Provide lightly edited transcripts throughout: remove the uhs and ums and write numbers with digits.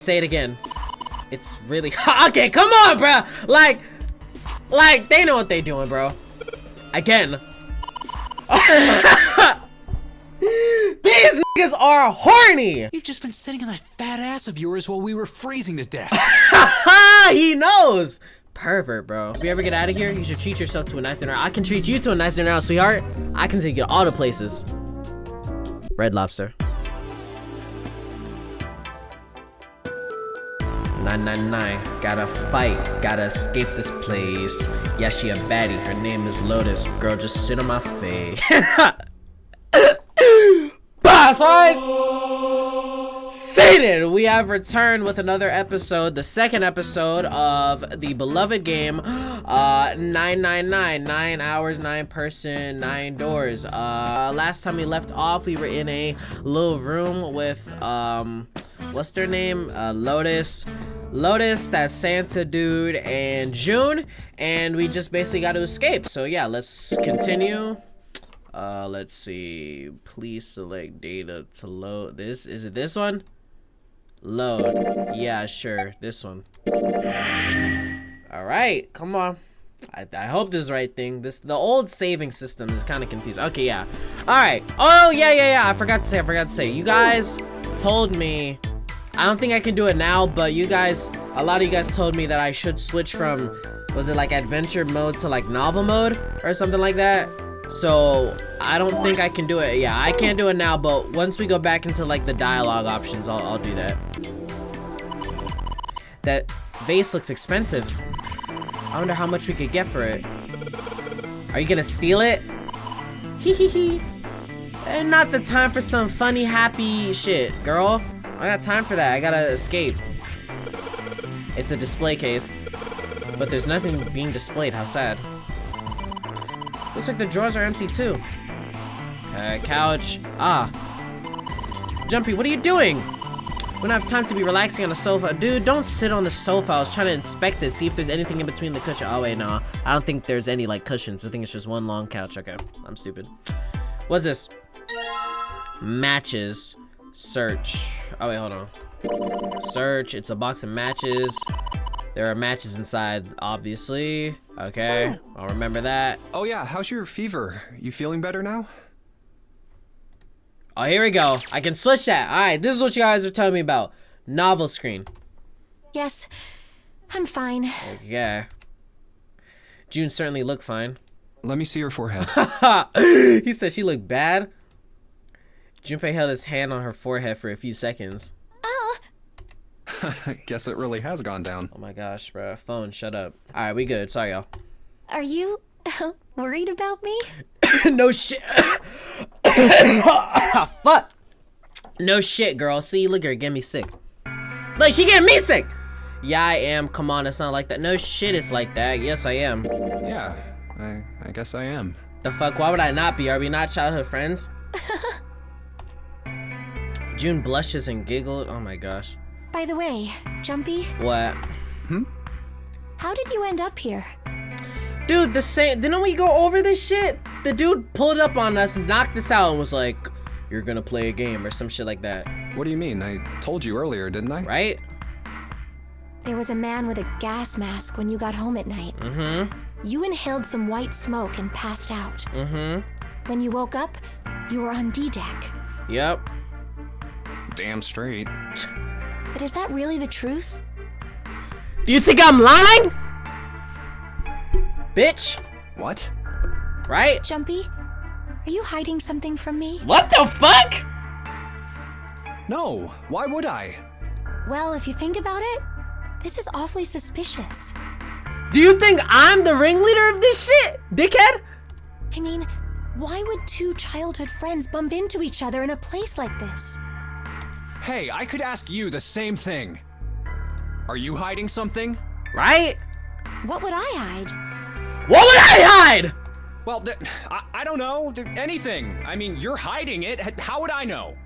Say it again. It's really okay. Come on, bro. Like they know what they doing, bro. Again. These niggas are horny. You've just been sitting on that fat ass of yours while we were freezing to death. He knows. Pervert, bro. If you ever get out of here, you should treat yourself to a nice dinner. I can treat you to a nice dinner, sweetheart. I can take you all the places. Red Lobster. 999. Gotta fight. Gotta escape this place. Yeah, she a baddie. Her name is Lotus. Girl, just sit on my face. Boss eyes. Satan, we have returned with another episode, the second episode of the beloved game 999, 9 hours, 9 person, 9 doors. Last time we left off, we were in a little room with what's their name? Lotus, that Santa dude, and June, and we just basically got to escape. So yeah, let's continue. Let's see. Please select data to load. This is it. This one. Load. Yeah, sure. This one. All right. Come on. I hope this is the right thing. The old saving system is kind of confused. Okay, yeah. All right. Oh yeah. I forgot to say. You guys told me. I don't think I can do it now, but a lot of you guys told me that I should switch from, was it like adventure mode to like novel mode or something like that? So I don't think I can do it. Yeah, I can't do it now, but once we go back into like the dialogue options, I'll do that. That vase looks expensive. I wonder how much we could get for it. Are you gonna steal it? Hee hee hee. And not the time for some funny, happy shit, girl. I got time for that. I gotta escape. It's a display case, but there's nothing being displayed. How sad. Looks like the drawers are empty too. Couch. Jumpy, what are you doing? We don't have time to be relaxing on the sofa. Dude, don't sit on the sofa. I was trying to inspect it, see if there's anything in between the cushion. Oh wait, no. I don't think there's any like cushions. I think it's just one long couch. Okay, I'm stupid. What's this? Matches. Search. Oh wait, hold on. Search. It's a box of matches. There are matches inside, obviously. Okay, I'll remember that. Oh yeah, how's your fever? You feeling better now? Oh, here we go. I can switch that. All right, this is what you guys are telling me about. Novel screen. Yes, I'm fine. Okay. June certainly looked fine. Let me see your forehead. He said she looked bad. Junpei held his hand on her forehead for a few seconds. Guess it really has gone down. Oh my gosh, bro. Phone, shut up. All right, we good. Sorry, y'all. Are you worried about me? No shit. Fuck. No shit, girl. See, look at her, get me sick. Like, she getting me sick. Yeah, I am. Come on, it's not like that. No shit, it's like that. Yes, I am. Yeah, I guess I am. The fuck? Why would I not be? Are we not childhood friends? June blushes and giggled. Oh my gosh. By the way, Jumpy. What? How did you end up here? Dude, didn't we go over this shit? The dude pulled up on us, knocked us out, and was like, "You're gonna play a game," or some shit like that. What do you mean? I told you earlier, didn't I? Right? There was a man with a gas mask when you got home at night. You inhaled some white smoke and passed out. When you woke up, you were on D-deck. Yep. Damn straight. But is that really the truth? Do you think I'm lying? Bitch. What? Right? Jumpy, are you hiding something from me? What the fuck? No, why would I? Well, if you think about it, this is awfully suspicious. Do you think I'm the ringleader of this shit, dickhead? I mean, why would two childhood friends bump into each other in a place like this? Hey, I could ask you the same thing. Are you hiding something? Right? What would I hide? What would I hide? Well, I don't know. Anything. I mean, you're hiding it. How would I know?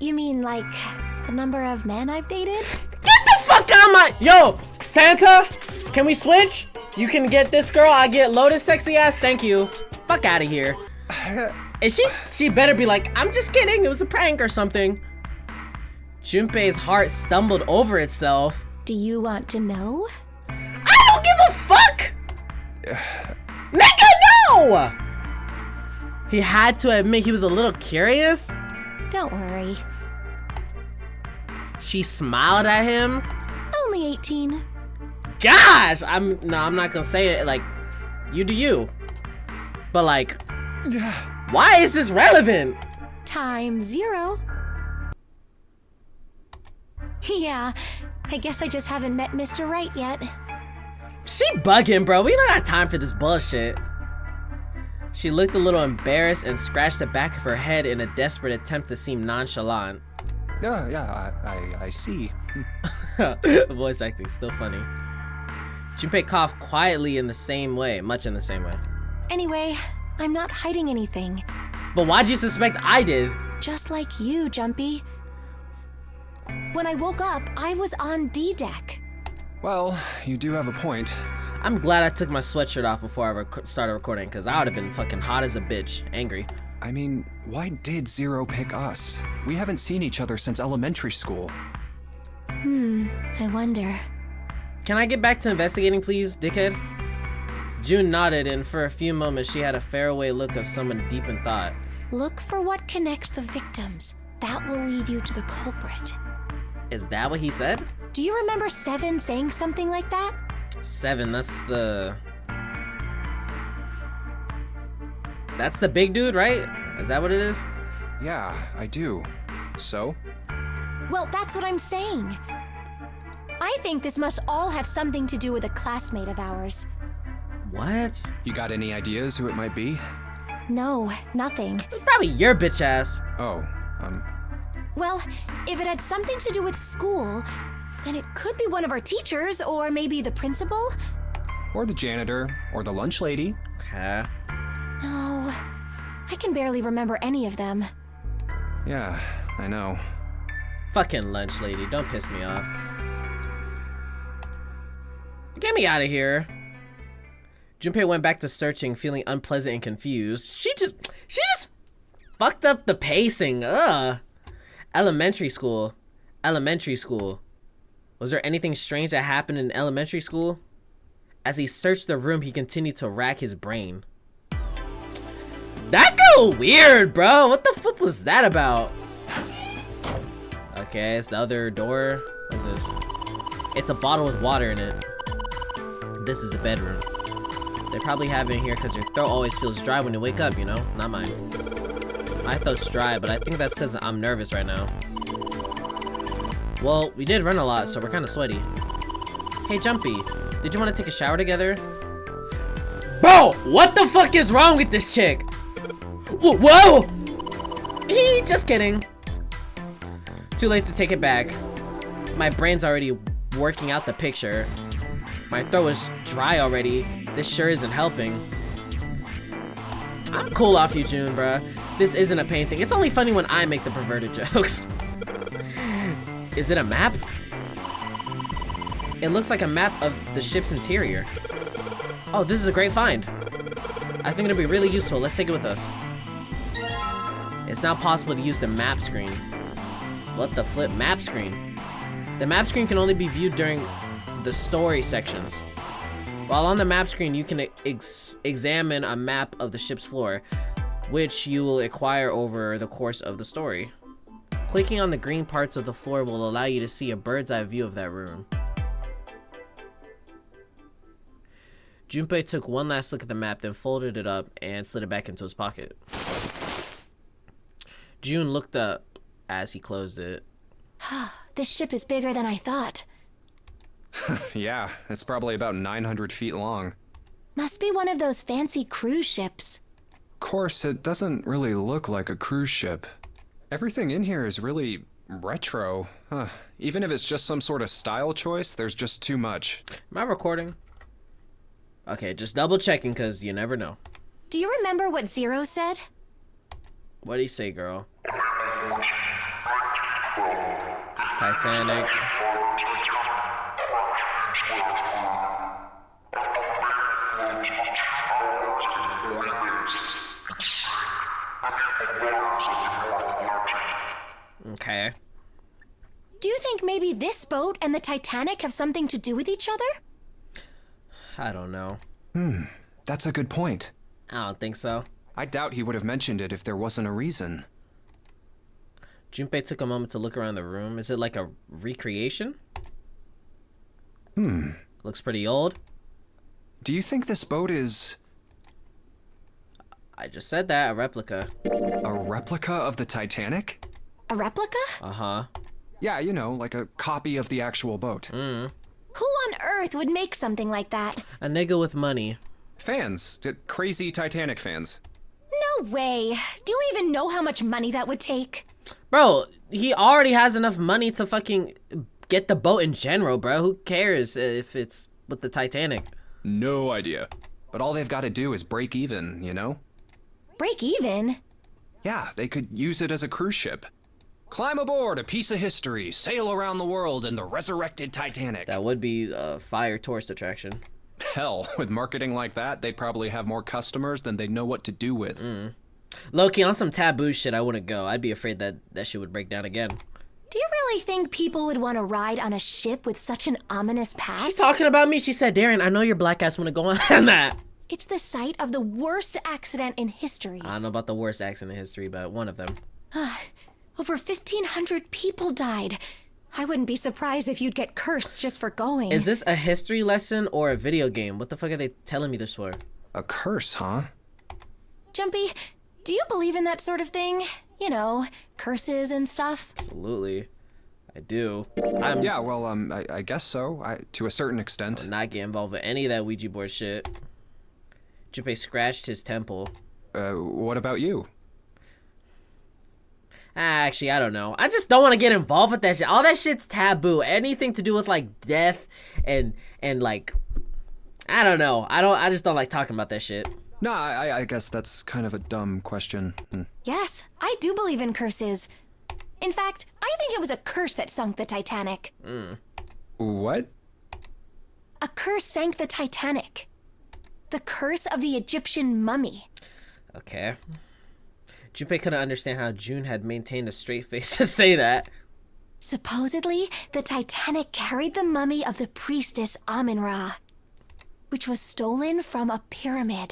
You mean like the number of men I've dated? Get the fuck out of my... Yo, Santa, can we switch? You can get this girl, I get Lotus sexy ass, thank you. Fuck out of here. And she better be like, I'm just kidding, it was a prank or something. Junpei's heart stumbled over itself. Do you want to know? I don't give a fuck! Nigga, no! He had to admit he was a little curious. Don't worry. She smiled at him. Only 18. Gosh! I'm not gonna say it. Like, you do you. But like, why is this relevant? Time 0. Yeah, I guess I just haven't met Mr. Right yet. She bugging, bro. We don't got time for this bullshit. She looked a little embarrassed and scratched the back of her head in a desperate attempt to seem nonchalant. I see. Voice acting, still funny. Junpei coughed quietly in the same way, much in the same way. Anyway, I'm not hiding anything. But why'd you suspect I did? Just like you, Jumpy. When I woke up, I was on D deck. Well, you do have a point. I'm glad I took my sweatshirt off before I started recording, because I would have been fucking hot as a bitch, angry. I mean, why did Zero pick us? We haven't seen each other since elementary school. I wonder. Can I get back to investigating, please, dickhead? June nodded, and for a few moments she had a faraway look of someone deep in thought. Look for what connects the victims. That will lead you to the culprit. Is that what he said? Do you remember Seven saying something like that? 7, that's the big dude, right? Is that what it is? Yeah, I do. So? Well, that's what I'm saying. I think this must all have something to do with a classmate of ours. What? You got any ideas who it might be? No, nothing. Probably your bitch ass. Oh, Well, if it had something to do with school, then it could be one of our teachers, or maybe the principal? or the janitor, or the lunch lady. Okay. No, I can barely remember any of them. Yeah, I know. Fucking lunch lady, don't piss me off. Get me out of here. Junpei went back to searching, feeling unpleasant and confused. She just fucked up the pacing. Ugh. Elementary school. Was there anything strange that happened in elementary school? As he searched the room, he continued to rack his brain. That girl weird, bro. What the fuck was that about? Okay, it's the other door. What's this? It's a bottle with water in it. This is a bedroom. They probably have it in here because your throat always feels dry when you wake up, you know? Not mine. My throat's dry, but I think that's because I'm nervous right now. Well, we did run a lot, so we're kind of sweaty. Hey, Jumpy, did you want to take a shower together? Bro, what the fuck is wrong with this chick? Whoa! Just kidding. Too late to take it back. My brain's already working out the picture. My throat is dry already. This sure isn't helping. I'm cool off you, June, bruh. This isn't a painting. It's only funny when I make the perverted jokes. Is it a map? It looks like a map of the ship's interior. Oh, this is a great find. I think it'll be really useful. Let's take it with us. It's now possible to use the map screen. What the flip? Map screen. The map screen can only be viewed during the story sections. While on the map screen, you can examine a map of the ship's floor, which you will acquire over the course of the story. Clicking on the green parts of the floor will allow you to see a bird's eye view of that room. Junpei took one last look at the map, then folded it up and slid it back into his pocket. June looked up as he closed it. This ship is bigger than I thought. Yeah, it's probably about 900 feet long. Must be one of those fancy cruise ships. Of course, it doesn't really look like a cruise ship. Everything in here is really retro. Even if it's just some sort of style choice, there's just too much. Am I recording? Okay, just double checking because you never know. Do you remember what Zero said? What'd he say, girl? Titanic. Okay. boat and the Titanic have something to do with each other? I don't know. That's a good point. I don't think so. I doubt he would have mentioned it if there wasn't a reason. Junpei took a moment to look around the room. Is it like a recreation? Looks pretty old. Do you think this boat is I just said that, a replica. a replica of the Titanic? A replica? Uh-huh. Yeah, you know, like a copy of the actual boat. Who on earth would make something like that? A nigga with money. Fans. Crazy Titanic fans. No way. Do you even know how much money that would take? Bro, he already has enough money to fucking get the boat in general, bro. Who cares if it's with the Titanic? No idea. But all they've got to do is break even, you know? Break even? Yeah, they could use it as a cruise ship. Climb aboard a piece of history, sail around the world in the resurrected Titanic. That would be a fire tourist attraction. Hell, with marketing like that, they'd probably have more customers than they'd know what to do with. Low-key, on some taboo shit, I wouldn't go. I'd be afraid that that shit would break down again. Do you really think people would want to ride on a ship with such an ominous past? She's talking about me. She said, Darren, I know your black ass want to go on that. It's the site of the worst accident in history. I don't know about the worst accident in history, but one of them. Over 1,500 people died. I wouldn't be surprised if you'd get cursed just for going. Is this a history lesson or a video game? What the fuck are they telling me this for? A curse, huh? Jumpy, do you believe in that sort of thing? You know, curses and stuff? Absolutely. I do. Yeah, well, I guess so, to a certain extent. I'm not getting involved with any of that Ouija board shit. Junpei scratched his temple. What about you? Actually, I don't know. I just don't want to get involved with that shit. All that shit's taboo. Anything to do with like death and like, I don't know. I just don't like talking about that shit. No, I guess that's kind of a dumb question. Yes, I do believe in curses. In fact, I think it was a curse that sunk the Titanic. What? A curse sank the Titanic. The curse of the Egyptian mummy. Okay. Junpei couldn't understand how June had maintained a straight face to say that. Supposedly, the Titanic carried the mummy of the priestess Amun-Ra, which was stolen from a pyramid.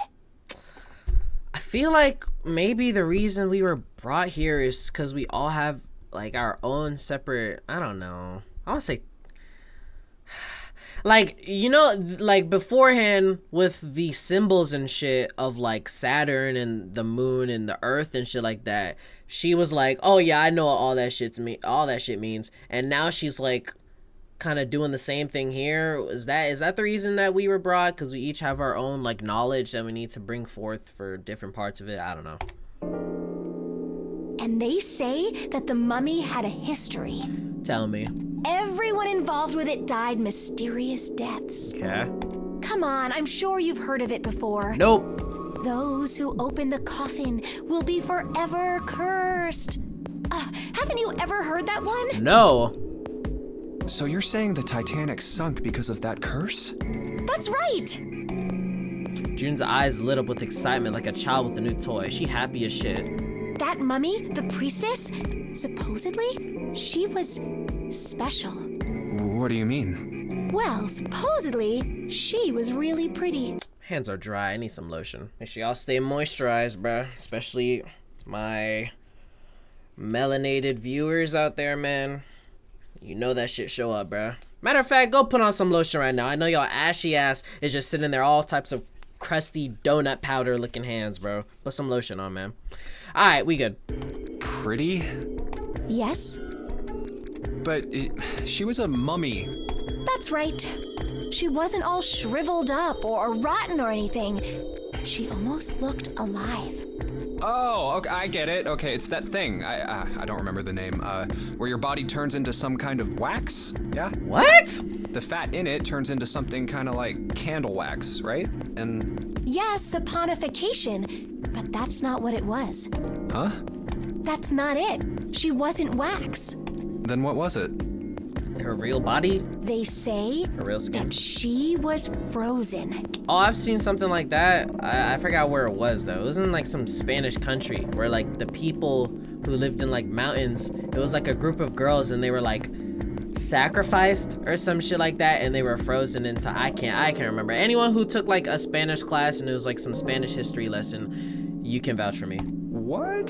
I feel like maybe the reason we were brought here is because we all have like our own separate, I don't know. I want to say, like, you know, like beforehand with the symbols and shit of like Saturn and the moon and the earth and shit like that, she was like, oh yeah, I know what all that shit means. And now she's like kind of doing the same thing here. Is that the reason that we were brought? Because we each have our own like knowledge that we need to bring forth for different parts of it. I don't know. And they say that the mummy had a history. Tell me. Everyone involved with it died mysterious deaths. Okay. Come on, I'm sure you've heard of it before. Nope. Those who open the coffin will be forever cursed. Haven't you ever heard that one? No. So you're saying the Titanic sunk because of that curse? That's right. June's eyes lit up with excitement like a child with a new toy. She happy as shit. That mummy, the priestess, supposedly, she was special. What do you mean? Well, supposedly, she was really pretty. Hands are dry. I need some lotion. Make sure y'all stay moisturized, bruh. Especially my melanated viewers out there, man. You know that shit show up, bruh. Matter of fact, go put on some lotion right now. I know y'all ashy ass is just sitting there, all types of crusty donut powder looking hands, bro. Put some lotion on, man. All right, we good. Pretty? Yes, But she was a mummy. that's right. She wasn't all shriveled up or rotten or anything. She almost looked alive. Oh, okay, I get it. Okay, it's that thing. I don't remember the name. Where your body turns into some kind of wax? Yeah? What? The fat in it turns into something kind of like candle wax, right? And... Yes, saponification, but that's not what it was. Huh? That's not it. She wasn't wax. Then what was it? Her real body? They say Her real skin? that she was frozen. Oh, I've seen something like that. I forgot where it was, though. It was in like some Spanish country where like the people who lived in like mountains, it was like a group of girls and they were like sacrificed or some shit like that, and they were frozen into I can't remember. Anyone who took like a Spanish class and it was like some Spanish history lesson, you can vouch for me. What?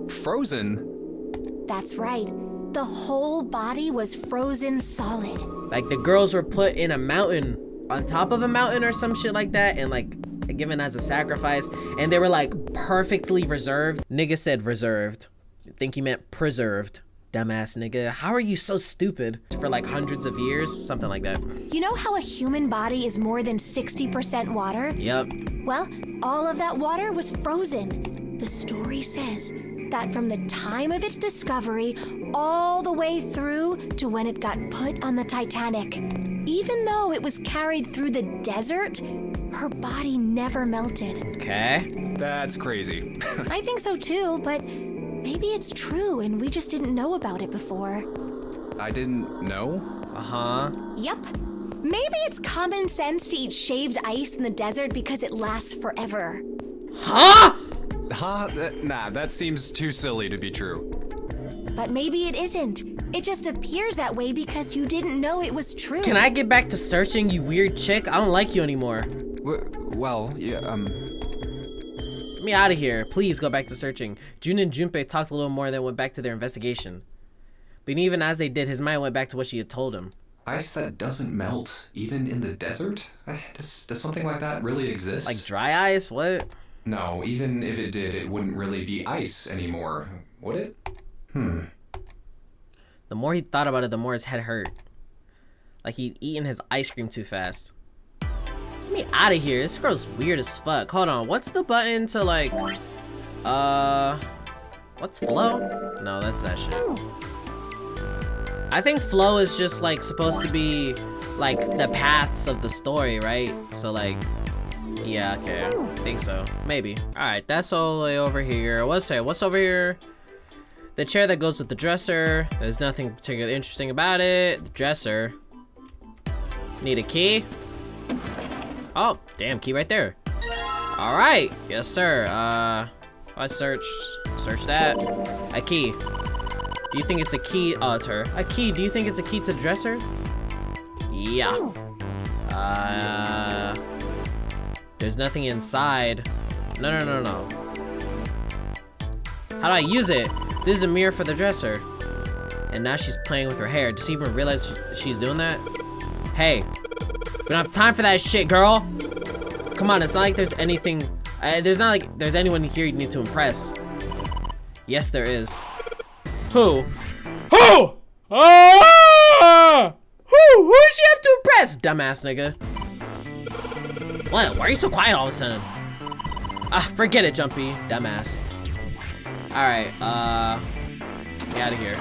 Frozen? That's right. The whole body was frozen solid. Like the girls were put in a mountain, on top of a mountain or some shit like that, and like given as a sacrifice, and they were like perfectly reserved. Nigga said reserved. I think he meant preserved. Dumbass nigga. How are you so stupid? For like hundreds of years? Something like that. You know how a human body is more than 60% water? Yep. Well, all of that water was frozen. The story says that from the time of its discovery all the way through to when it got put on the Titanic, even though it was carried through the desert, her body never melted. Okay. That's crazy. I think so too, but maybe it's true and we just didn't know about it before. I didn't know? Uh-huh. Yup. Maybe it's common sense to eat shaved ice in the desert because it lasts forever. Huh? Huh? Nah, that seems too silly to be true. But maybe it isn't. It just appears that way because you didn't know it was true. Can I get back to searching, you weird chick? I don't like you anymore. Well, yeah, Get me out of here. Please go back to searching. Jun and Junpei talked a little more and then went back to their investigation. But even as they did, his mind went back to what she had told him. ice that doesn't melt, even in the desert? Does something like that really exist? Like dry ice? What? No, even if it did, it wouldn't really be ice anymore, would it? The more he thought about it, the more his head hurt. Like he'd eaten his ice cream too fast. Get me out of here. This girl's weird as fuck. Hold on. What's the button to like... What's flow? No, that's that shit. I think flow is just like supposed to be like the paths of the story, right? So like... Yeah, okay. I think so. Maybe. Alright, that's all the way over here. What's over here? The chair that goes with the dresser. There's nothing particularly interesting about it. The dresser. Need a key? Oh, damn, key right there. Alright. Yes, sir. I search that. A key. Do you think it's a key? Oh, it's her. A key. Do you think it's a key to the dresser? Yeah. There's nothing inside. No. How do I use it? This is a mirror for the dresser. And now she's playing with her hair. Does she even realize she's doing that? Hey, we don't have time for that shit, girl. Come on, it's not like there's anything. There's not like there's anyone here you need to impress. Yes, there is. Who? Who? Who does she have to impress? Dumbass nigga. What? Why are you so quiet all of a sudden? Forget it, Jumpy. Dumbass. Alright, get out of here.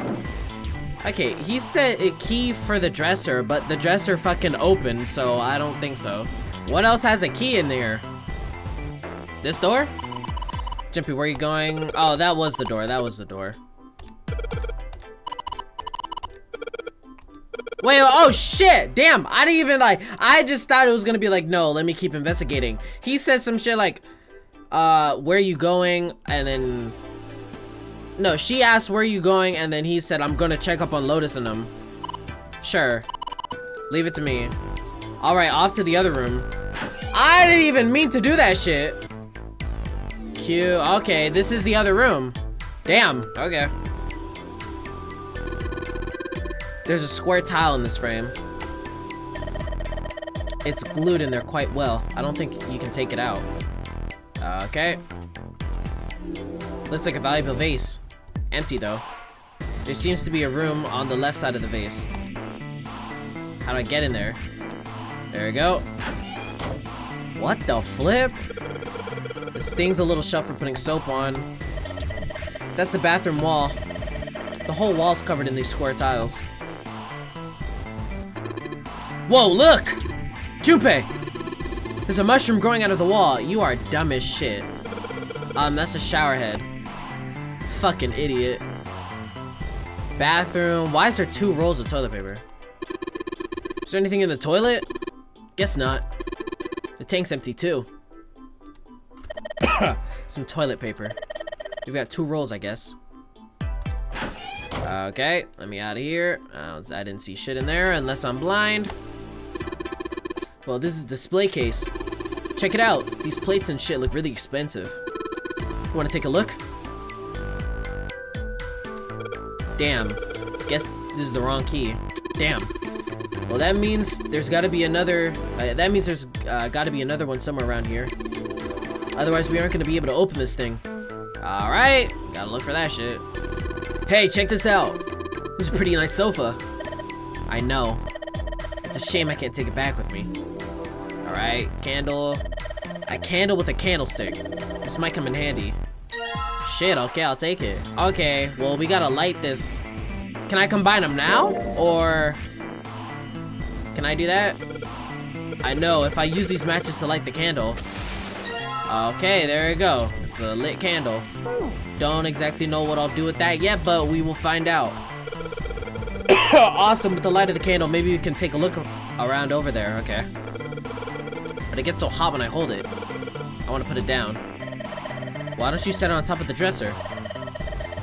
Okay, he said a key for the dresser, but the dresser fucking opened, so I don't think so. What else has a key in there? This door? Jumpy, where are you going? Oh, that was the door. That was the door. Wait, oh shit! Damn, I didn't even like, I just thought it was gonna be like, no, let me keep investigating. He said some shit like, where are you going? And then, no, she asked where are you going, and then he said, I'm gonna check up on Lotus and them. Sure. Leave it to me. Alright, off to the other room. I didn't even mean to do that shit. Cute. Okay, this is the other room. Damn, okay. There's a square tile in this frame. It's glued in there quite well. I don't think you can take it out. Okay. Looks like a valuable vase. Empty though. There seems to be a room on the left side of the vase. How do I get in there? There we go. What the flip? This thing's a little shelf for putting soap on. That's the bathroom wall. The whole wall's covered in these square tiles. Whoa, look! Junpei! There's a mushroom growing out of the wall. You are dumb as shit. That's a shower head. Fucking idiot. Bathroom. Why is there 2 rolls of toilet paper? Is there anything in the toilet? Guess not. The tank's empty too. Some toilet paper. We've got 2 rolls, I guess. Okay, let me out of here. I didn't see shit in there unless I'm blind. Well, this is a display case. Check it out. These plates and shit look really expensive. Want to take a look? Damn. Guess this is the wrong key. Damn. Well, that means there's got to be another. That means there's got to be another one somewhere around here. Otherwise, we aren't going to be able to open this thing. All right, gotta look for that shit. Hey, check this out. This is a pretty nice sofa. I know. It's a shame I can't take it back with me. All right, candle. A candle with a candlestick. This might come in handy. Shit, okay, I'll take it. Okay, well, we gotta light this. Can I combine them now? Or can I do that? I know, if I use these matches to light the candle. Okay, there you go. It's a lit candle. Don't exactly know what I'll do with that yet, but we will find out. Awesome, with the light of the candle, maybe we can take a look around over there, okay. But it gets so hot when I hold it. I want to put it down. Why don't you set it on top of the dresser?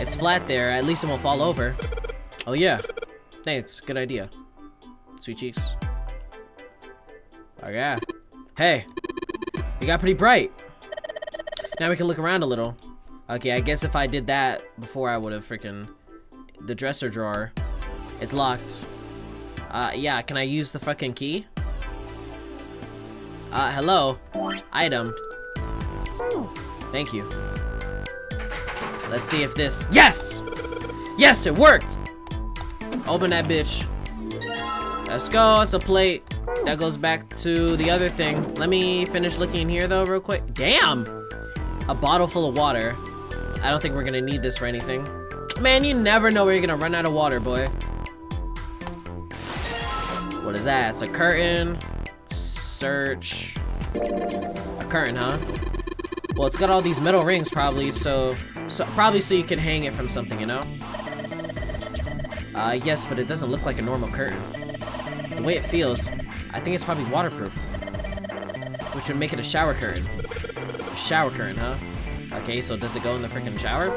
It's flat there, at least it won't fall over. Oh yeah, thanks, good idea. Sweet cheeks. Oh yeah. Hey, it got pretty bright. Now we can look around a little. Okay, I guess if I did that before, I would have freaking... The dresser drawer. It's locked. Yeah, can I use the fucking key? Hello. Item. Thank you. Let's see if this... Yes! Yes, it worked! Open that bitch. Let's go, it's a plate. That goes back to the other thing. Let me finish looking in here though real quick. Damn! A bottle full of water. I don't think we're gonna need this for anything. Man, you never know where you're gonna run out of water, boy. What is that? It's a curtain. Search. A curtain, huh? Well, it's got all these metal rings probably, so probably so you can hang it from something, you know? Yes, but it doesn't look like a normal curtain. The way it feels, I think it's probably waterproof. Which would make it a shower curtain. A shower curtain, huh? Okay, so does it go in the freaking shower?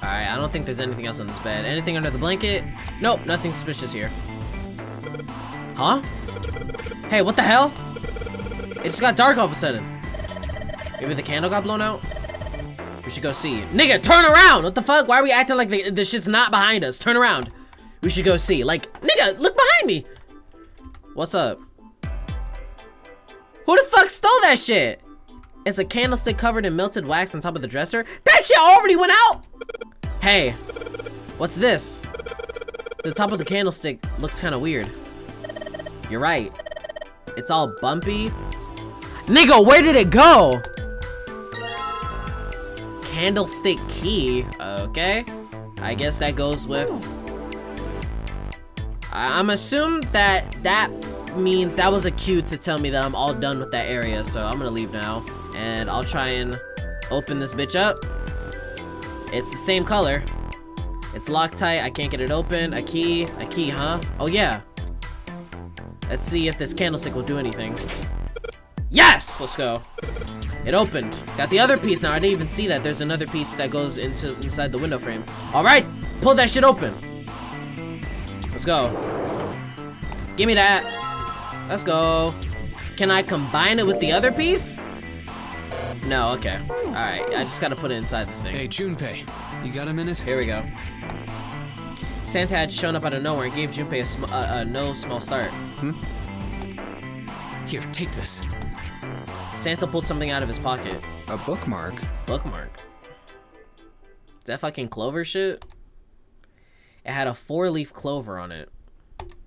Alright, I don't think there's anything else on this bed. Anything under the blanket? Nope, nothing suspicious here. Huh? Hey, what the hell? It just got dark all of a sudden. Maybe the candle got blown out? We should go see. Nigga, turn around! What the fuck? Why are we acting like the shit's not behind us? Turn around. We should go see. Like, nigga, look behind me! What's up? Who the fuck stole that shit? It's a candlestick covered in melted wax on top of the dresser. That shit already went out! Hey, what's this? The top of the candlestick looks kind of weird. You're right. It's all bumpy. Nigga, where did it go? Candlestick key. Okay. I guess that goes with... I'm assuming that means that was a cue to tell me that I'm all done with that area. So I'm gonna leave now. And I'll try and open this bitch up. It's the same color. It's Loctite. I can't get it open. A key, huh? Oh yeah. Let's see if this candlestick will do anything. Yes! Let's go. It opened. Got the other piece now. I didn't even see that. There's another piece that goes inside the window frame. All right, pull that shit open. Let's go. Give me that. Let's go. Can I combine it with the other piece? No, okay. All right, I just gotta put it inside the thing. Hey, Junpei, you got a minute? Here we go. Santa had shown up out of nowhere and gave Junpei a no small start. Here, take this. Santa pulled something out of his pocket. A bookmark? Bookmark? Is that fucking clover shit? It had a 4-leaf clover on it.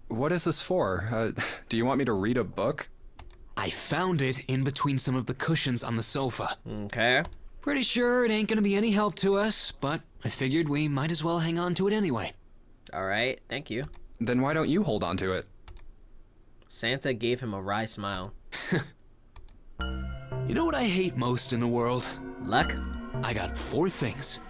What is this for? Do you want me to read a book? I found it in between some of the cushions on the sofa. Okay. Pretty sure it ain't gonna be any help to us, but I figured we might as well hang on to it anyway. All right, thank you. Then why don't you hold on to it? Santa gave him a wry smile. You know what I hate most in the world? Luck? I got 4 things.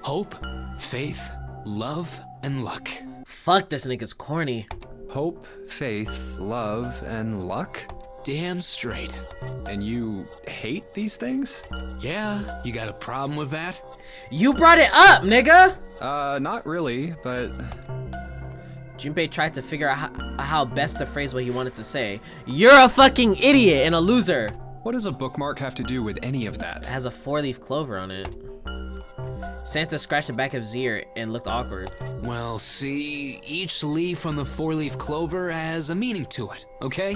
Hope, faith, love, and luck. Fuck, this nigga's corny. Hope, faith, love, and luck? damn straight. And you hate these things? Yeah, you got a problem with that? You brought it up, nigga! Not really, but... Junpei tried to figure out how best to phrase what he wanted to say. You're a fucking idiot and a loser! What does a bookmark have to do with any of that? It has a 4-leaf clover on it. Santa scratched the back of his ear and looked awkward. Well, see, each leaf on the 4-leaf clover has a meaning to it, okay?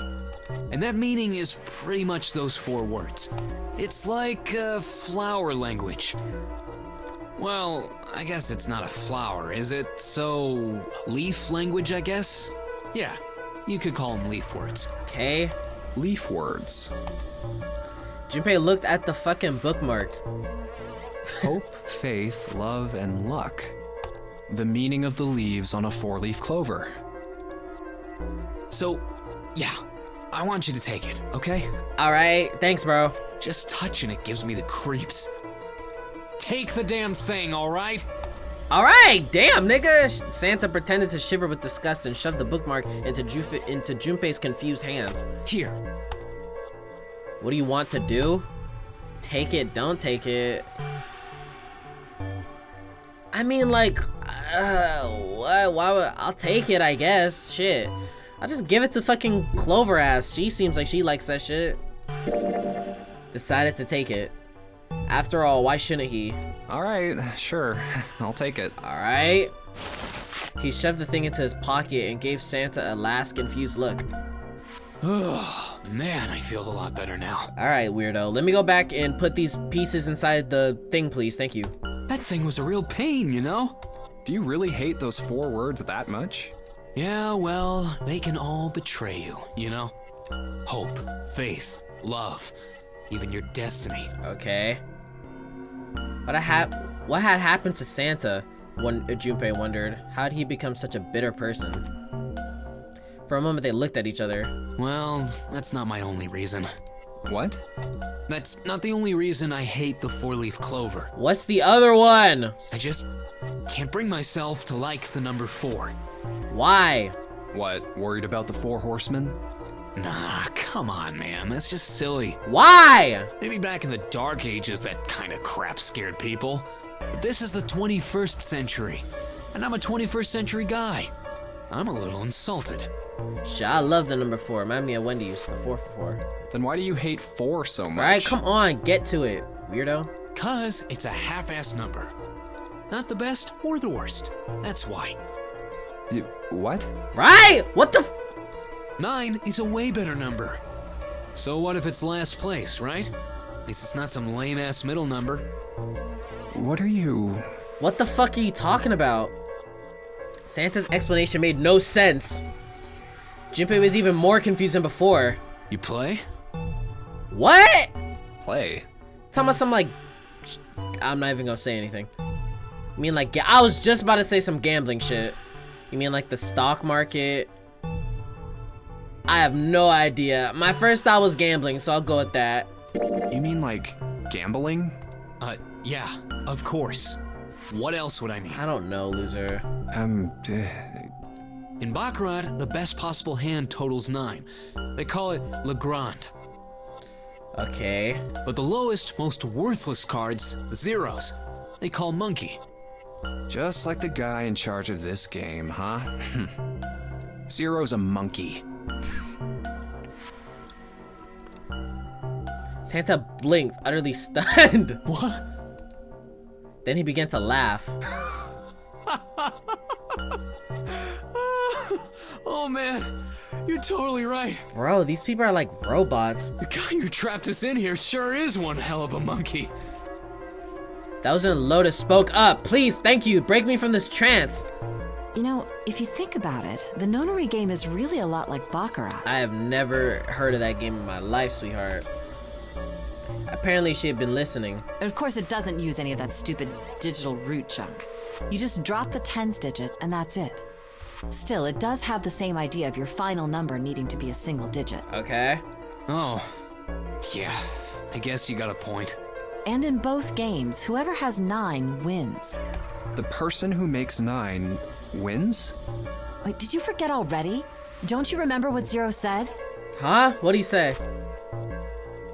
And that meaning is pretty much those 4 words. It's like a flower language. Well, I guess it's not a flower, is it? So, leaf language, I guess? Yeah, you could call them leaf words. Okay. Leaf words. Junpei looked at the fucking bookmark. Hope, faith, love, and luck. The meaning of the leaves on a 4-leaf clover. So, yeah, I want you to take it, okay? Alright, thanks, bro. Just touching it gives me the creeps. Take the damn thing, alright? Alright, damn, nigga! Santa pretended to shiver with disgust and shoved the bookmark into Junpei's confused hands. Here. What do you want to do? Take it, don't take it. I mean, like, why would, I'll take it, I guess. Shit. I'll just give it to fucking Clover ass. She seems like she likes that shit. Decided to take it. After all, why shouldn't he? Alright, sure. I'll take it. Alright. He shoved the thing into his pocket and gave Santa a last confused look. Oh, man, I feel a lot better now. Alright, weirdo. Let me go back and put these pieces inside the thing, please. Thank you. That thing was a real pain, you know? Do you really hate those 4 words that much? Yeah, well, they can all betray you, you know? Hope, faith, love, even your destiny. Okay. What had happened to Santa? Junpei wondered. How did he become such a bitter person? For a moment, they looked at each other. Well, that's not my only reason. What? That's not the only reason I hate the 4-leaf clover. What's the other one? I just can't bring myself to like the number 4. Why? What, worried about the 4 horsemen? Nah, come on, man. That's just silly. Why? Maybe back in the Dark Ages, that kind of crap scared people. But this is the 21st century, and I'm a 21st century guy. I'm a little insulted. Shit, I love the number 4. Remind me of Wendy's, the 4 for 4. Then why do you hate 4 so much? Right, come on, get to it, weirdo. 'Cause it's a half-ass number. Not the best or the worst. That's why. What? Right? What the 9 is a way better number. So what if it's last place, right? At least it's not some lame-ass middle number. What are you... What the fuck are you talking about? Santa's explanation made no sense. Junpei was even more confused than before. You play? What? play? Talking about some like... I'm not even gonna say anything. You mean like... I was just about to say some gambling shit. You mean like the stock market? I have no idea. My first thought was gambling, so I'll go with that. You mean like gambling? Yeah, of course. What else would I mean? I don't know, loser. In Baccarat, the best possible hand totals 9. They call it Le Grand. Okay. But the lowest, most worthless cards, the zeros, they call Monkey. Just like the guy in charge of this game, huh? Zero's a monkey. Santa blinked, utterly stunned. What? Then he began to laugh. Oh man, you're totally right. Bro, these people are like robots. The guy who trapped us in here sure is one hell of a monkey. That was when Lotus spoke up. Please, thank you, break me from this trance. You know, if you think about it, the nonary game is really a lot like Baccarat. I have never heard of that game in my life, sweetheart. Apparently she had been listening. Of course, it doesn't use any of that stupid digital root junk. You just drop the tens digit and that's it. Still, it does have the same idea of your final number needing to be a single digit. Okay. Oh, yeah, I guess you got a point. And in both games, whoever has 9 wins. The person who makes 9 wins? Wait, did you forget already? Don't you remember what Zero said? Huh? What'd he say?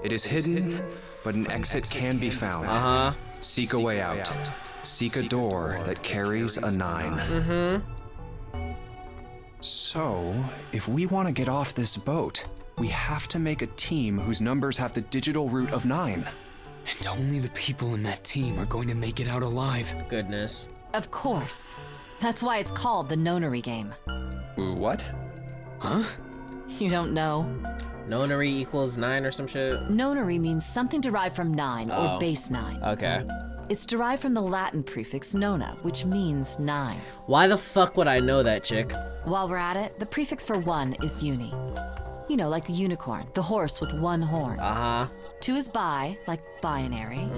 It is hidden, but an exit can be found. Uh-huh. Seek a way out. Seek a door that carries a 9. So, if we want to get off this boat, we have to make a team whose numbers have the digital root of 9. And only the people in that team are going to make it out alive. Goodness. Of course. That's why it's called the nonary game. What? Huh? You don't know? Nonary equals 9 or some shit? Nonary means something derived from 9 or base 9. Okay. It's derived from the Latin prefix nona, which means 9. Why the fuck would I know that, chick? While we're at it, the prefix for 1 is uni. You know, like the unicorn, the horse with 1 horn. Uh-huh. 2 is bi, like binary.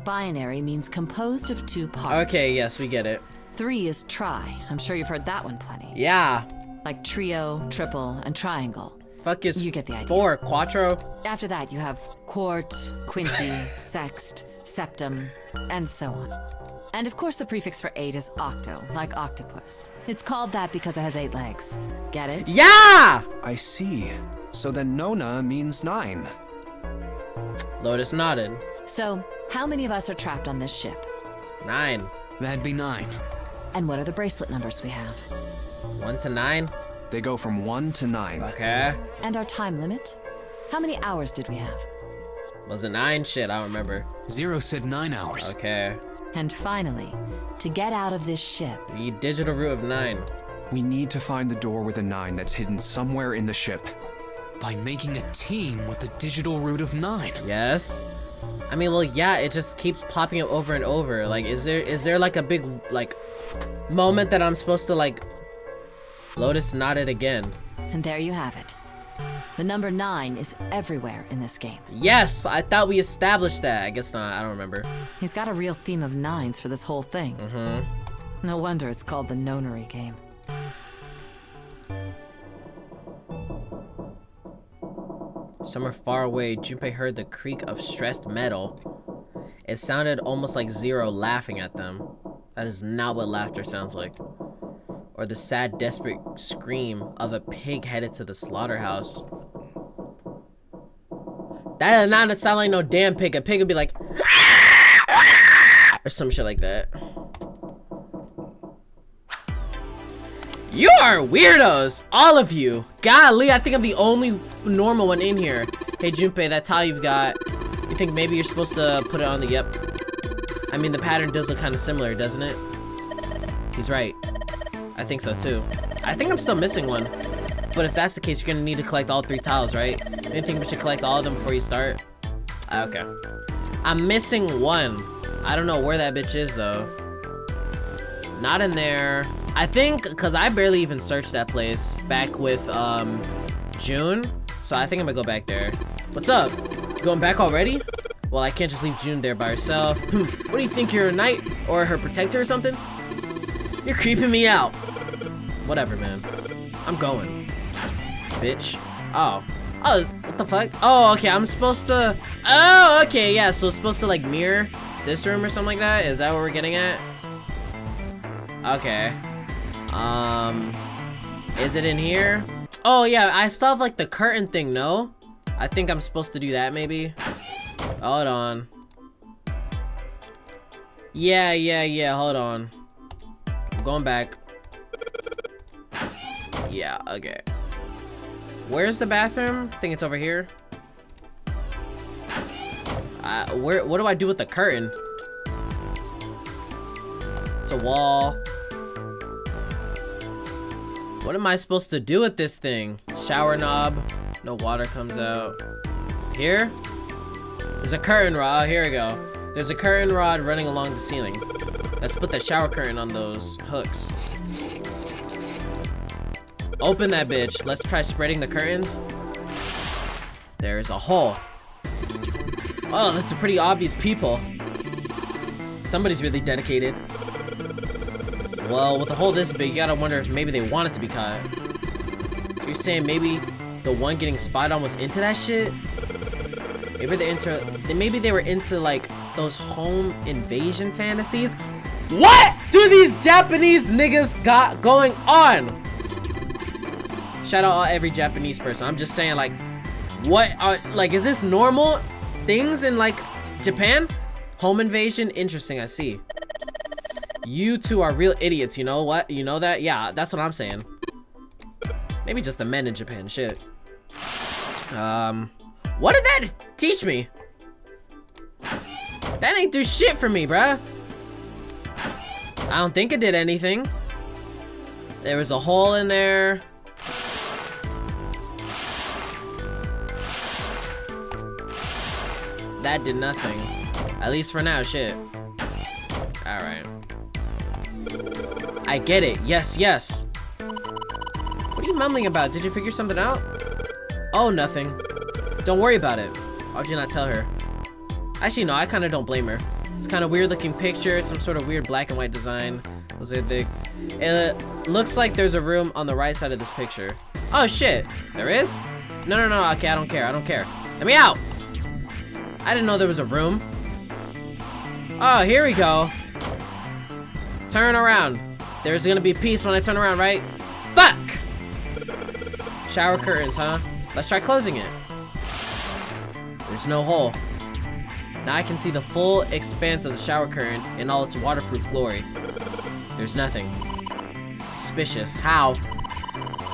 Binary means composed of 2 parts. Okay, yes, we get it. 3 is tri. I'm sure you've heard that one plenty. Yeah. Like trio, triple, and triangle. Fuck is You get the idea. 4, quattro? After that, you have quart, quinty, sext, septum, and so on. And of course, the prefix for 8 is octo, like octopus. It's called that because it has 8 legs. Get it? Yeah! I see. So then Nona means 9. Lotus nodded. So, how many of us are trapped on this ship? 9. That'd be 9. And what are the bracelet numbers we have? 1 to 9? They go from 1 to 9. Okay. And our time limit? How many hours did we have? Was it 9? Shit, I don't remember. 0 said 9 hours. Okay. And finally, to get out of this ship, We need digital root of 9. We need to find the door with a 9 that's hidden somewhere in the ship. By making a team with the digital root of 9. Yes? I mean, well, yeah, it just keeps popping up over and over. Like, is there like a big, like, moment that I'm supposed to, like, Lotus nodded again? and there you have it. The number 9 is everywhere in this game. Yes, I thought we established that. I guess not, I don't remember. He's got a real theme of 9s for this whole thing. No wonder it's called the nonary game. Somewhere far away, Junpei heard the creak of stressed metal. It sounded almost like Zero laughing at them. That is not what laughter sounds like. Or the sad, desperate scream of a pig headed to the slaughterhouse. That does not sound like no damn pig. A pig would be like, or some shit like that. You are weirdos, all of you. Golly, I think I'm the only normal one in here. Hey Junpei, that towel you've got, you think maybe you're supposed to put it on the, yep. I mean, the pattern does look kind of similar, doesn't it? He's right. I think so too. I think I'm still missing one. But if that's the case, you're gonna need to collect all 3 tiles, right? Do you think we should collect all of them before you start? Okay. I'm missing 1. I don't know where that bitch is though. Not in there. I think, cause I barely even searched that place back with June. So I think I'm gonna go back there. What's up? Going back already? Well, I can't just leave June there by herself. What do you think, you're a knight or her protector or something? You're creeping me out. Whatever, man. I'm going. Bitch. Oh. Oh, what the fuck? Oh, okay, I'm supposed to... Oh, okay, yeah, so it's supposed to, like, mirror this room or something like that? Is that what we're getting at? Okay. Is it in here? Oh, yeah, I still have, like, the curtain thing, no? I think I'm supposed to do that, maybe. Hold on. Yeah, hold on. I'm going back. Yeah, okay. Where's the bathroom? I think it's over here. What do I do with the curtain? It's a wall. What am I supposed to do with this thing? Shower knob. No water comes out. Here? There's a curtain rod. Oh, here we go. There's a curtain rod running along the ceiling. Let's put that shower curtain on those hooks. Open that bitch. Let's try spreading the curtains. There's a hole. Oh, that's a pretty obvious peephole. Somebody's really dedicated. Well, with a hole this big, you gotta wonder if maybe they want it to be caught. You're saying maybe the one getting spied on was into that shit? Maybe they were into like those home invasion fantasies? What do these Japanese niggas got going on? Shout out every Japanese person. I'm just saying, like, what are, like, is this normal things in, like, Japan? Home invasion? Interesting, I see. You two are real idiots, you know what? You know that? Yeah, that's what I'm saying. Maybe just the men in Japan, shit. What did that teach me? That ain't do shit for me, bruh. I don't think it did anything. There was a hole in there. That did nothing. At least for now, shit. Alright. I get it. Yes, yes. What are you mumbling about? Did you figure something out? Oh, nothing. Don't worry about it. Why would you not tell her? Actually, no, I kind of don't blame her. It's kind of weird looking picture, some sort of weird black and white design. It looks like there's a room on the right side of this picture. Oh, shit. There is? No, no, no. Okay, I don't care. I don't care. Let me out. I didn't know there was a room. Oh, here we go. Turn around. There's gonna be peace when I turn around, right? Fuck! Shower curtains, huh? Let's try closing it. There's no hole. Now I can see the full expanse of the shower curtain in all its waterproof glory. There's nothing. Suspicious. How?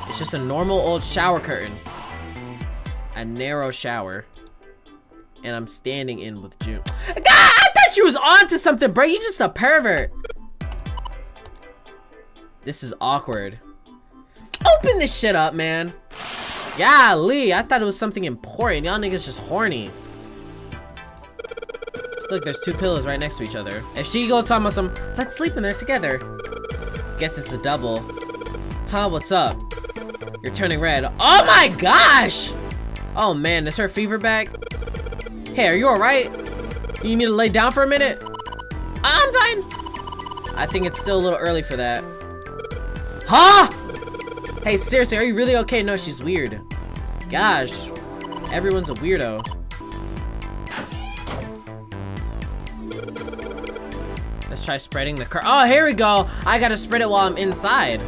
It's just a normal old shower curtain. A narrow shower. And I'm standing in with June. God, I thought you was onto something, bro. You just a pervert. This is awkward. Open this shit up, man. Golly, I thought it was something important. Y'all niggas just horny. Look, there's two pillows right next to each other. If she go talking about some, let's sleep in there together. Guess it's a double. Huh, what's up? You're turning red. Oh my gosh! Oh man, is her fever back? Hey, are you alright? You need me to lay down for a minute? I'm fine. I think it's still a little early for that. Huh? Hey, seriously, are you really okay? No, she's weird. Gosh, everyone's a weirdo. Let's try spreading the curtain. Oh, here we go. I gotta spread it while I'm inside.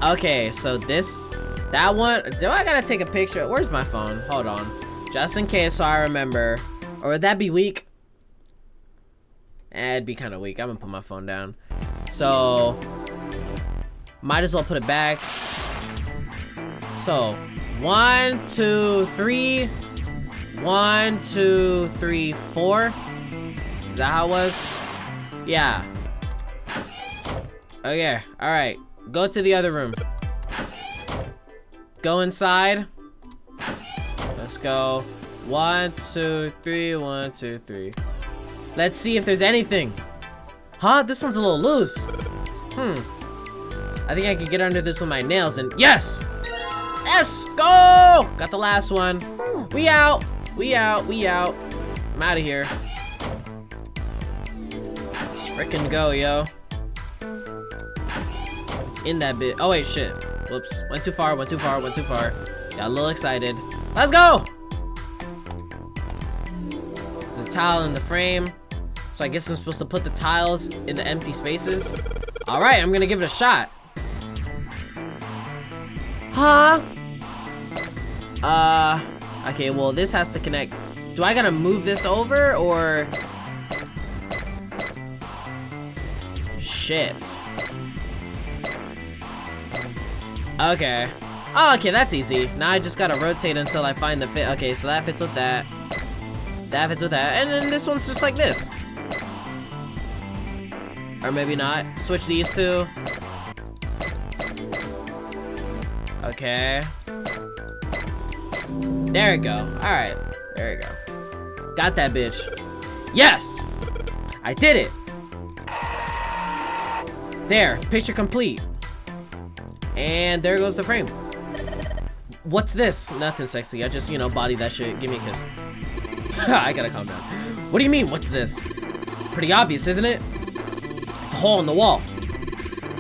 Okay, so that one, do I gotta take a picture? Where's my phone? Hold on. Just in case so I remember. Or would that be weak? It'd be kind of weak. I'm gonna put my phone down. So, might as well put it back. So, 1, 2, 3. 1, 2, 3, 4. Is that how it was? Yeah. Okay, alright. Go to the other room. Go inside. Let's go. 1, 2, 3. 1, 2, 3. Let's see if there's anything. Huh? This one's a little loose. I think I can get under this with my nails and yes! Let's go! Got the last one. We out. We out. We out. I'm out of here. Let's frickin' go, yo. In that bit. Oh wait, shit. Whoops. Went too far, went too far, went too far. Got a little excited. Let's go! There's a tile in the frame. So I guess I'm supposed to put the tiles in the empty spaces. Alright, I'm gonna give it a shot. Huh? Okay, well this has to connect. Do I gotta move this over or? Shit. Okay. Oh, okay, that's easy. Now I just gotta rotate until I find the fit. Okay, so that fits with that. That fits with that. And then this one's just like this. Or maybe not. Switch these two. Okay. There we go. Alright. There we go. Got that bitch. Yes! I did it! There. Picture complete. And there goes the frame. What's this? Nothing sexy. I just, you know, body that shit. Give me a kiss. I gotta calm down. What do you mean, what's this? Pretty obvious, isn't it? It's a hole in the wall.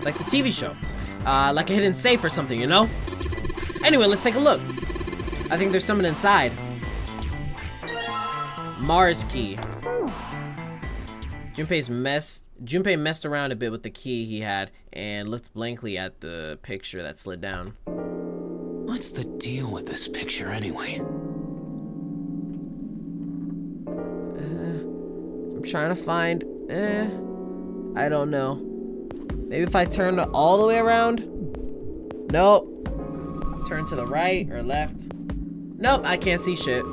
Like the TV show. Like a hidden safe or something, you know? Anyway, let's take a look. I think there's someone inside. Mars key. Junpei messed around a bit with the key he had and looked blankly at the picture that slid down. What's the deal with this picture anyway? I'm trying to find, I don't know. Maybe if I turn all the way around? Nope. Turn to the right or left? Nope, I can't see shit.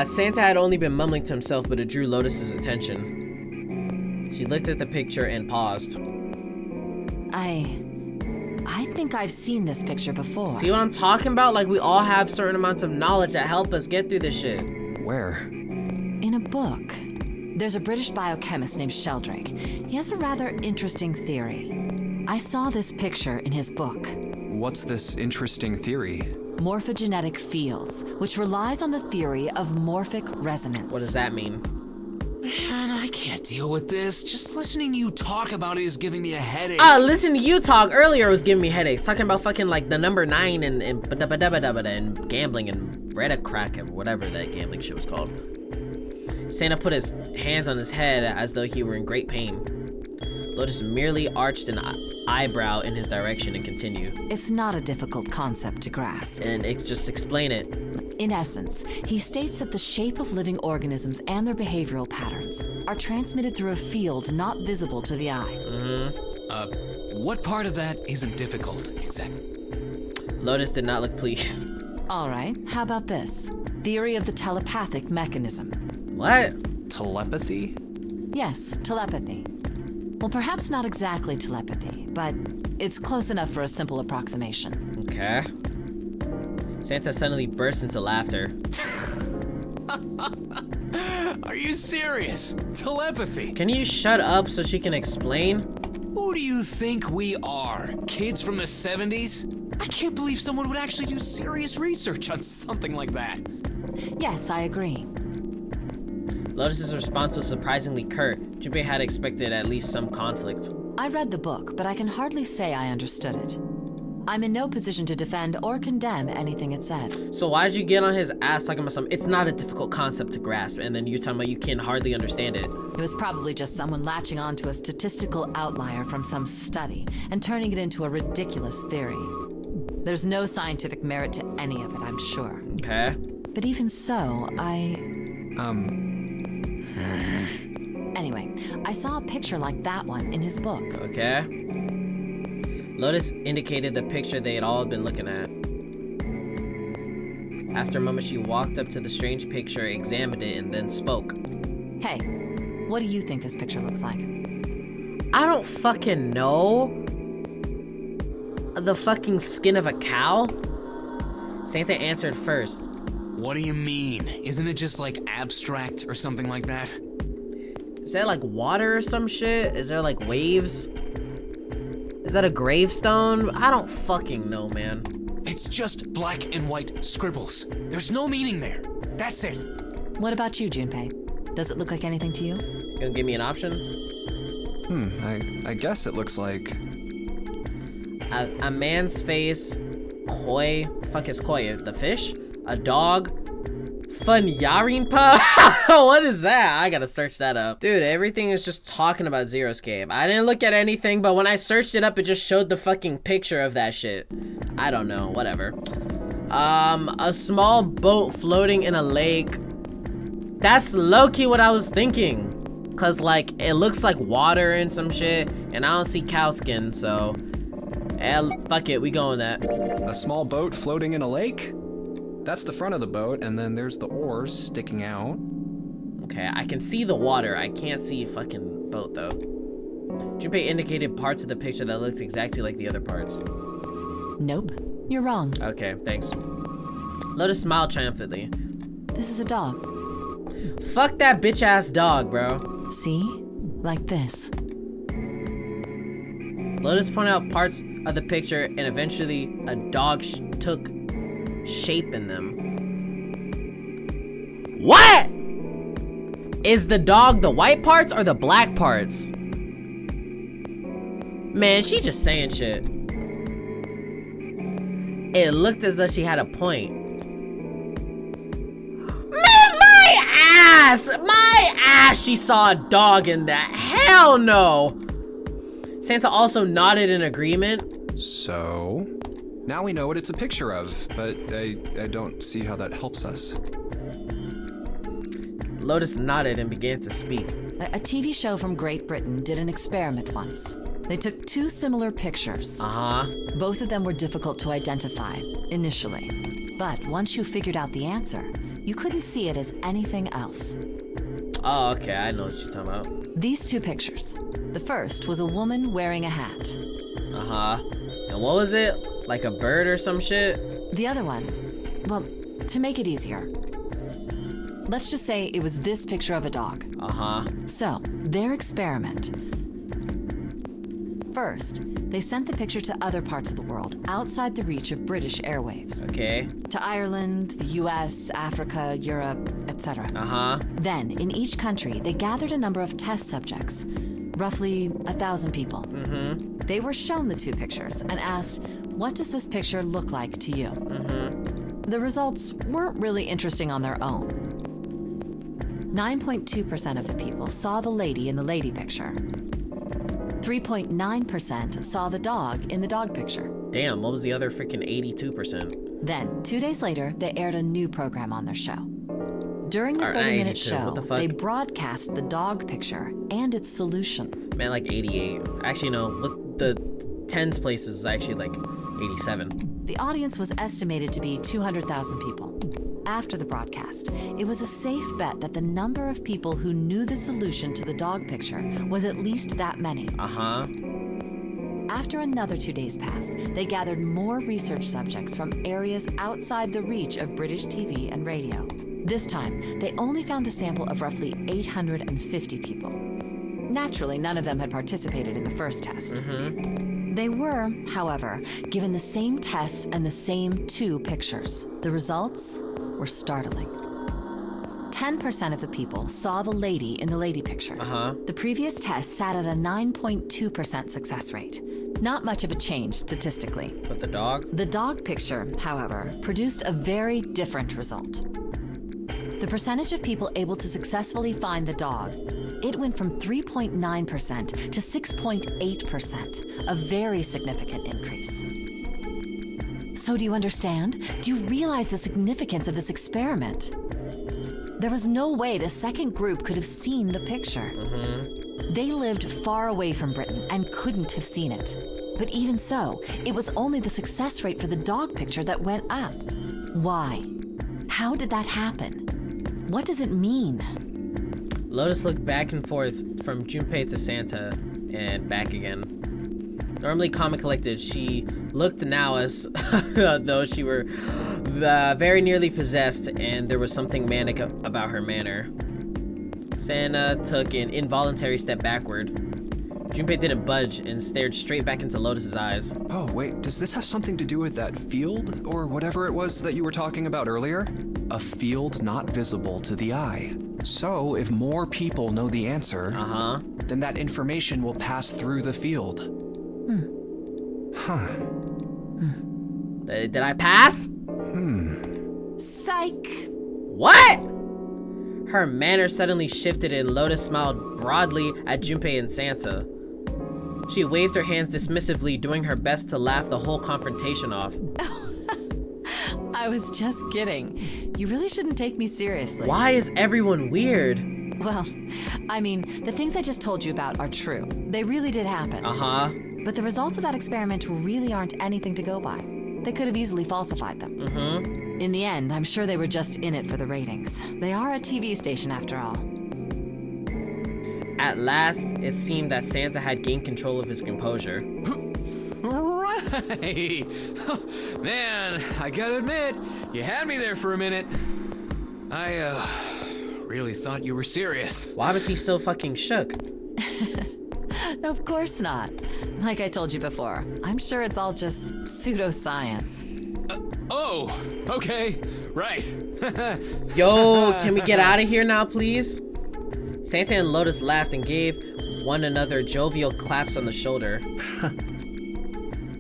Santa had only been mumbling to himself, but it drew Lotus's attention. She looked at the picture and paused. I think I've seen this picture before. See what I'm talking about? Like, we all have certain amounts of knowledge that help us get through this shit. Where? In a book. There's a British biochemist named Sheldrake. He has a rather interesting theory. I saw this picture in his book. What's this interesting theory? Morphogenetic fields, which relies on the theory of morphic resonance. What does that mean? Man, I can't deal with this. Just listening to you talk about it is giving me a headache. Listen to you talk earlier was giving me headaches. Talking about fucking like the number 9 and gambling and red crack and whatever that gambling shit was called. Santa put his hands on his head as though he were in great pain. Lotus merely arched an eyebrow in his direction and continued. It's not a difficult concept to grasp. And just explain it. In essence, he states that the shape of living organisms and their behavioral patterns are transmitted through a field not visible to the eye. What part of that isn't difficult, exactly? Lotus did not look pleased. All right, how about this? Theory of the telepathic mechanism. What? Telepathy? Yes, telepathy. Well, perhaps not exactly telepathy, but it's close enough for a simple approximation. Okay. Santa suddenly burst into laughter. Are you serious? Telepathy? Can you shut up so she can explain? Who do you think we are? Kids from the 70s? I can't believe someone would actually do serious research on something like that. Yes, I agree. Lotus's response was surprisingly curt. Junpei had expected at least some conflict. I read the book, but I can hardly say I understood it. I'm in no position to defend or condemn anything it said. So why did you get on his ass talking about something? It's not a difficult concept to grasp, and then you're talking about you can hardly understand it. It was probably just someone latching onto a statistical outlier from some study and turning it into a ridiculous theory. There's no scientific merit to any of it, I'm sure. Okay. But even so, Anyway, I saw a picture like that one in his book. Okay. Lotus indicated the picture they had all been looking at. After a moment, she walked up to the strange picture, examined it, and then spoke. Hey, what do you think this picture looks like? I don't fucking know. The fucking skin of a cow? Santa answered first. What do you mean? Isn't it just like abstract or something like that? Is that like water or some shit? Is there like waves? Is that a gravestone? I don't fucking know, man. It's just black and white scribbles. There's no meaning there. That's it. What about you, Junpei? Does it look like anything to you? You gonna give me an option? I guess it looks like... A man's face, koi, fuck is koi, the fish? A dog, Funyarinpa? What is that? I gotta search that up. Dude, everything is just talking about Zeroscape. I didn't look at anything, but when I searched it up, it just showed the fucking picture of that shit. I don't know, whatever. A small boat floating in a lake. That's low-key what I was thinking. Cause like, it looks like water and some shit, and I don't see cow skin, so. Fuck it, we going that. A small boat floating in a lake? That's the front of the boat, and then there's the oars sticking out. Okay, I can see the water. I can't see fucking boat, though. Junpei indicated parts of the picture that looked exactly like the other parts. Nope, you're wrong. Okay, thanks. Lotus smiled triumphantly. This is a dog. Fuck that bitch-ass dog, bro. See? Like this. Lotus pointed out parts of the picture, and eventually a dog took shape in them. What? Is the dog the white parts or the black parts? Man, she just saying shit. It looked as though she had a point. Man, my ass! My ass! She saw a dog in that. Hell no! Santa also nodded in agreement. So, now we know what it's a picture of, but I don't see how that helps us. Lotus nodded and began to speak. A TV show from Great Britain did an experiment once. They took two similar pictures. Both of them were difficult to identify initially. But once you figured out the answer, you couldn't see it as anything else. Oh, okay, I know what you're talking about. These two pictures. The first was a woman wearing a hat. And what was it? Like a bird or some shit? The other one, well, to make it easier, let's just say it was this picture of a dog. So, their experiment. First, they sent the picture to other parts of the world outside the reach of British airwaves. Okay. To Ireland, the US, Africa, Europe, etc. Then, in each country, they gathered a number of test subjects, roughly 1,000 people. They were shown the two pictures and asked, what does this picture look like to you? The results weren't really interesting on their own. 9.2% of the people saw the lady in the lady picture. 3.9% saw the dog in the dog picture. Damn, what was the other freaking 82%? Then, 2 days later, they aired a new program on their show. During the 30-minute show, they broadcast the dog picture and its solution. Man, like 88. Actually, no, with the tens places is actually like 87. The audience was estimated to be 200,000 people. After the broadcast, it was a safe bet that the number of people who knew the solution to the dog picture was at least that many. After another 2 days passed, they gathered more research subjects from areas outside the reach of British TV and radio. This time, they only found a sample of roughly 850 people. Naturally, none of them had participated in the first test. They were, however, given the same tests and the same two pictures. The results were startling. 10% of the people saw the lady in the lady picture. The previous test sat at a 9.2% success rate. Not much of a change statistically. But the dog? The dog picture, however, produced a very different result. The percentage of people able to successfully find the dog, it went from 3.9% to 6.8%, a very significant increase. So do you understand? Do you realize the significance of this experiment? There was no way the second group could have seen the picture. They lived far away from Britain and couldn't have seen it. But even so, it was only the success rate for the dog picture that went up. Why? How did that happen? What does it mean? Lotus looked back and forth from Junpei to Santa and back again. Normally calm and collected, she looked now as though she were very nearly possessed and there was something manic about her manner. Santa took an involuntary step backward. Junpei didn't budge and stared straight back into Lotus's eyes. Oh, wait, does this have something to do with that field or whatever it was that you were talking about earlier? A field not visible to the eye. So, if more people know the answer, then that information will pass through the field. Did I pass? Psych! What? Her manner suddenly shifted and Lotus smiled broadly at Junpei and Santa. She waved her hands dismissively, doing her best to laugh the whole confrontation off. I was just kidding. You really shouldn't take me seriously. Why is everyone weird? Well, I mean, the things I just told you about are true. They really did happen. But the results of that experiment really aren't anything to go by. They could have easily falsified them. In the end, I'm sure they were just in it for the ratings. They are a TV station after all. At last, it seemed that Santa had gained control of his composure. Right! Man, I gotta admit, you had me there for a minute. I, really thought you were serious. Why was he so fucking shook? Of course not. Like I told you before, I'm sure it's all just pseudoscience. Oh, okay, right. Yo, can we get out of here now, please? Santa and Lotus laughed and gave one another jovial claps on the shoulder.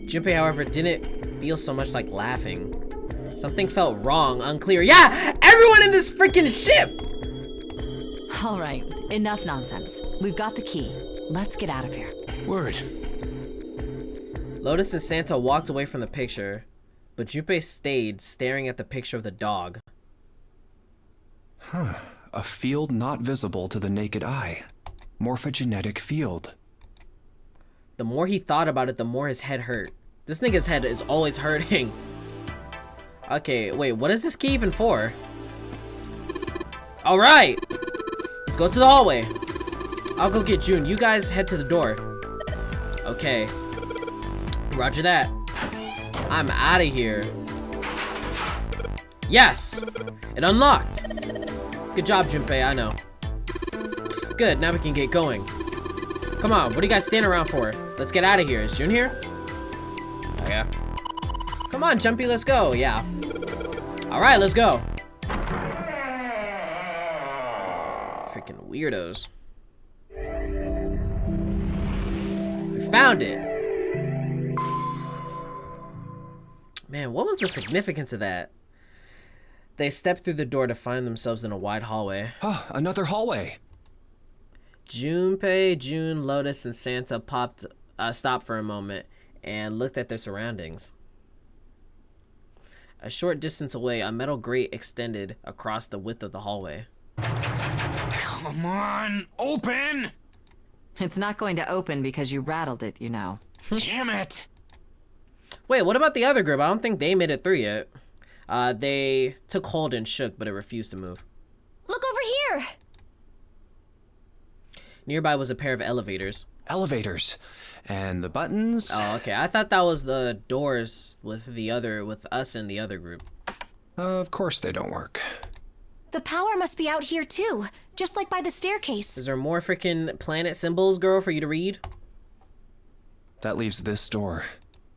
Junpei, however, didn't feel so much like laughing. Something felt wrong, unclear. Yeah, everyone in this freaking ship! All right, enough nonsense. We've got the key. Let's get out of here. Word. Lotus and Santa walked away from the picture, but Junpei stayed staring at the picture of the dog. Huh. A field not visible to the naked eye. Morphogenetic field. The more he thought about it, the more his head hurt. This nigga's head is always hurting. Okay, wait, what is this key even for? Alright! Let's go to the hallway. I'll go get June. You guys head to the door. Okay. Roger that. I'm out of here. Yes! It unlocked! Good job, Junpei, I know. Good, now we can get going. Come on, what are you guys standing around for? Let's get out of here. Is June here? Oh, yeah. Come on, Jumpy, let's go. Yeah. Alright, let's go. Freaking weirdos. We found it. Man, what was the significance of that? They stepped through the door to find themselves in a wide hallway. Oh, another hallway. Junpei, June, Lotus, and Santa stopped for a moment and looked at their surroundings. A short distance away, a metal grate extended across the width of the hallway. Come on, open! It's not going to open because you rattled it, you know. Damn it! Wait, what about the other group? I don't think they made it through yet. They took hold and shook, but it refused to move. Look over here! Nearby was a pair of elevators. Elevators. And the buttons. Oh, okay. I thought that was the doors with us and the other group. Of course they don't work. The power must be out here too, just like by the staircase. Is there more freaking planet symbols, girl, for you to read? That leaves this door.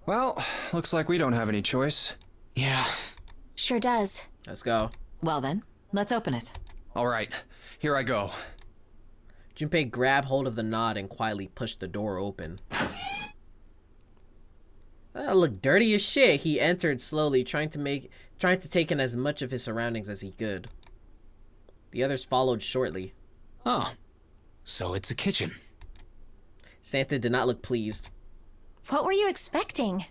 Well, looks like we don't have any choice. Yeah. Sure does. Let's go. Well then, let's open it. All right, here I go. Junpei grabbed hold of the knot and quietly pushed the door open. That looked dirty as shit. He entered slowly, trying to take in as much of his surroundings as he could. The others followed shortly. Oh, so it's a kitchen. Santa did not look pleased. What were you expecting?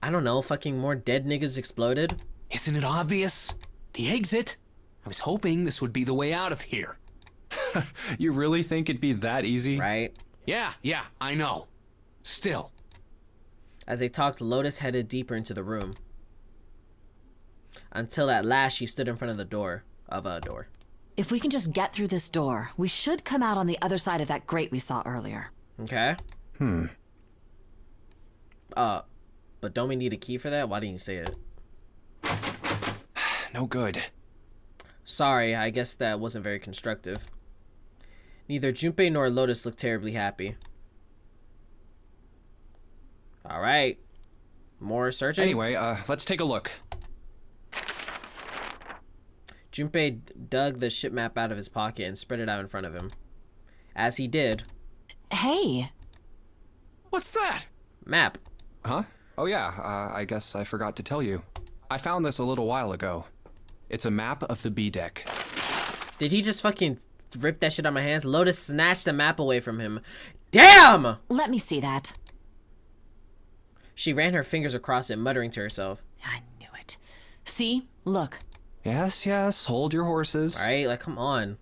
I don't know, fucking more dead niggas exploded. Isn't it obvious? The exit? I was hoping this would be the way out of here. You really think it'd be that easy? Right? Yeah, I know. Still. As they talked, Lotus headed deeper into the room. Until at last she stood in front of the door. If we can just get through this door, we should come out on the other side of that grate we saw earlier. Okay. But don't we need a key for that? Why didn't you say it? No good. Sorry, I guess that wasn't very constructive. Neither Junpei nor Lotus looked terribly happy. Alright. More searching? Anyway, let's take a look. Junpei dug the ship map out of his pocket and spread it out in front of him. As he did... Hey! What's that? Map. Huh? Oh yeah, I guess I forgot to tell you. I found this a little while ago. It's a map of the B deck. Did he just fucking rip that shit out of my hands? Lotus snatched the map away from him. Damn! Let me see that. She ran her fingers across it, muttering to herself. I knew it. See? Look. Yes, hold your horses. Alright, like, come on.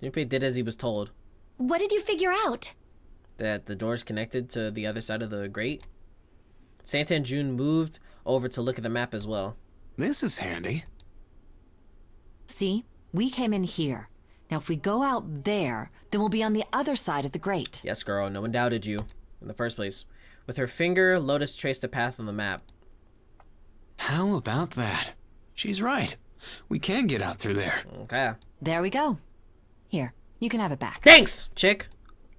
Junpei did as he was told. What did you figure out? That the door's connected to the other side of the grate. Santa and June moved over to look at the map as well. This is handy. See? We came in here. Now if we go out there, then we'll be on the other side of the grate. Yes, girl, no one doubted you in the first place. With her finger, Lotus traced a path on the map. How about that? She's right. We can get out through there. Okay. There we go. Here, you can have it back. Thanks, chick!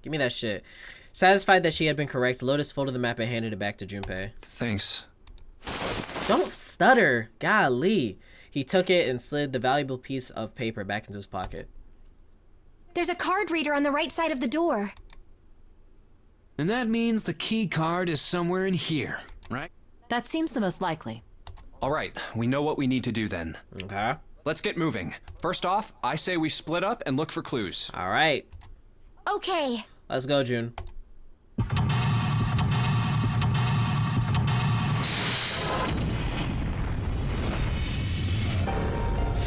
Give me that shit. Satisfied that she had been correct, Lotus folded the map and handed it back to Junpei. Thanks. Don't stutter! Golly! He took it and slid the valuable piece of paper back into his pocket. There's a card reader on the right side of the door. And that means the key card is somewhere in here, right? That seems the most likely. All right, we know what we need to do then. Okay. Let's get moving. First off, I say we split up and look for clues. Alright. Okay. Let's go, June.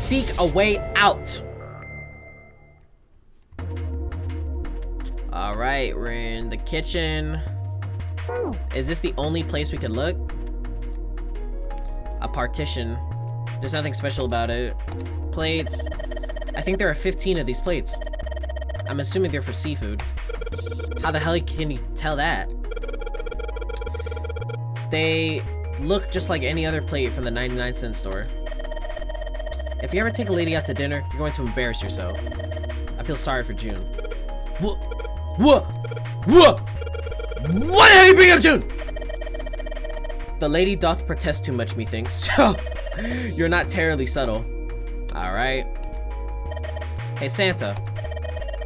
seek a way out. All right, we're in the kitchen. Is this the only place we could look? A partition. There's nothing special about it. Plates. I think there are 15 of these plates. I'm assuming they're for seafood. How the hell can you tell that? They look just like any other plate from the 99-cent store. If you ever take a lady out to dinner, you're going to embarrass yourself. I feel sorry for June. What the hell you bring up June? The lady doth protest too much, methinks. You're not terribly subtle. Alright. Hey, Santa.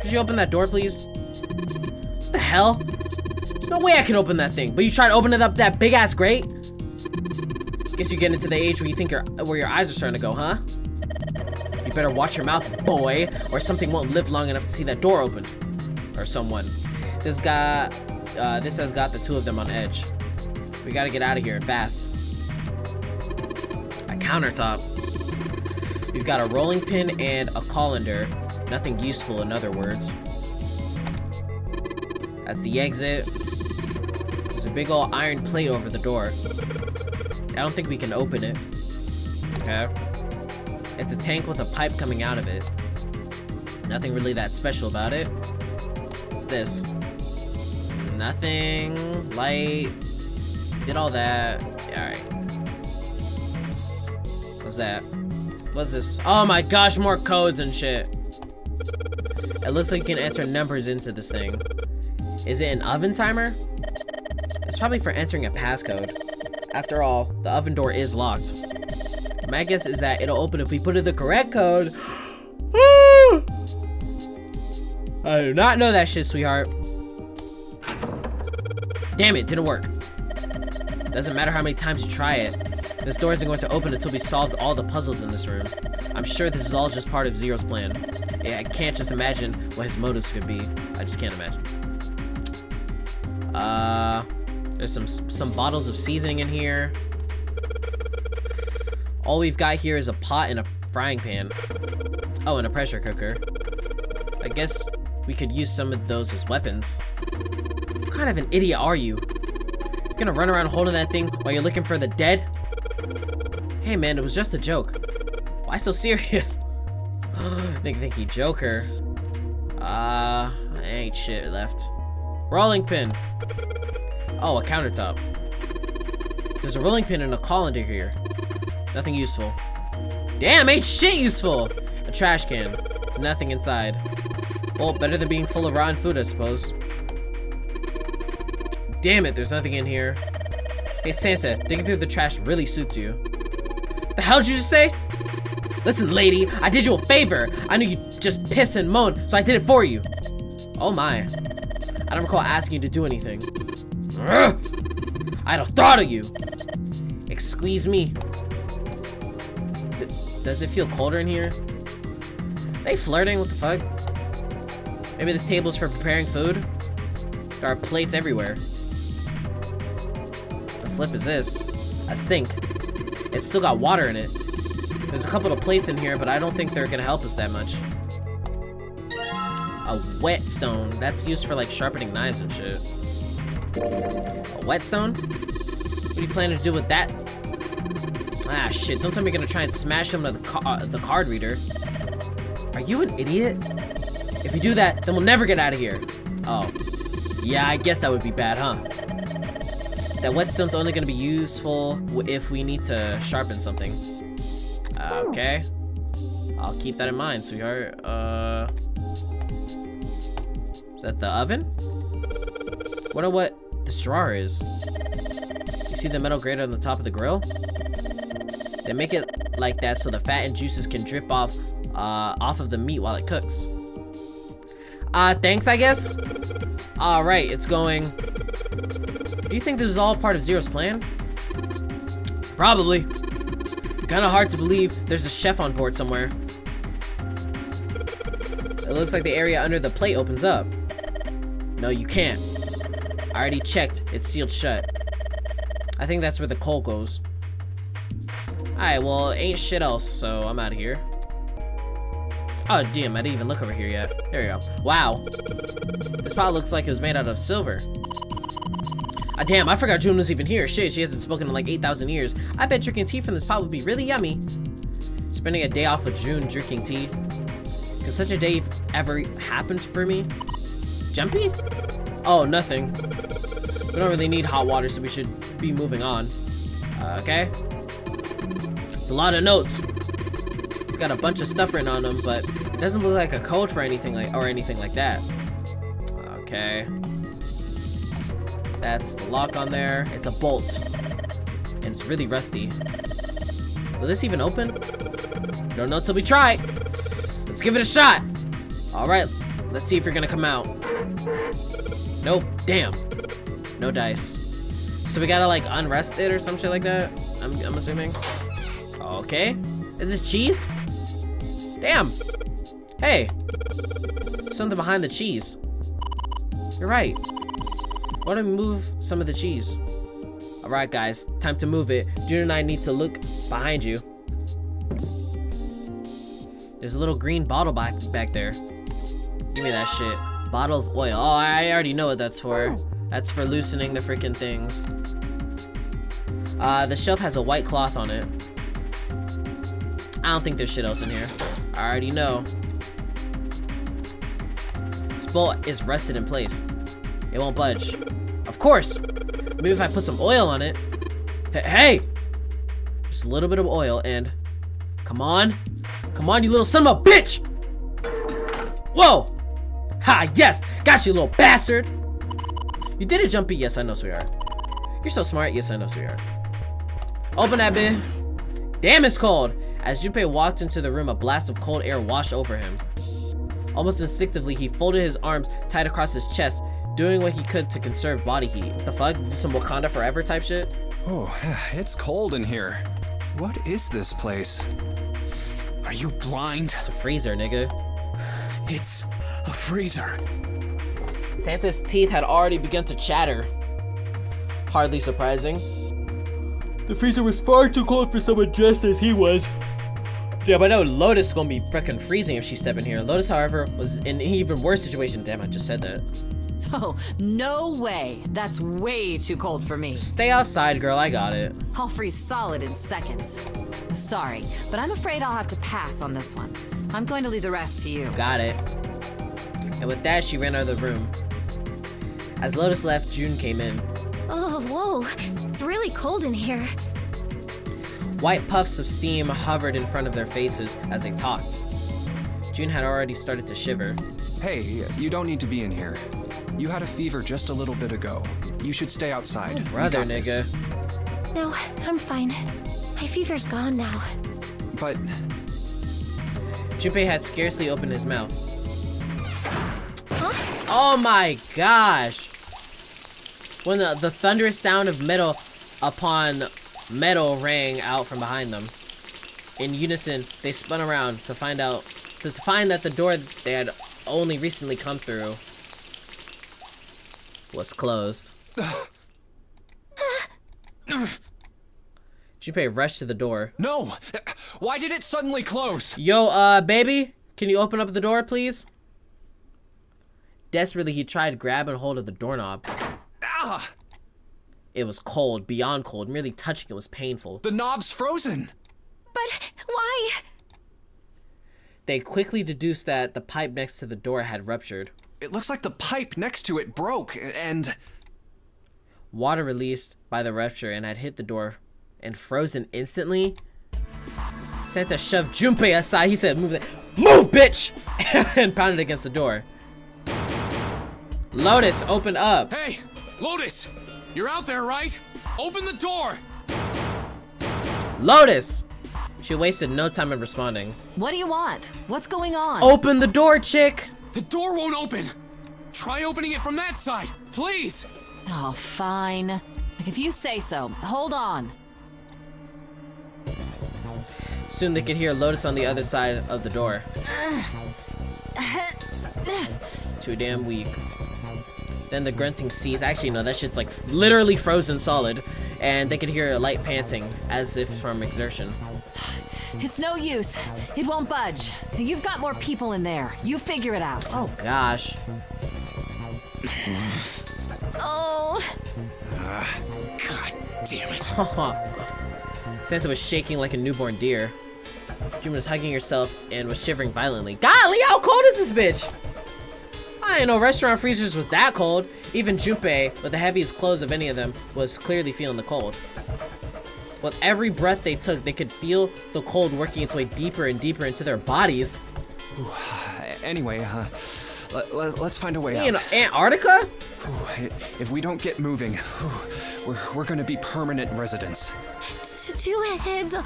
Could you open that door, please? What the hell? There's no way I can open that thing. But you try to open it up that big-ass grate? Guess you're getting to the age where you think where your eyes are starting to go, huh? You better watch your mouth, boy, or something won't live long enough to see that door open. Or someone. This has got the two of them on edge. We gotta get out of here and fast. A countertop. We've got a rolling pin and a colander. Nothing useful, in other words. That's the exit. There's a big old iron plate over the door. I don't think we can open it. Okay. It's a tank with a pipe coming out of it. Nothing really that special about it. What's this? Nothing. Light. Did all that. Yeah, alright. What's that? What's this? Oh my gosh, more codes and shit. It looks like you can enter numbers into this thing. Is it an oven timer? It's probably for entering a passcode. After all, the oven door is locked. My guess is that it'll open if we put in the correct code. I do not know that shit, sweetheart. Damn it, didn't work. Doesn't matter how many times you try it. This door isn't going to open until we solved all the puzzles in this room. I'm sure this is all just part of Zero's plan. Yeah, I can't just imagine what his motives could be. I just can't imagine. There's some bottles of seasoning in here. All we've got here is a pot and a frying pan. Oh, and a pressure cooker. I guess we could use some of those as weapons. What kind of an idiot are you? You're gonna run around holding that thing while you're looking for the dead? Hey man, it was just a joke. Why so serious? Nigga think he Joker. Ain't shit left. Rolling pin. Oh, a countertop. There's a rolling pin and a colander here. Nothing useful. Damn, ain't shit useful! A trash can. Nothing inside. Well, better than being full of rotten food, I suppose. Damn it, there's nothing in here. Hey Santa, digging through the trash really suits you. The hell did you just say? Listen, lady, I did you a favor. I knew you'd just piss and moan, so I did it for you. Oh my. I don't recall asking you to do anything. I'd have thought of you. Excuse me. Does it feel colder in here? Are they flirting? What the fuck? Maybe this table's for preparing food? There are plates everywhere. The flip is this? A sink. It's still got water in it. There's a couple of plates in here, but I don't think they're gonna help us that much. A whetstone. That's used for like sharpening knives and shit. A whetstone? What are you planning to do with that? Ah shit, don't tell me you're gonna try and smash him with the card reader. Are you an idiot? If you do that, then we'll never get out of here. Oh. Yeah, I guess that would be bad, huh? That whetstone's only gonna be useful if we need to sharpen something. Okay. I'll keep that in mind, sweetheart. Is that the oven? Wonder what this drawer is. You see the metal grate on the top of the grill? They make it like that so the fat and juices can drip off of the meat while it cooks. Thanks, I guess? Alright, it's going. Do you think this is all part of Zero's plan? Probably. Kinda hard to believe there's a chef on board somewhere. It looks like the area under the plate opens up. No, you can't. I already checked. It's sealed shut. I think that's where the coal goes. Alright, well, ain't shit else, so I'm out of here. Oh, damn, I didn't even look over here yet. There we go. Wow. This pot looks like it was made out of silver. Ah, damn, I forgot June was even here. Shit, she hasn't spoken in like 8,000 years. I bet drinking tea from this pot would be really yummy. Spending a day off with June drinking tea. Could such a day ever happened for me? Jumpy? Oh, nothing. We don't really need hot water, so we should be moving on. Okay. It's a lot of notes. Got a bunch of stuff written on them, but it doesn't look like a code for anything like that. Okay. That's the lock on there. It's a bolt. And it's really rusty. Will this even open? Don't know till we try. Let's give it a shot. Alright, let's see if you're gonna come out. Nope, damn. No dice. So we gotta like unrest it or some shit like that, I'm assuming. Okay. Is this cheese? Damn. Hey. Something behind the cheese. You're right. Why don't we move some of the cheese? Alright guys, time to move it. June and I need to look behind you. There's a little green bottle back there. Give me that shit. Bottle of oil. Oh, I already know what that's for. That's for loosening the freaking things. The shelf has a white cloth on it. I don't think there's shit else in here. I already know. This bolt is rested in place. It won't budge. Of course! Maybe if I put some oil on it. Hey! Just a little bit of oil and... Come on. Come on, you little son of a bitch! Whoa! Ha, yes! Got you, little bastard! You did it, Jumpy? Yes, I know, sweetheart. You're so smart. Yes, I know, sweetheart. Open that bit. Damn, it's cold! As Junpei walked into the room, a blast of cold air washed over him. Almost instinctively, he folded his arms tight across his chest, doing what he could to conserve body heat. What the fuck? This is some Wakanda Forever type shit? Oh, it's cold in here. What is this place? Are you blind? It's a freezer, nigga. It's a freezer. Santa's teeth had already begun to chatter. Hardly surprising. The freezer was far too cold for someone dressed as he was. Yeah, but I know Lotus is gonna be freaking freezing if she stepped in here. Lotus, however, was in an even worse situation. Damn, I just said that. Oh, no way. That's way too cold for me. Stay outside, girl. I got it. I'll freeze solid in seconds. Sorry, but I'm afraid I'll have to pass on this one. I'm going to leave the rest to you. Got it. And with that, she ran out of the room. As Lotus left, June came in. Oh, whoa. It's really cold in here. White puffs of steam hovered in front of their faces as they talked. June had already started to shiver. Hey, you don't need to be in here. You had a fever just a little bit ago. You should stay outside. Oh, brother, nigga. No, I'm fine. My fever's gone now. But... Junpei had scarcely opened his mouth. Huh? Oh my gosh! When the thunderous sound of metal upon metal rang out from behind them. In unison, they spun around to find that the door they had only recently come through was closed. Junpei rushed to the door. No! Why did it suddenly close? Yo, baby, can you open up the door, please? Desperately, he tried grabbing hold of the doorknob. Ah! It was cold, beyond cold. Merely touching it was painful. The knob's frozen! But why? They quickly deduced that the pipe next to the door had ruptured. It looks like the pipe next to it broke, and... Water released by the rupture and had hit the door and frozen instantly. Santa shoved Junpei aside. He said, "Move, move, bitch!" and pounded against the door. Lotus, open up. Hey, Lotus, you're out there, right? Open the door. Lotus! She wasted no time in responding. What do you want? What's going on? Open the door, chick! The door won't open. Try opening it from that side, please. Oh, fine. Like, if you say so. Hold on. Soon they could hear Lotus on the other side of the door. Too damn weak. Then the grunting ceased. Actually, no, that shit's like literally frozen solid. And they could hear a light panting, as if from exertion. It's no use. It won't budge. You've got more people in there. You figure it out. Oh gosh. Oh. God damn it. Sansa was shaking like a newborn deer. June was hugging herself and was shivering violently. Golly, how cold is this bitch? I ain't no restaurant freezers was that cold. Even Junpei, with the heaviest clothes of any of them, was clearly feeling the cold. With every breath they took, they could feel the cold working its way deeper and deeper into their bodies. Anyway, let's find a way out. In Antarctica? If we don't get moving, we're gonna be permanent residents. Two heads are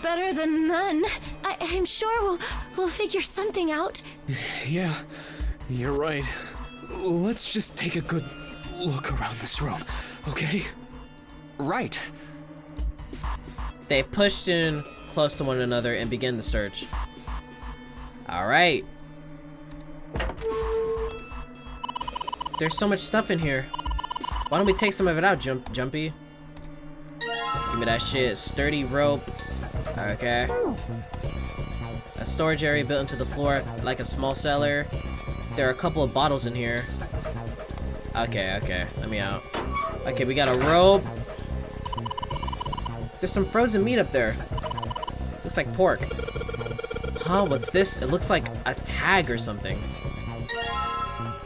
better than none. I'm sure we'll figure something out. Yeah, you're right. Let's just take a good look around this room, okay? Right. They pushed in close to one another and began the search. Alright. There's so much stuff in here. Why don't we take some of it out, Jumpy? Give me that shit. Sturdy rope. Okay. A storage area built into the floor like a small cellar. There are a couple of bottles in here. Okay. Let me out. Okay, we got a rope. There's some frozen meat up there. Looks like pork. Huh, what's this? It looks like a tag or something.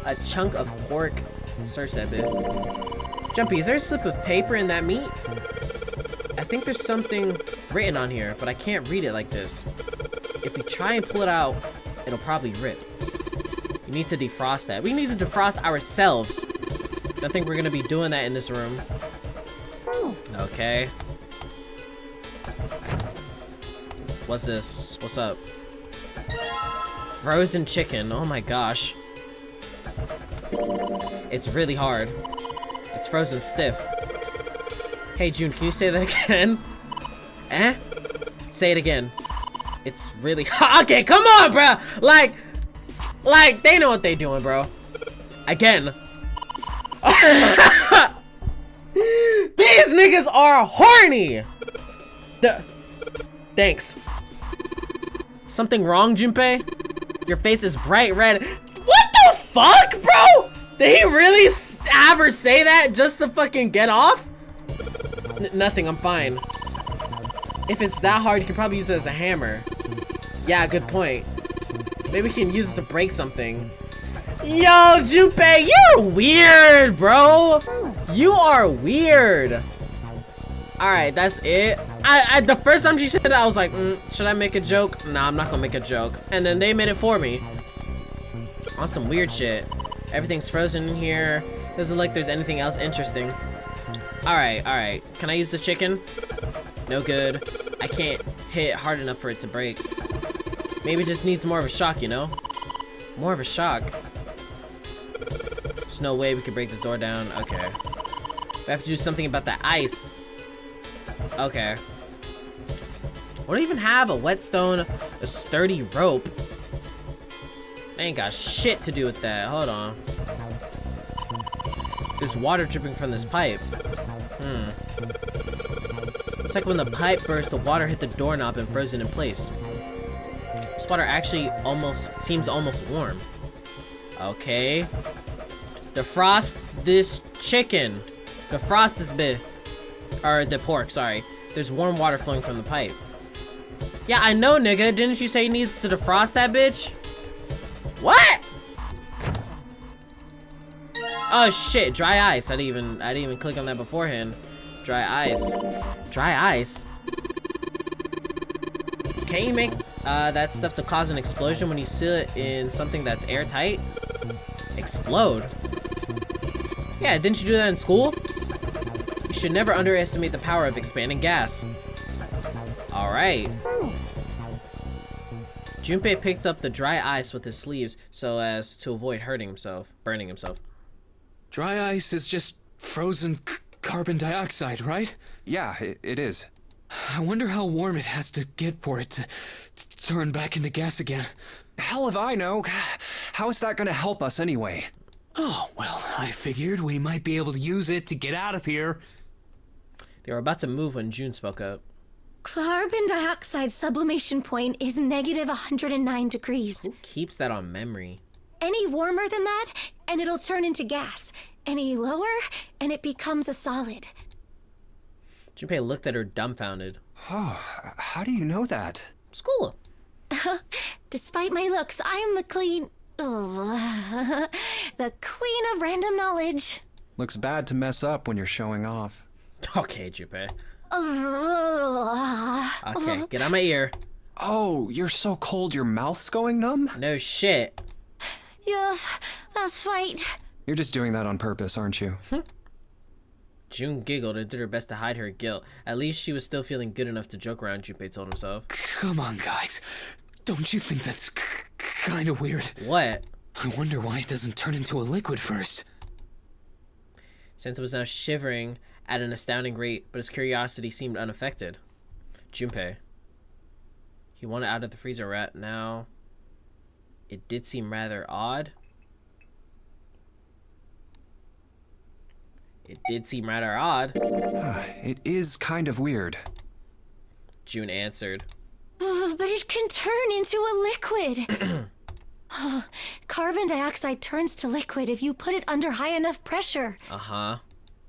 A chunk of pork. Search that bit. Jumpy, is there a slip of paper in that meat? I think there's something written on here, but I can't read it like this. If we try and pull it out, it'll probably rip. You need to defrost that. We need to defrost ourselves. I think we're gonna be doing that in this room. Okay. What's this? What's up? Frozen chicken. Oh my gosh. It's really hard. It's frozen stiff. Hey June, can you say that again? Eh? Say it again. It's really okay, come on, bro. Like they know what they doing, bro. Again. These niggas are horny. Thanks. Something wrong, Junpei? Your face is bright red. What the fuck, bro? Did he really have her say that just to fucking get off? Nothing, I'm fine. If it's that hard, you can probably use it as a hammer. Yeah, good point. Maybe we can use it to break something. Yo, Junpei, you're weird, bro. You are weird. Alright, that's it. The first time she said that, I was like, should I make a joke? Nah, I'm not gonna make a joke. And then they made it for me. On some weird shit. Everything's frozen in here. Doesn't look like there's anything else interesting. Alright. Can I use the chicken? No good. I can't hit it hard enough for it to break. Maybe it just needs more of a shock, you know? More of a shock. There's no way we can break this door down. Okay. We have to do something about the ice. Okay. What do we even have? A whetstone, a sturdy rope. I ain't got shit to do with that. Hold on. There's water dripping from this pipe. It's like when the pipe burst, the water hit the doorknob and froze it in place. This water actually seems almost warm. Okay. Defrost this chicken. Defrost this bit. Or the pork, sorry. There's warm water flowing from the pipe. Yeah, I know, nigga. Didn't you say you needed to defrost that bitch? What? Oh shit, dry ice. I didn't even click on that beforehand. Dry ice. Dry ice? Can't you make that stuff to cause an explosion when you seal it in something that's airtight? Explode? Yeah, didn't you do that in school? You should never underestimate the power of expanding gas. Alright. Junpei picked up the dry ice with his sleeves so as to avoid burning himself. Dry ice is just frozen carbon dioxide, right? Yeah, it is. I wonder how warm it has to get for it to turn back into gas again. Hell if I know. How is that gonna help us anyway? Oh, well, I figured we might be able to use it to get out of here. They were about to move when June spoke up. Carbon dioxide sublimation point is negative 109 degrees. Who keeps that on memory? Any warmer than that, and it'll turn into gas. Any lower, and it becomes a solid. Junpei looked at her dumbfounded. Oh, how do you know that? School. Despite my looks, I'm the the queen of random knowledge. Looks bad to mess up when you're showing off. Okay, Junpei. Okay, get out my ear. Oh, you're so cold your mouth's going numb? No shit. Yeah, that's right. You're just doing that on purpose, aren't you? June giggled and did her best to hide her guilt. At least she was still feeling good enough to joke around, Junpei told himself. Come on, guys. Don't you think that's kind of weird? What? I wonder why it doesn't turn into a liquid first. Sensei was now shivering at an astounding rate, but his curiosity seemed unaffected. Junpei. He wanted out of the freezer rat now. It did seem rather odd. It did seem rather odd. It is kind of weird. June answered. But it can turn into a liquid. Carbon dioxide turns to liquid if you put it under high enough pressure. Uh-huh.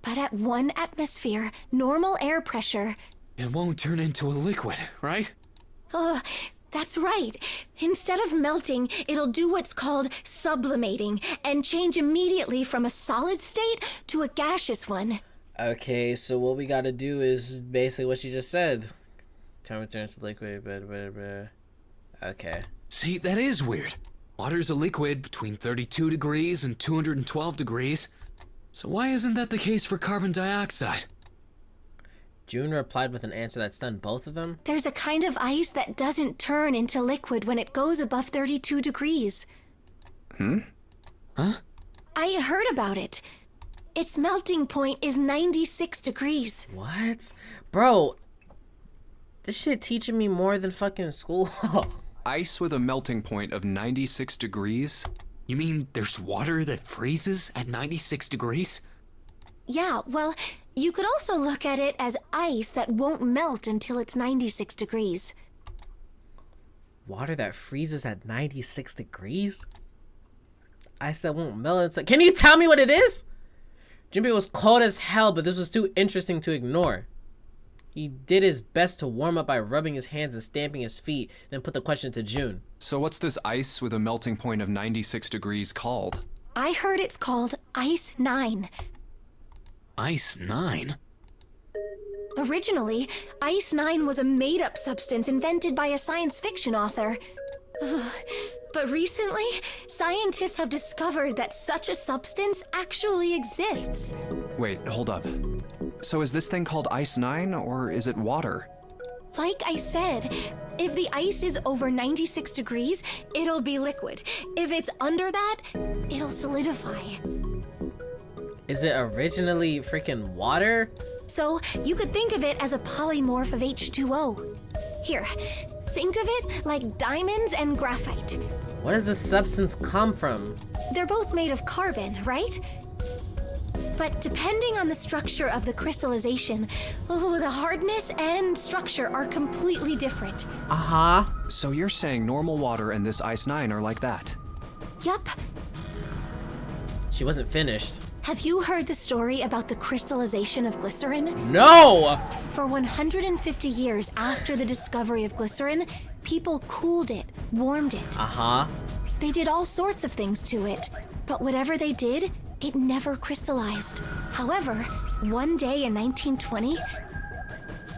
But at 1 atmosphere, normal air pressure... It won't turn into a liquid, right? That's right. Instead of melting, it'll do what's called sublimating and change immediately from a solid state to a gaseous one. Okay, so what we gotta do is basically what you just said. Time turns to liquid, Okay. See, that is weird. Water's a liquid between 32 degrees and 212 degrees. So why isn't that the case for carbon dioxide? June replied with an answer that stunned both of them. There's a kind of ice that doesn't turn into liquid when it goes above 32 degrees. Huh? I heard about it. Its melting point is 96 degrees. What? Bro, this shit teaching me more than fucking school. Ice with a melting point of 96 degrees? You mean there's water that freezes at 96 degrees? Yeah, well, you could also look at it as ice that won't melt until it's 96 degrees. Water that freezes at 96 degrees? Ice that won't melt until... Can you tell me what it is? Junpei was cold as hell, but this was too interesting to ignore. He did his best to warm up by rubbing his hands and stamping his feet, then put the question to June. So what's this ice with a melting point of 96 degrees called? I heard it's called Ice 9. Ice 9? Originally, Ice 9 was a made-up substance invented by a science fiction author. But recently, scientists have discovered that such a substance actually exists. Wait, hold up. So is this thing called Ice 9, or is it water? Like I said, if the ice is over 96 degrees, it'll be liquid. If it's under that, it'll solidify. Is it originally freaking water? So you could think of it as a polymorph of H2O. Here, think of it like diamonds and graphite. Where does this substance come from? They're both made of carbon, right? But depending on the structure of the crystallization, the hardness and structure are completely different. Uh-huh. So you're saying normal water and this Ice 9 are like that? Yup. She wasn't finished. Have you heard the story about the crystallization of glycerin? No! For 150 years after the discovery of glycerin, people cooled it, warmed it. Uh-huh. They did all sorts of things to it, but whatever they did, it never crystallized. However, one day in 1920,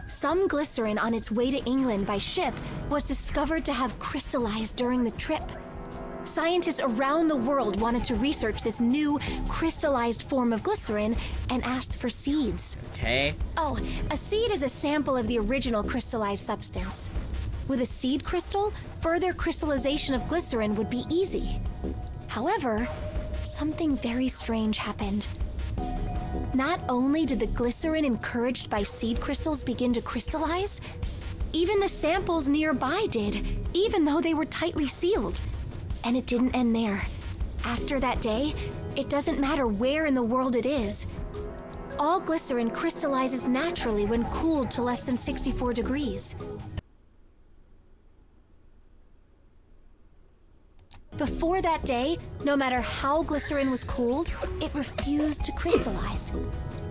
some glycerin on its way to England by ship was discovered to have crystallized during the trip. Scientists around the world wanted to research this new crystallized form of glycerin and asked for seeds. Okay. Oh, a seed is a sample of the original crystallized substance. With a seed crystal, further crystallization of glycerin would be easy. However, something very strange happened. Not only did the glycerin encouraged by seed crystals begin to crystallize, even the samples nearby did, even though they were tightly sealed. And it didn't end there. After that day, it doesn't matter where in the world it is. all glycerin crystallizes naturally when cooled to less than 64 degrees. Before that day, no matter how glycerin was cooled, it refused to crystallize.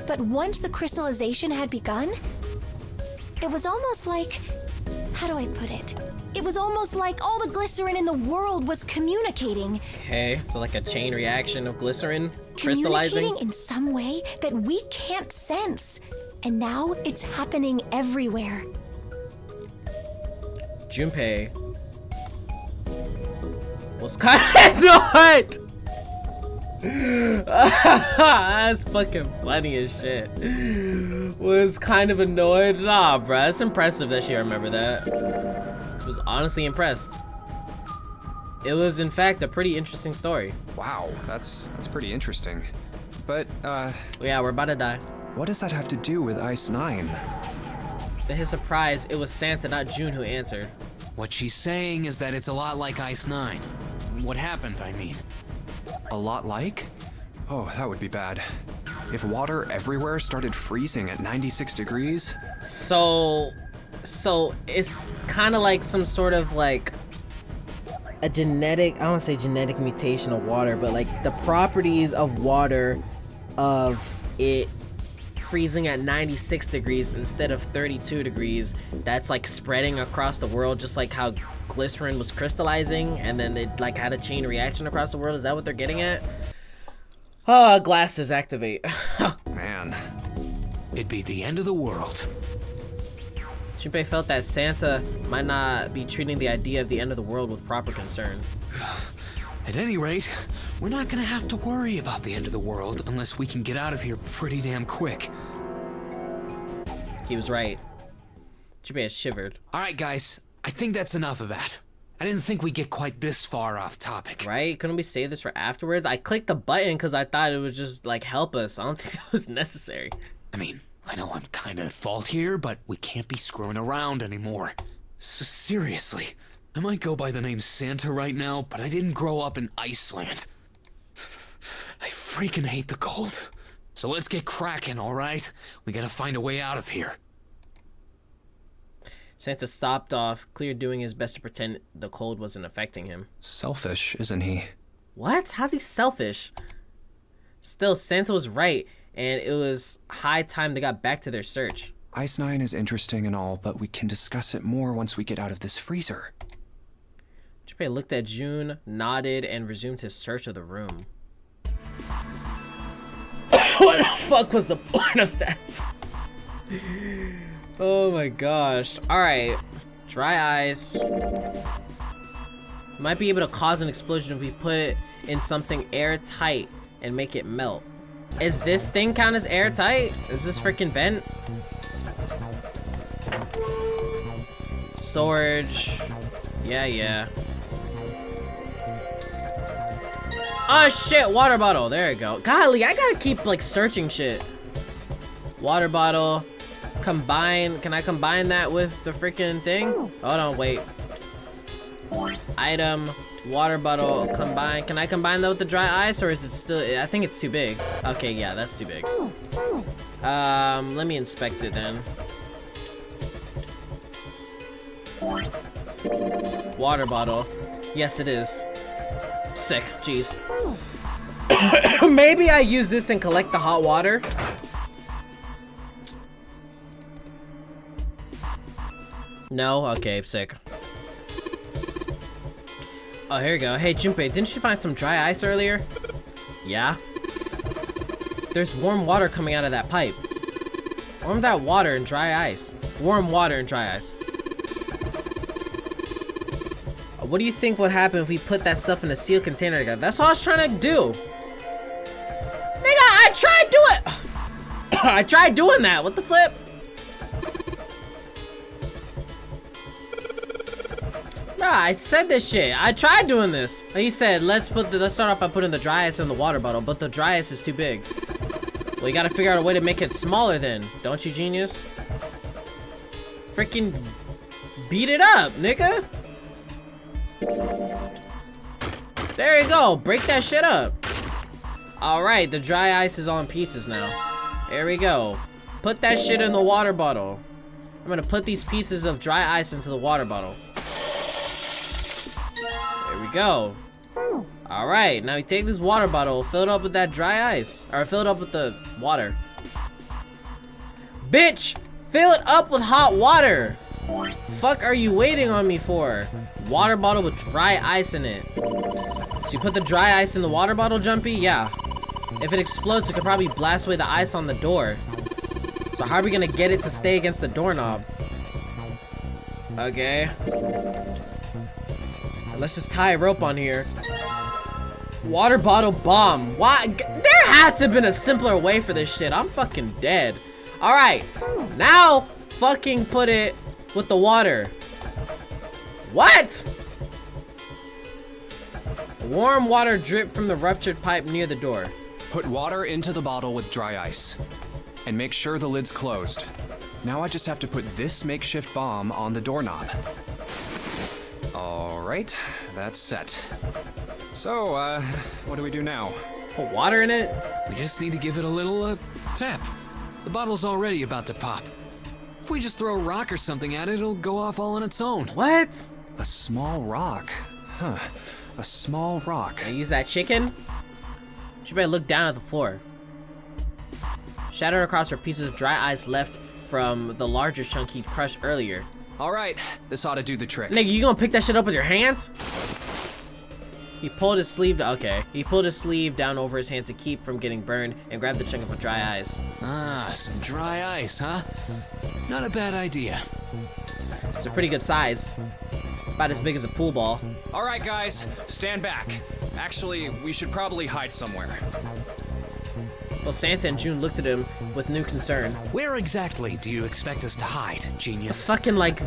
But once the crystallization had begun, it was almost like... how do I put it? It was almost like all the glycerin in the world was communicating. Okay, so like a chain reaction of glycerin crystallizing? Communicating in some way that we can't sense. And now it's happening everywhere. Junpei was kind of annoyed. That's fucking funny as shit. Was kind of annoyed. Nah, bruh, it's impressive that she remembered that. Was honestly impressed. It was, in fact, a pretty interesting story. Wow, that's pretty interesting. But, Yeah, we're about to die. what does that have to do with Ice 9? To his surprise, it was Santa, not June, who answered. What she's saying is that it's a lot like Ice 9. What happened, I mean. A lot like? Oh, that would be bad. If water everywhere started freezing at 96 degrees? So it's kind of like some sort of like a genetic, I don't want to say genetic mutation of water, but like the properties of water of it freezing at 96 degrees instead of 32 degrees, that's like spreading across the world, just like how glycerin was crystallizing and then they like had a chain reaction across the world. Is that what they're getting at? Glasses activate. Man. It'd be the end of the world. Junpei felt that Santa might not be treating the idea of the end of the world with proper concern. At any rate, we're not gonna have to worry about the end of the world unless we can get out of here pretty damn quick. He was right. Junpei had shivered. Alright guys, I think that's enough of that. I didn't think we'd get quite this far off topic. Right? Couldn't we save this for afterwards? I clicked the button because I thought it would just like help us. I don't think that was necessary. I mean, I know I'm kinda at fault here, but we can't be screwing around anymore. So seriously, I might go by the name Santa right now, but I didn't grow up in Iceland. I freaking hate the cold. So let's get cracking, alright? We gotta find a way out of here. Santa stopped off, Clear doing his best to pretend the cold wasn't affecting him. Selfish, isn't he? What? How's he selfish? Still, Santa was right, and it was high time they got back to their search. Ice 9 is interesting and all, but we can discuss it more once we get out of this freezer. Junpei looked at June, nodded, and resumed his search of the room. What the fuck was the point of that? Oh my gosh. Alright. Dry ice. Might be able to cause an explosion if we put it in something airtight and make it melt. Is this thing count as airtight? Is this freaking vent? Storage. Yeah. Oh shit, water bottle. There you go. Golly, I gotta keep like searching shit. Water bottle. Combine. Can I combine that with the freaking thing? Hold on, wait. Item. Water bottle. Combine. Can I combine that with the dry ice or is it still? I think it's too big. Okay, yeah, that's too big. Let me inspect it then. Water bottle. Yes, it is. Sick. Jeez. Maybe I use this and collect the hot water. No? Okay, sick. Oh, here we go. Hey, Junpei, didn't you find some dry ice earlier? Yeah? There's warm water coming out of that pipe. Warm that water and dry ice. Warm water and dry ice. What do you think would happen if we put that stuff in a sealed container together? That's all I was trying to do. Nigga, I tried doing I tried doing that. What the flip? Nah, I said this shit. I tried doing this. He said, let's start off by putting the dry ice in the water bottle, but the dry ice is too big. Well, you gotta figure out a way to make it smaller then, don't you, genius? Freaking beat it up, nigga. There you go. Break that shit up. All right, the dry ice is all in pieces now. There we go. Put that shit in the water bottle. I'm gonna put these pieces of dry ice into the water bottle. There we go. Alright, now we take this water bottle, fill it up with that dry ice. Or fill it up with the water. Bitch! Fill it up with hot water! Fuck are you waiting on me for? Water bottle with dry ice in it. So you put the dry ice in the water bottle, Jumpy? Yeah. If it explodes, it could probably blast away the ice on the door. So how are we gonna get it to stay against the doorknob? Okay. Let's just tie a rope on here. Water bottle bomb. Why? There had to have been a simpler way for this shit. I'm fucking dead. Alright. Now, fucking put it with the water. What? Warm water dripped from the ruptured pipe near the door. Put water into the bottle with dry ice. And make sure the lid's closed. Now I just have to put this makeshift bomb on the doorknob. Alright, that's set. So, what do we do now? Put water in it? We just need to give it a little, tap. The bottle's already about to pop. If we just throw a rock or something at it, it'll go off all on its own. What? A small rock. Huh. A small rock. I use that chicken? She better look down at the floor. Shattered across her pieces of dry ice left from the larger chunk he'd crushed earlier. Alright, this ought to do the trick. Nigga, you gonna pick that shit up with your hands? He pulled his sleeve, He pulled his sleeve down over his hand to keep from getting burned and grabbed the chunk of dry ice. Ah, some dry ice, huh? Not a bad idea. It's a pretty good size. About as big as a pool ball. Alright guys, stand back. Actually, we should probably hide somewhere. Well, Santa and June looked at him with new concern. Where exactly do you expect us to hide, genius? Fucking like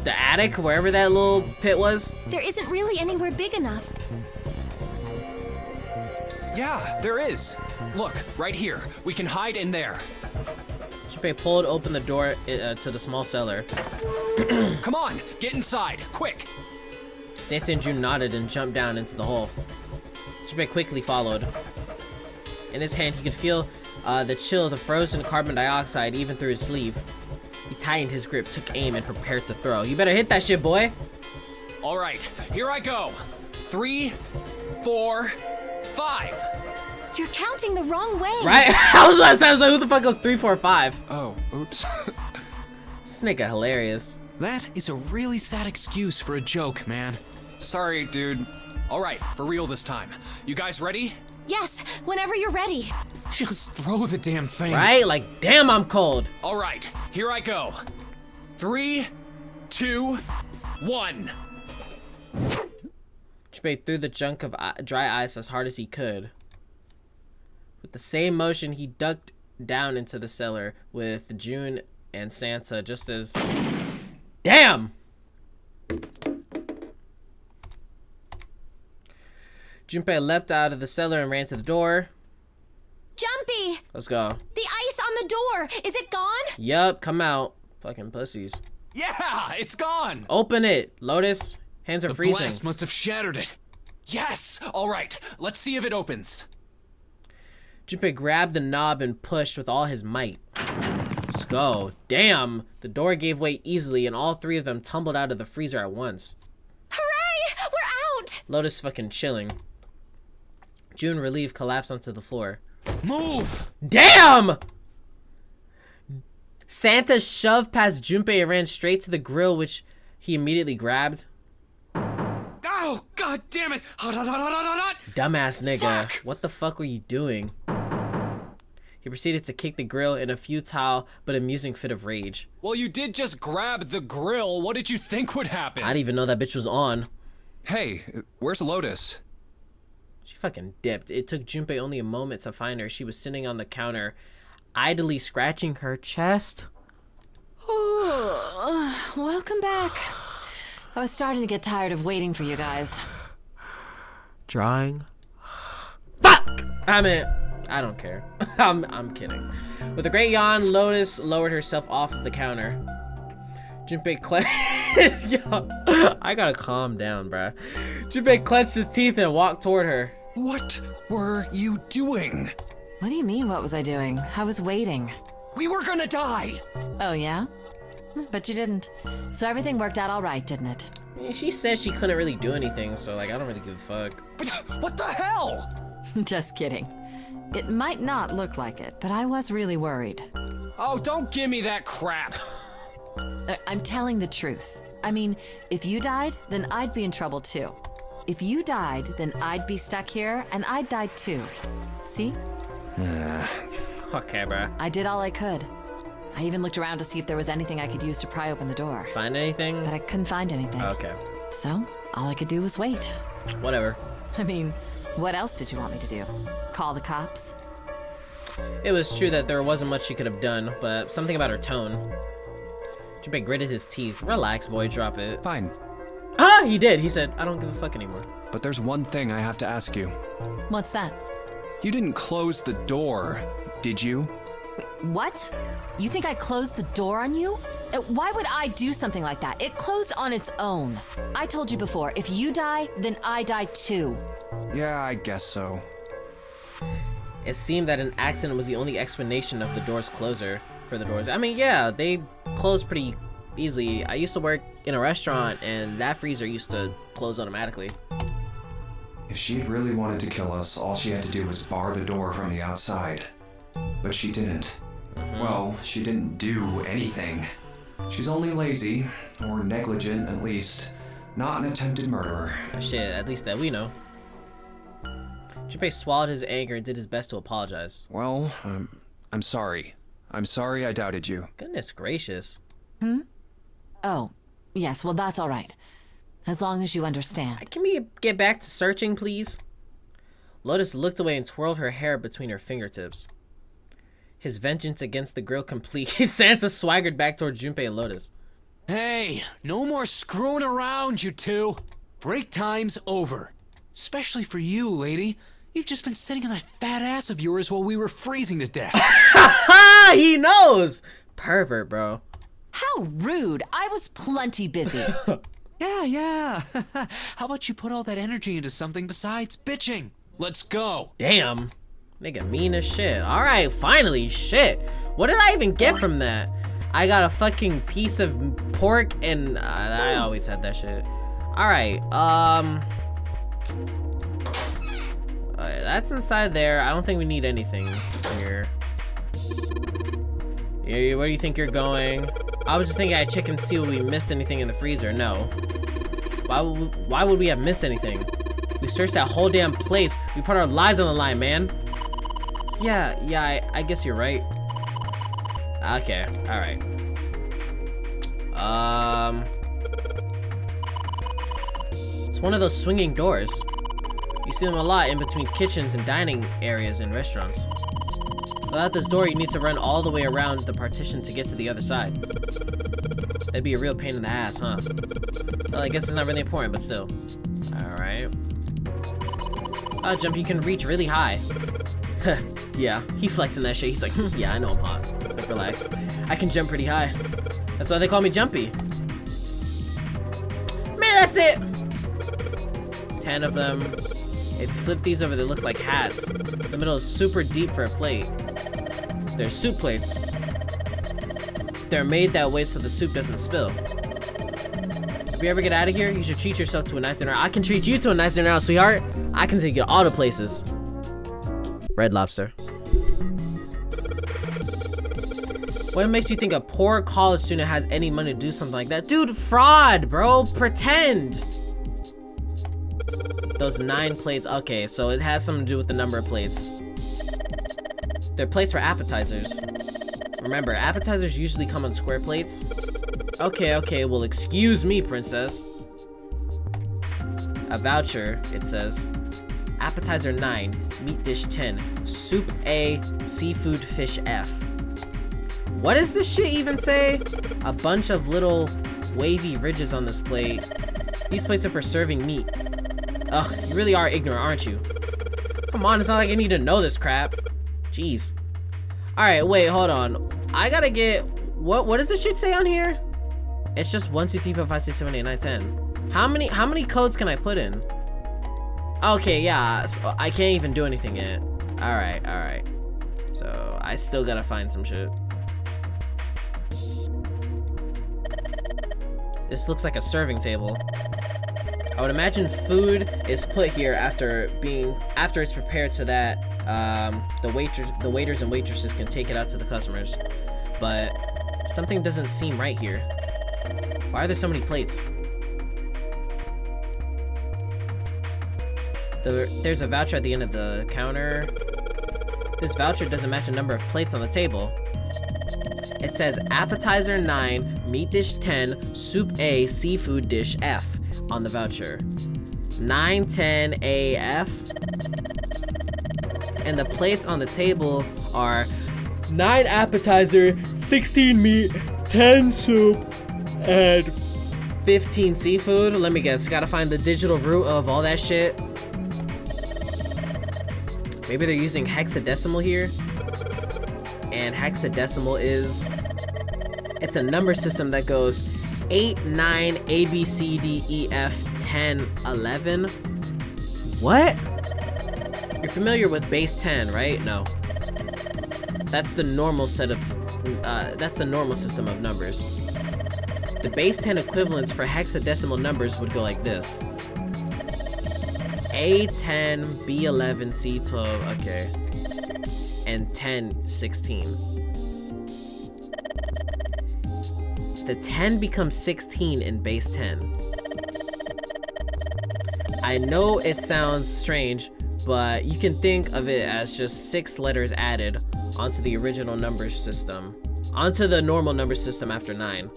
the attic, wherever that little pit was. There isn't really anywhere big enough. Yeah, there is. Look, right here. We can hide in there. Junpei pulled open the door to the small cellar. Come on, get inside, quick. Santa and June nodded and jumped down into the hole. Junpei quickly followed. In his hand, he could feel the chill of the frozen carbon dioxide even through his sleeve. He tightened his grip, took aim, and prepared to throw. You better hit that shit, boy. All right, here I go. 3, 4, 5. You're counting the wrong way. Right? I was like, who the fuck goes 3, 4, 5? Oh, oops. This nigga hilarious. That is a really sad excuse for a joke, man. Sorry, dude. All right, for real this time. You guys ready? Yes, whenever you're ready. Just throw the damn thing. Right? Like, damn, I'm cold. All right, here I go. 3, 2, 1. Junpei threw the chunk of dry ice as hard as he could. With the same motion, he ducked down into the cellar with June and Santa just as... Damn! Junpei leapt out of the cellar and ran to the door. Jumpy! Let's go. The ice on the door! Is it gone? Yup, come out. Fucking pussies. Yeah, it's gone. Open it, Lotus. Hands are The freezing. blast must have shattered it. Yes. All right, let's see if it opens. Junpei grabbed the knob and pushed with all his might. Let's go. Damn! The door gave way easily and all three of them tumbled out of the freezer at once. Hooray! We're out! Lotus fucking chilling. June, relieved, collapsed onto the floor. Move! Damn! Santa shoved past Junpei and ran straight to the grill, which he immediately grabbed. Oh, god damn it! Hot, hot, hot, hot, hot, hot. Dumbass nigga. Fuck! What the fuck were you doing? He proceeded to kick the grill in a futile but amusing fit of rage. Well, you did just grab the grill. What did you think would happen? I didn't even know that bitch was on. Hey, where's Lotus? She fucking dipped. It took Junpei only a moment to find her. She was sitting on the counter, idly scratching her chest. Welcome back. I was starting to get tired of waiting for you guys. Drawing. Fuck! I mean, I don't care. I'm kidding. With a great yawn, Lotus lowered herself off of the counter. Junpei Yo, I gotta calm down, bruh. Junpei clenched his teeth and walked toward her. What were you doing? What do you mean, what was I doing? I was waiting. We were gonna die! Oh, yeah? But you didn't. So everything worked out all right, didn't it? I mean, she said she couldn't really do anything, so like I don't really give a fuck. But what the hell? Just kidding. It might not look like it, but I was really worried. Oh, don't give me that crap! I'm telling the truth. I mean, if you died, then I'd be in trouble too. If you died, then I'd be stuck here, and I'd die too. See? Okay, bruh. I did all I could. I even looked around to see if there was anything I could use to pry open the door. Find anything? But I couldn't find anything. Okay. So, all I could do was wait. Whatever. I mean, what else did you want me to do? Call the cops? It was true that there wasn't much she could have done, but something about her tone. Junpei gritted his teeth. Relax, boy, drop it. Fine. Ah, he did. He said, I don't give a fuck anymore. But there's one thing I have to ask you. What's that? You didn't close the door, did you? What? You think I closed the door on you? Why would I do something like that? It closed on its own. I told you before, if you die, then I die too. Yeah, I guess so. It seemed that an accident was the only explanation of the door's closer for the doors. I mean, yeah, they close pretty easily. I used to work in a restaurant, and that freezer used to close automatically. If she'd really wanted to kill us, all she had to do was bar the door from the outside. But she didn't. Well, she didn't do anything. She's only lazy, or negligent at least, not an attempted murderer. Shit, at least that we know. Junpei swallowed his anger and did his best to apologize. Well, I'm sorry. I'm sorry I doubted you. Goodness gracious. Oh, yes, well that's all right. As long as you understand. Can we get back to searching, please? Lotus looked away and twirled her hair between her fingertips. His vengeance against the girl complete, Santa swaggered back toward Junpei and Lotus. Hey, no more screwing around, you two. Break time's over. Especially for you, lady. You've just been sitting on that fat ass of yours while we were freezing to death. Ha! He knows! Pervert, bro. How rude! I was plenty busy. Yeah. How about you put all that energy into something besides bitching? Let's go. Damn. Nigga mean as shit. Alright, finally, shit. What did I even get from that? I got a fucking piece of pork and I always had that shit. Alright, that's inside there. I don't think we need anything here. Where do you think you're going? I was just thinking I'd check and see if we missed anything in the freezer. No. Why would we have missed anything? We searched that whole damn place. We put our lives on the line, man. Yeah, I guess you're right. Okay, alright. It's one of those swinging doors. You see them a lot in between kitchens and dining areas in restaurants. Without this door, you need to run all the way around the partition to get to the other side. That'd be a real pain in the ass, huh? Well, I guess it's not really important, but still. Alright. Oh, jump, you can reach really high. Yeah, he flexing that shit. He's like, yeah, I know I'm hot. Like, relax. I can jump pretty high. That's why they call me Jumpy. Man, that's it! 10 of them. If you flip these over, they look like hats. The middle is super deep for a plate. They're soup plates. They're made that way so the soup doesn't spill. If you ever get out of here, you should treat yourself to a nice dinner. I can treat you to a nice dinner out, sweetheart. I can take you to all the places. Red Lobster. What makes you think a poor college student has any money to do something like that? Dude, fraud, bro. Pretend. Those 9 plates. Okay, so it has something to do with the number of plates. They're plates for appetizers. Remember, appetizers usually come on square plates. Okay, well, excuse me, princess. A voucher, it says. Appetizer 9, meat dish 10, soup A, seafood fish F. What does this shit even say? A bunch of little wavy ridges on this plate. These plates are for serving meat. Ugh, you really are ignorant, aren't you? Come on, it's not like I need to know this crap. Jeez. Alright, wait, hold on. I gotta get... What does this shit say on here? It's just 1, 2, 3, 4, 5, 6, 7, 8, 9, 10. How many codes can I put in? Okay, yeah, so I can't even do anything yet. Alright. So I still gotta find some shit. This looks like a serving table. I would imagine food is put here after it's prepared so that the waiters and waitresses can take it out to the customers. But something doesn't seem right here. Why are there so many plates? There's a voucher at the end of the counter. This voucher doesn't match the number of plates on the table. It says appetizer 9, meat dish 10, soup A, seafood dish F on the voucher. 9, 10, A, F. And the plates on the table are 9 appetizer, 16 meat, 10 soup, and 15 seafood. Let me guess, gotta find the digital root of all that shit. Maybe they're using hexadecimal here. And hexadecimal it's a number system that goes 8, 9, A, B, C, D, E, F, 10, 11. What? You're familiar with base 10, right? No. That's the normal system of numbers. The base 10 equivalents for hexadecimal numbers would go like this. A10, B11, C12, okay. And 10, 16. The 10 becomes 16 in base 10. I know it sounds strange, but you can think of it as just 6 letters added onto the original number system, onto the normal number system after 9.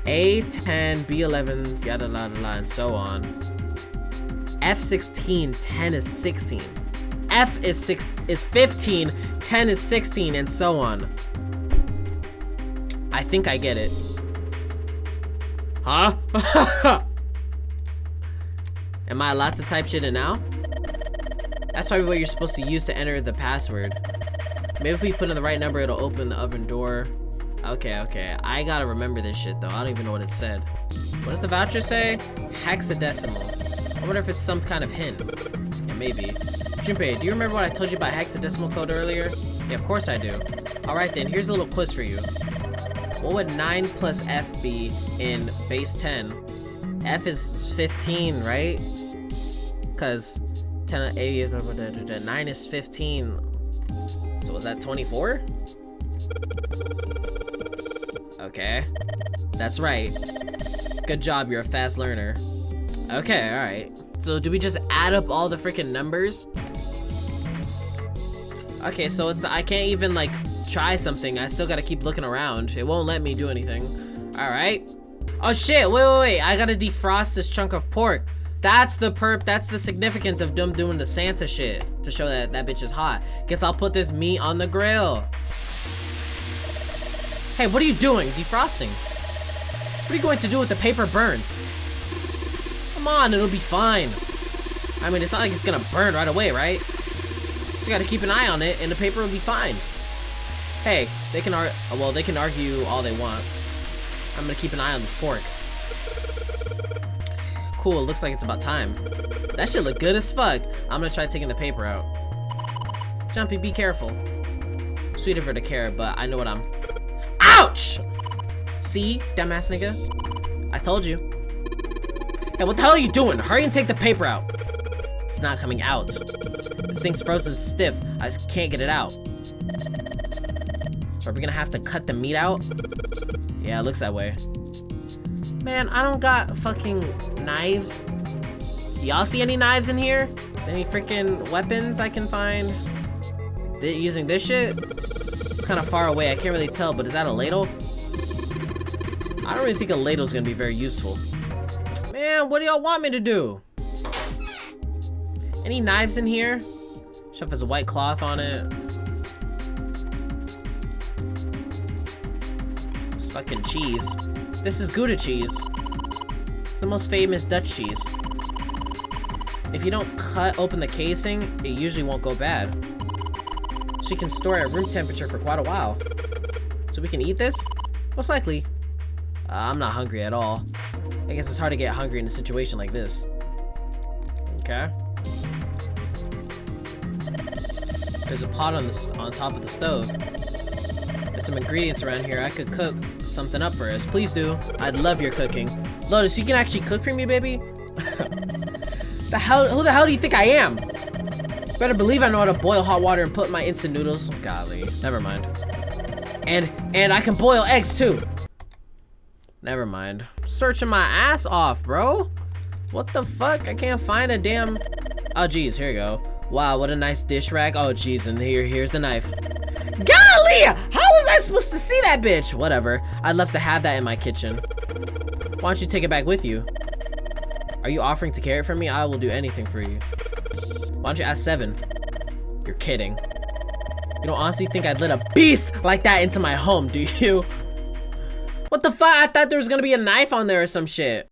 A10, B11, yada yada yada, and so on. F16, 10 is 16. F is 15, 10 is 16, and so on. I think I get it. Huh? Am I allowed to type shit in now? That's probably what you're supposed to use to enter the password. Maybe if we put in the right number, it'll open the oven door. Okay. I gotta remember this shit though. I don't even know what it said. What does the voucher say? Hexadecimal. I wonder if it's some kind of hint. Yeah, maybe. Junpei, do you remember what I told you about hexadecimal code earlier? Yeah, of course I do. Alright then, here's a little quiz for you. What would 9 plus F be in base 10? F is 15, right? Because 9 is 15. So was that 24? Okay. That's right. Good job, you're a fast learner. Okay, alright. So do we just add up all the freaking numbers? Okay, so I can't even like try something. I still gotta keep looking around. It won't let me do anything. Alright. Oh shit, wait. I gotta defrost this chunk of pork. That's the significance of them doing the Santa shit. To show that that bitch is hot. Guess I'll put this meat on the grill. Hey, what are you doing? Defrosting. What are you going to do with the paper burns? Come on, it'll be fine. I mean, it's not like it's gonna burn right away, right? Just gotta keep an eye on it and the paper will be fine. Hey, they can argue all they want. I'm gonna keep an eye on this pork. Cool, looks like it's about time. That shit look good as fuck. I'm gonna try taking the paper out. Jumpy, be careful. Sweet of her to care, but I know what I'm... Ouch! See, dumbass nigga? I told you. Hey, what the hell are you doing? Hurry and take the paper out. It's not coming out. This thing's frozen stiff. I just can't get it out. So are we gonna have to cut the meat out? Yeah, it looks that way. Man, I don't got fucking knives. Y'all see any knives in here? Is any freaking weapons I can find? Using this shit? It's kind of far away. I can't really tell, but is that a ladle? I don't really think a ladle's gonna be very useful. Man, what do y'all want me to do? Any knives in here? Stuff has a white cloth on it. It's fucking cheese. This is Gouda cheese. It's the most famous Dutch cheese. If you don't cut open the casing, it usually won't go bad. So you can store it at room temperature for quite a while. So we can eat this? Most likely. I'm not hungry at all. I guess it's hard to get hungry in a situation like this. Okay. There's a pot on top of the stove. There's some ingredients around here. I could cook something up for us. Please do. I'd love your cooking. Lotus, you can actually cook for me, baby? Who the hell do you think I am? Better believe I know how to boil hot water and put my instant noodles. Golly, never mind. And I can boil eggs too. Never mind. Searching my ass off, bro. What the fuck? I can't find a damn... Oh, geez, here we go. Wow, what a nice dish rack. Oh, geez, and here's the knife. Golly! How was I supposed to see that bitch? Whatever. I'd love to have that in my kitchen. Why don't you take it back with you? Are you offering to carry it for me? I will do anything for you. Why don't you ask 7? You're kidding. You don't honestly think I'd let a beast like that into my home, do you? What the fuck? I thought there was gonna be a knife on there or some shit.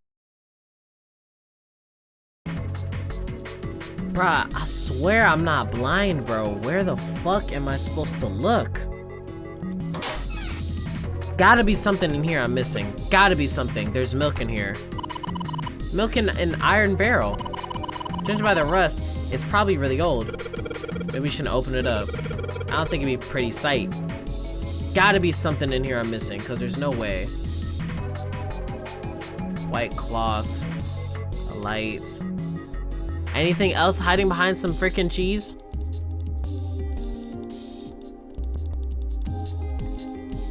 Bruh, I swear I'm not blind, bro. Where the fuck am I supposed to look? Gotta be something in here I'm missing. Gotta be something. There's milk in here. Milk in an iron barrel. Judging by the rust, it's probably really old. Maybe we shouldn't open it up. I don't think it'd be a pretty sight. Gotta be something in here I'm missing, because there's no way. White cloth. A light. Anything else hiding behind some freaking cheese?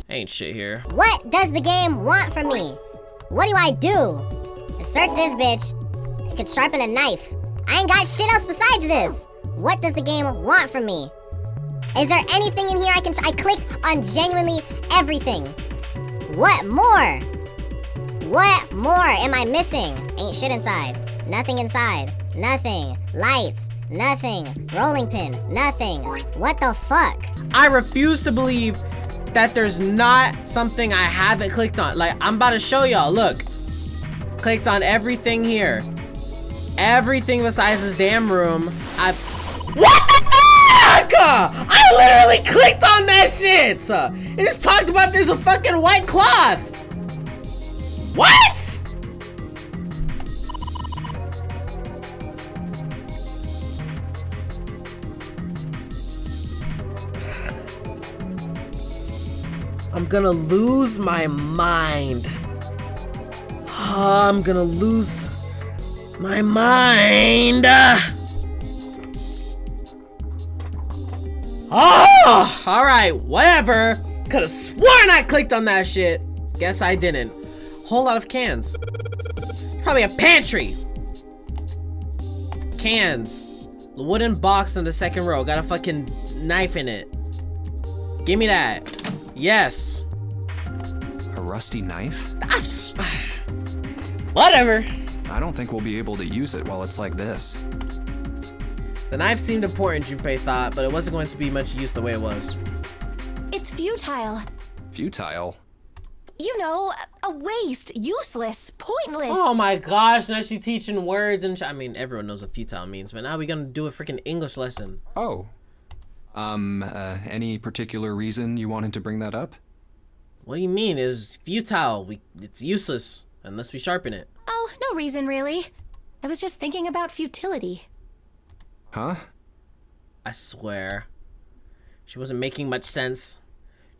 Ain't shit here. What does the game want from me? What do I do? Search this bitch. I could sharpen a knife. I ain't got shit else besides this. What does the game want from me? Is there anything in here I clicked on genuinely everything. What more? What more am I missing? Ain't shit inside. Nothing inside. Nothing. Lights. Nothing. Rolling pin. Nothing. What the fuck? I refuse to believe that there's not something I haven't clicked on. Like, I'm about to show y'all. Look. Clicked on everything here. Everything besides this damn room. What the fuck? I literally clicked on that shit. It just talked about there's a fucking white cloth. What? I'm gonna lose my mind. I'm gonna lose my mind. Oh, all right, whatever. Could have sworn I clicked on that shit. Guess I didn't. Whole lot of cans. Probably a pantry. Cans. The wooden box in the second row. Got a fucking knife in it. Give me that. Yes. A rusty knife? That's... Whatever. I don't think we'll be able to use it while it's like this. The knife seemed important, Junpei thought, but it wasn't going to be much use the way it was. It's futile. Futile? You know, a waste, useless, pointless. Oh my gosh, now she's teaching words and I mean, everyone knows what futile means, but now we're gonna do a freaking English lesson. Oh. Any particular reason you wanted to bring that up? What do you mean? It's futile. It's useless unless we sharpen it. Oh, no reason really. I was just thinking about futility. Huh? I swear. She wasn't making much sense.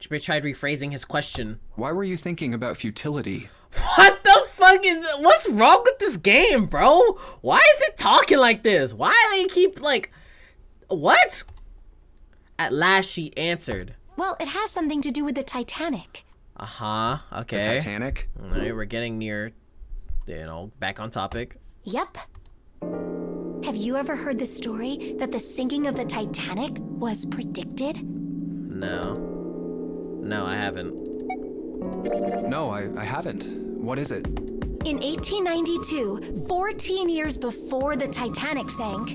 Junpei tried rephrasing his question. Why were you thinking about futility? What the fuck is it? What's wrong with this game, bro? Why is it talking like this? Why do they keep like... What? At last she answered. Well, it has something to do with the Titanic. Uh-huh, okay. The Titanic? All right, we're getting near, back on topic. Yep. Have you ever heard the story that the sinking of the Titanic was predicted? No. No, I haven't. No, I haven't. What is it? In 1892, 14 years before the Titanic sank,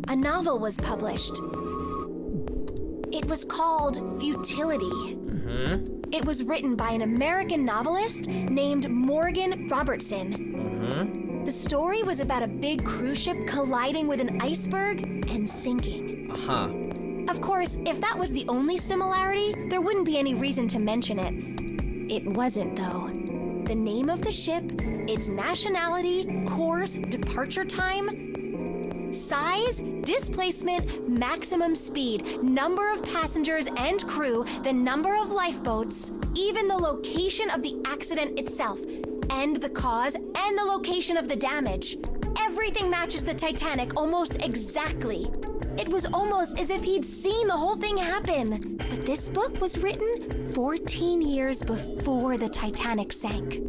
a novel was published. It was called Futility. It was written by an American novelist named Morgan Robertson. The story was about a big cruise ship colliding with an iceberg and sinking. Of course, if that was the only similarity, there wouldn't be any reason to mention it. It wasn't, though. The name of the ship, its nationality, course, departure time, Size, displacement, maximum speed, number of passengers and crew, the number of lifeboats, even the location of the accident itself, and the cause, and the location of the damage. Everything matches the Titanic almost exactly. It was almost as if he'd seen the whole thing happen. But this book was written 14 years before the Titanic sank.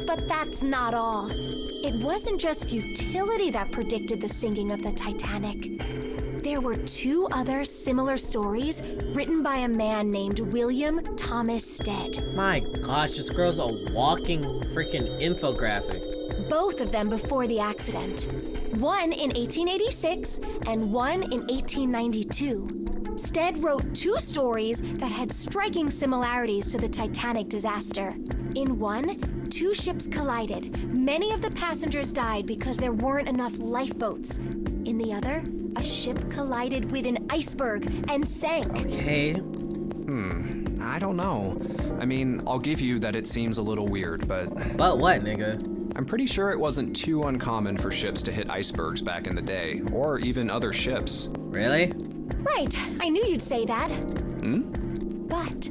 But that's not all. It wasn't just futility that predicted the sinking of the Titanic. There were 2 other similar stories written by a man named William Thomas Stead. My gosh, this girl's a walking freaking infographic. Both of them before the accident. One in 1886 and one in 1892. Stead wrote 2 stories that had striking similarities to the Titanic disaster. In one, 2 ships collided. Many of the passengers died because there weren't enough lifeboats. In the other, a ship collided with an iceberg and sank. Okay. I don't know. I mean, I'll give you that it seems a little weird, but... But what, nigga? I'm pretty sure it wasn't too uncommon for ships to hit icebergs back in the day, or even other ships. Really? Right, I knew you'd say that. But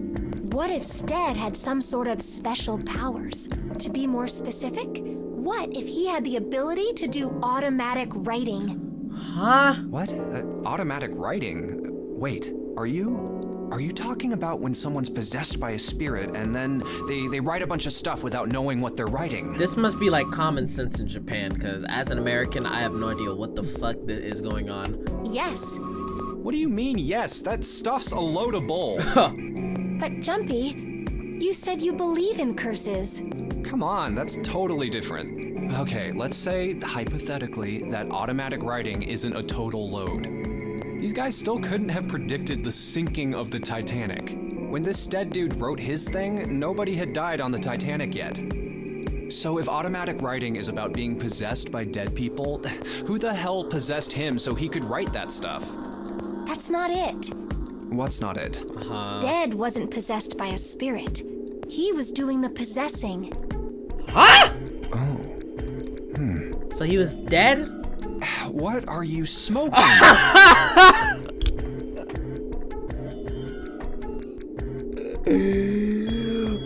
what if Stead had some sort of special powers? To be more specific, what if he had the ability to do automatic writing? Huh? What? Automatic writing? Wait, are you talking about when someone's possessed by a spirit and then they write a bunch of stuff without knowing what they're writing? This must be like common sense in Japan, because as an American, I have no idea what the fuck is going on. Yes. What do you mean, yes? That stuff's a load of bull. But Jumpy, you said you believe in curses. Come on, that's totally different. Okay, let's say, hypothetically, that automatic writing isn't a total load. These guys still couldn't have predicted the sinking of the Titanic. When this Stead dude wrote his thing, nobody had died on the Titanic yet. So if automatic writing is about being possessed by dead people, who the hell possessed him so he could write that stuff? That's not it. What's not it? Stead wasn't possessed by a spirit. He was doing the possessing. Huh? Oh. So he was dead? What are you smoking?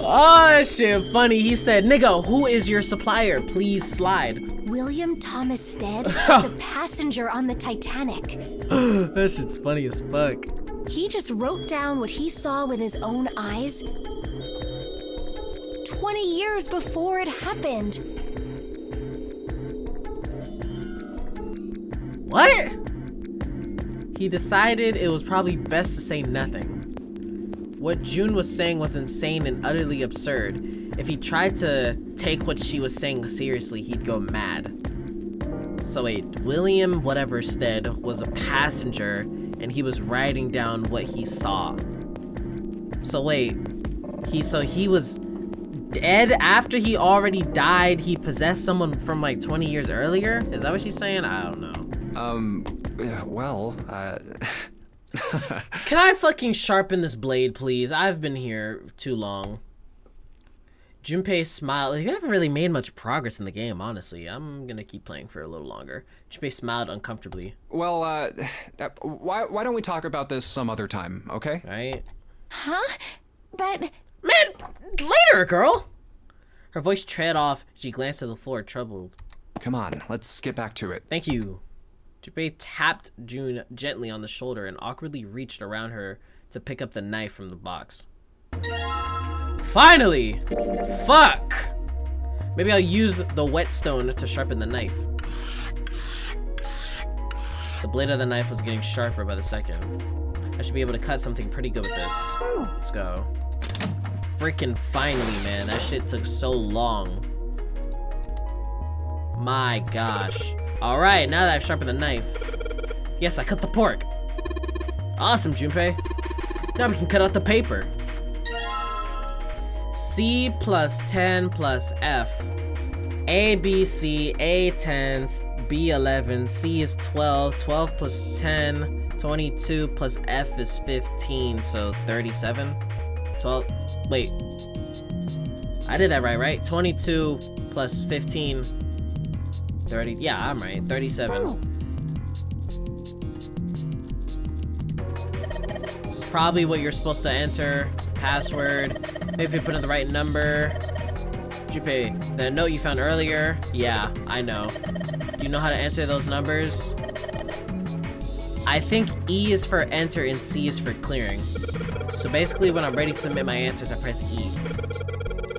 Oh, that shit funny. He said, nigga, who is your supplier? Please slide. William Thomas Stead was a passenger on the Titanic. That shit's funny as fuck. He just wrote down what he saw with his own eyes 20 years before it happened. What? He decided it was probably best to say nothing. What June was saying was insane and utterly absurd. If he tried to take what she was saying seriously, he'd go mad. So wait, William whatever Stead was a passenger and he was writing down what he saw. So wait, he was dead after he already died. He possessed someone from like 20 years earlier? Is that what she's saying? I don't know. Can I fucking sharpen this blade, please? I've been here too long. Junpei smiled. You haven't really made much progress in the game, honestly. I'm gonna keep playing for a little longer. Junpei smiled uncomfortably. Well, why don't we talk about this some other time, okay? Right? Huh? But... Man, later, girl! Her voice trailed off. She glanced to the floor, troubled. Come on, let's get back to it. Thank you. Junpei tapped June gently on the shoulder and awkwardly reached around her to pick up the knife from the box. Finally! Fuck! Maybe I'll use the whetstone to sharpen the knife. The blade of the knife was getting sharper by the second. I should be able to cut something pretty good with this. Let's go. Freaking finally, man. That shit took so long. My gosh. Alright, now that I've sharpened the knife. Yes, I cut the pork. Awesome, Junpei. Now we can cut out the paper. C plus 10 plus F. A, B, C, A 10, B 11, C is 12, 12 plus 10, 22 plus F is 15, so 37? 12, wait. I did that right? 22 plus 15, 30, yeah, I'm right, 37. probably what you're supposed to enter. Password. Maybe if you put in the right number. Pay the note you found earlier. Yeah, I know. You know how to enter those numbers? I think E is for enter and C is for clearing. So basically when I'm ready to submit my answers, I press E.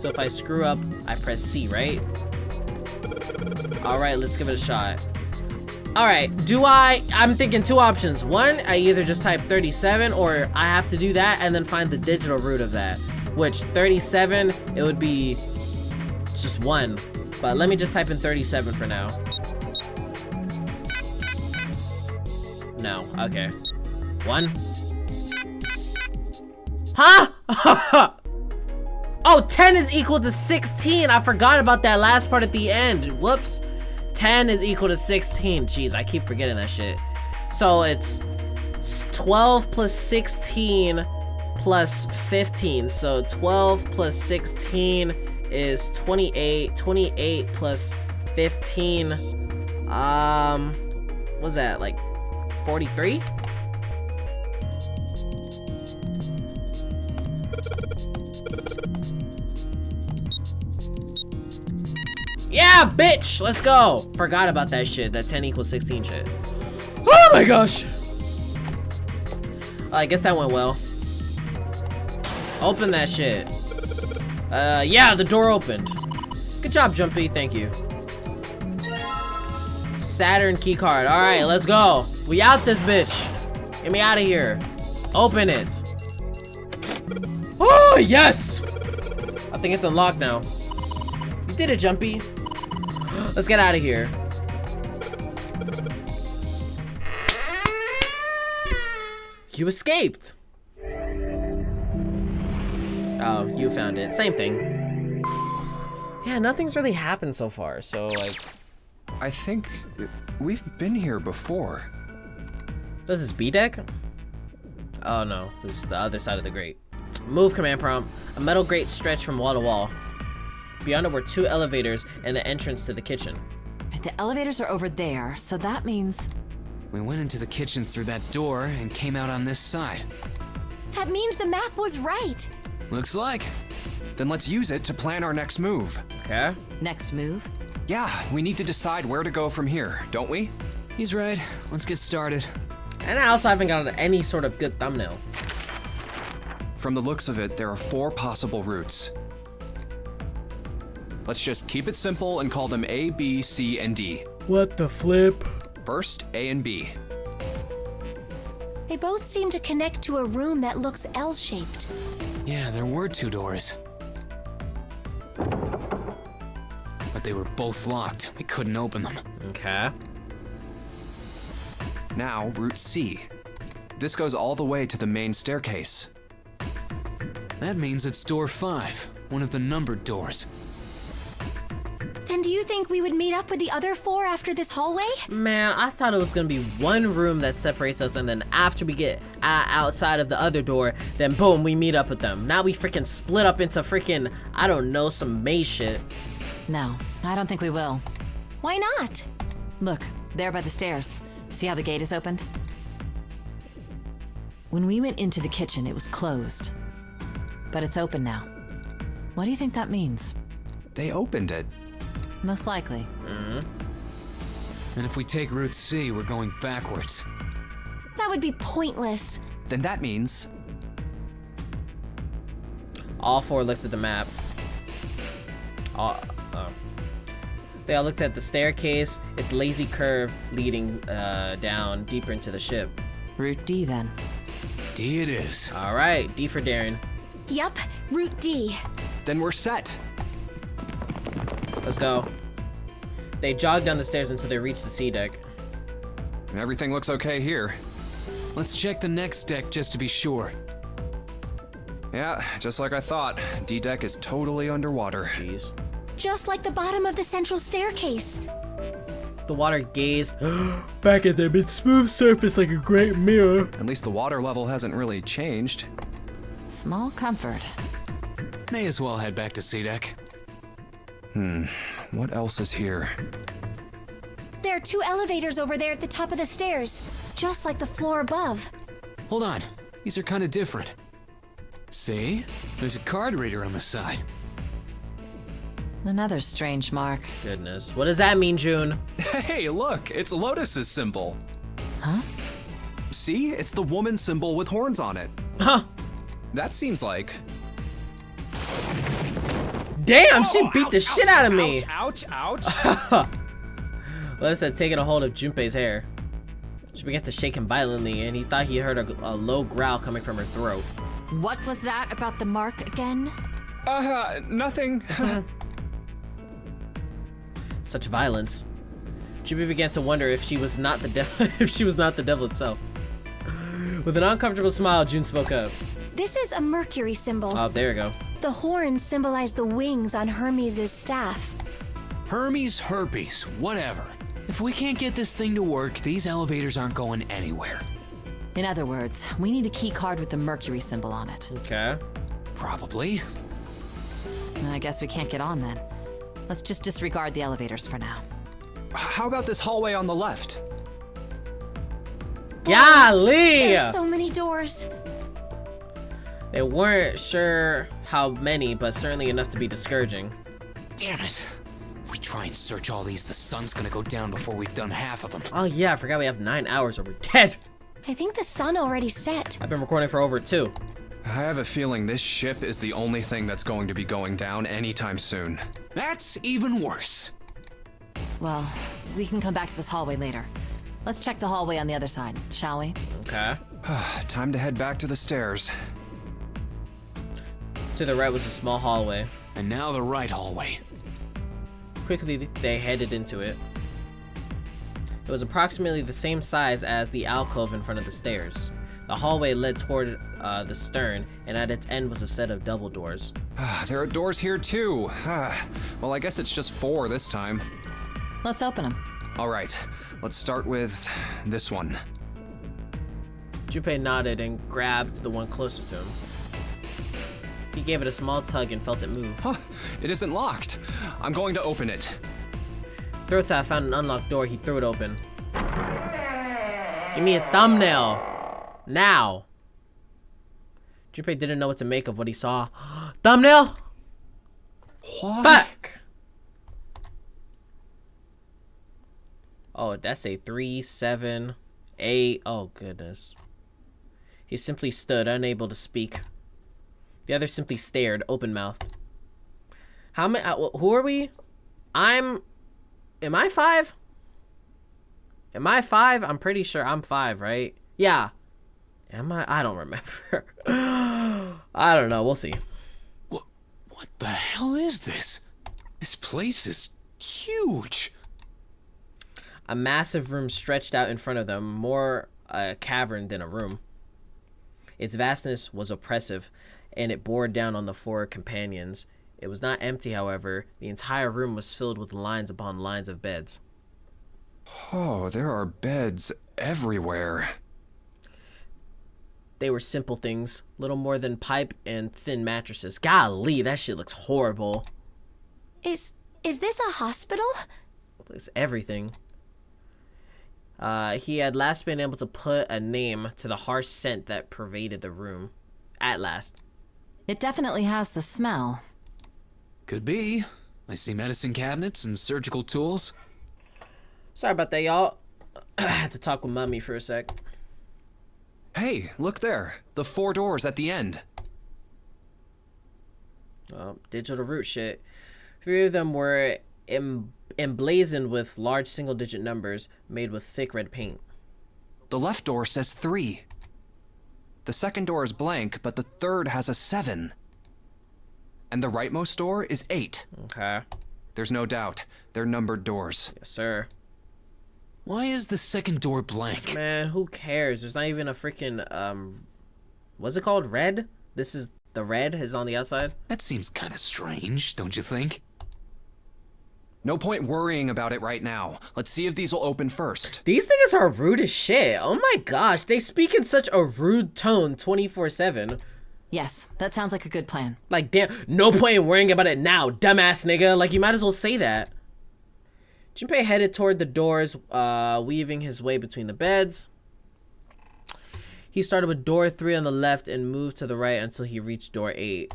So if I screw up, I press C, right? All right, let's give it a shot. All right, I'm thinking two options. One, I either just type 37 or I have to do that and then find the digital root of that. Which 37, it would be just 1. But let me just type in 37 for now. No, okay. 1. Huh? Oh, 10 is equal to 16. I forgot about that last part at the end. Whoops. 10 is equal to 16. Jeez, I keep forgetting that shit. So it's 12 plus 16 plus 15. So 12 plus 16 is 28. 28 plus 15. What's that, like 43? Yeah, bitch! Let's go! Forgot about that shit, that 10 equals 16 shit. Oh my gosh! I guess that went well. Open that shit. Yeah, the door opened. Good job, Jumpy, thank you. Saturn keycard, alright, let's go. We out this bitch. Get me out of here. Open it. Oh, yes! I think it's unlocked now. You did it, Jumpy. Let's get out of here. You escaped. Oh, you found it. Same thing. Yeah, nothing's really happened so far, so like... I think we've been here before. This is B deck? Oh no, this is the other side of the grate. Move command prompt. A metal grate stretched from wall to wall. Beyond it were 2 elevators and the entrance to the kitchen. The elevators are over there, so that means... We went into the kitchen through that door and came out on this side. That means the map was right. Looks like. Then let's use it to plan our next move. Okay. Next move? Yeah, we need to decide where to go from here, don't we? He's right. Let's get started. And I also haven't gotten any sort of good thumbnail. From the looks of it, there are 4 possible routes. Let's just keep it simple and call them A, B, C, and D. What the flip? First, A and B. They both seem to connect to a room that looks L-shaped. Yeah, there were 2 doors. But they were both locked. We couldn't open them. Okay. Now, route C. This goes all the way to the main staircase. That means it's door 5, one of the numbered doors. Then do you think we would meet up with the other 4 after this hallway? Man, I thought it was gonna be one room that separates us, and then after we get outside of the other door, then boom, we meet up with them. Now we freaking split up into freaking, I don't know, some maze shit. No, I don't think we will. Why not? Look, there by the stairs. See how the gate is opened? When we went into the kitchen, it was closed. But it's open now. What do you think that means? They opened it. Most likely. And if we take route C, we're going backwards. That would be pointless. Then that means... All 4 looked at the map. They all looked at the staircase, its lazy curve leading down deeper into the ship. Route D, then. D it is. All right, D for Darren. Yup, route D. Then we're set. Let's go. They jogged down the stairs until they reached the C deck. Everything looks okay here. Let's check the next deck just to be sure. Yeah, just like I thought. D deck is totally underwater. Jeez. Just like the bottom of the central staircase. The water gazed back at them, its smooth surface like a great mirror. At least the water level hasn't really changed. Small comfort. May as well head back to C deck. What else is here? There are 2 elevators over there at the top of the stairs, just like the floor above. Hold on. These are kind of different. See? There's a card reader on the side. Another strange mark. Goodness. What does that mean, June? Hey, look, it's Lotus's symbol. Huh? See? It's the woman symbol with horns on it. Huh. That seems like... Damn, she beat the shit out of me. Ouch, ouch. Lotus had taken a hold of Junpei's hair. She began to shake him violently, and he thought he heard a low growl coming from her throat. What was that about the mark again? Nothing. Such violence. Junpei began to wonder if she was not the devil. If she was not the devil itself. With an uncomfortable smile, June spoke up. This is a Mercury symbol. Oh, there we go. The horns symbolize the wings on Hermes' staff. Hermes, herpes, whatever. If we can't get this thing to work, these elevators aren't going anywhere. In other words, we need a key card with the Mercury symbol on it. Okay. Probably. I guess we can't get on then. Let's just disregard the elevators for now. How about this hallway on the left? Golly! There's so many doors. They weren't sure how many, but certainly enough to be discouraging. Damn it. If we try and search all these, the sun's gonna go down before we've done half of them. Oh yeah, I forgot we have 9 hours or we're dead. I think the sun already set. I've been recording for over 2. I have a feeling this ship is the only thing that's going to be going down anytime soon. That's even worse. Well, we can come back to this hallway later. Let's check the hallway on the other side, shall we? Okay. Time to head back to the stairs. To the right was a small hallway. And now the right hallway. Quickly, they headed into it. It was approximately the same size as the alcove in front of the stairs. The hallway led toward the stern, and at its end was a set of double doors. There are doors here too. Well, I guess it's just 4 this time. Let's open them. All right, let's start with this one. Junpei nodded and grabbed the one closest to him. He gave it a small tug and felt it move. It isn't locked. I'm going to open it. Throwtap found an unlocked door. He threw it open. Give me a thumbnail. Now. Junpei didn't know what to make of what he saw. Thumbnail? What? Back! Oh, that's a 3, 7, 8. Oh, goodness. He simply stood, unable to speak. The other simply stared, open-mouthed. How many? Who are we? Am I 5? Am I 5? I'm pretty sure I'm 5, right? Yeah. Am I? I don't remember. I don't know. We'll see. What the hell is this? This place is huge. A massive room stretched out in front of them, more a cavern than a room. Its vastness was oppressive, and it bore down on the 4 companions. It was not empty, however. The entire room was filled with lines upon lines of beds. Oh, there are beds everywhere. They were simple things, little more than pipe and thin mattresses. Golly, that shit looks horrible. Is this a hospital? It's everything. He had last been able to put a name to the harsh scent that pervaded the room. At last. It definitely has the smell. Could be. I see medicine cabinets and surgical tools. Sorry about that, y'all. I had to talk with Mommy for a sec. Hey, look there. The 4 doors at the end. Digital root shit. 3 of them were emblazoned with large single-digit numbers made with thick red paint. The left door says 3. The second door is blank, but the third has a 7. And the rightmost door is 8. Okay. There's no doubt. They're numbered doors. Yes, sir. Why is the second door blank? Man, who cares? There's not even a freaking, what's it called? Red? This is, the red is on the outside? That seems kind of strange, don't you think? No point worrying about it right now. Let's see if these will open first. These things are rude as shit. Oh my gosh, they speak in such a rude tone 24/7. Yes, that sounds like a good plan. Like, damn, no point in worrying about it now, dumbass nigga. Like, you might as well say that. Junpei headed toward the doors, weaving his way between the beds. He started with door 3 on the left and moved to the right until he reached door 8.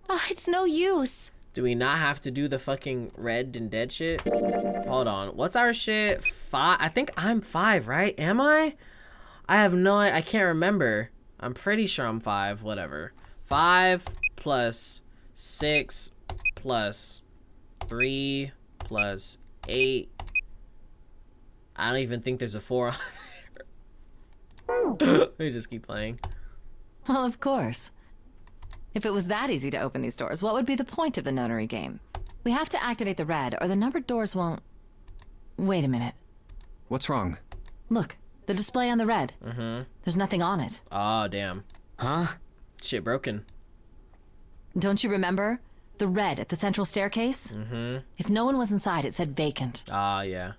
Oh, it's no use. Do we not have to do the fucking red and dead shit? Hold on. What's our shit? 5? I think I'm 5, right? Am I? I have no... I can't remember. I'm pretty sure I'm 5. Whatever. 5 plus 6 plus 3 plus 8. I don't even think there's a 4 on there. Let me just keep playing. Well, of course. If it was that easy to open these doors, what would be the point of the notary game? We have to activate the red, or the numbered doors won't... Wait a minute. What's wrong? Look, the display on the red. There's nothing on it. Oh, damn. Huh? Shit broken. Don't you remember? The red at the central staircase? If no one was inside, it said vacant. Ah, yeah.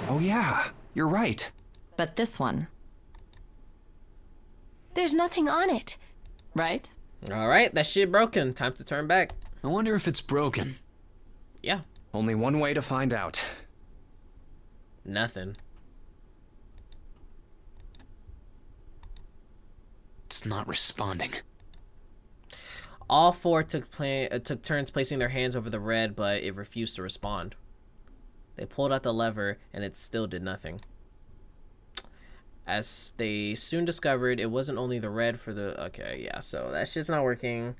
Oh yeah, you're right. But this one, There's nothing on it. right? Alright, that shit broken. Time to turn back. I wonder if it's broken. Yeah. Only one way to find out. Nothing. It's not responding. All 4 took turns placing their hands over the red, but it refused to respond. They pulled out the lever, and it still did nothing. As they soon discovered, it wasn't only the red for the... Okay, yeah, so that shit's not working.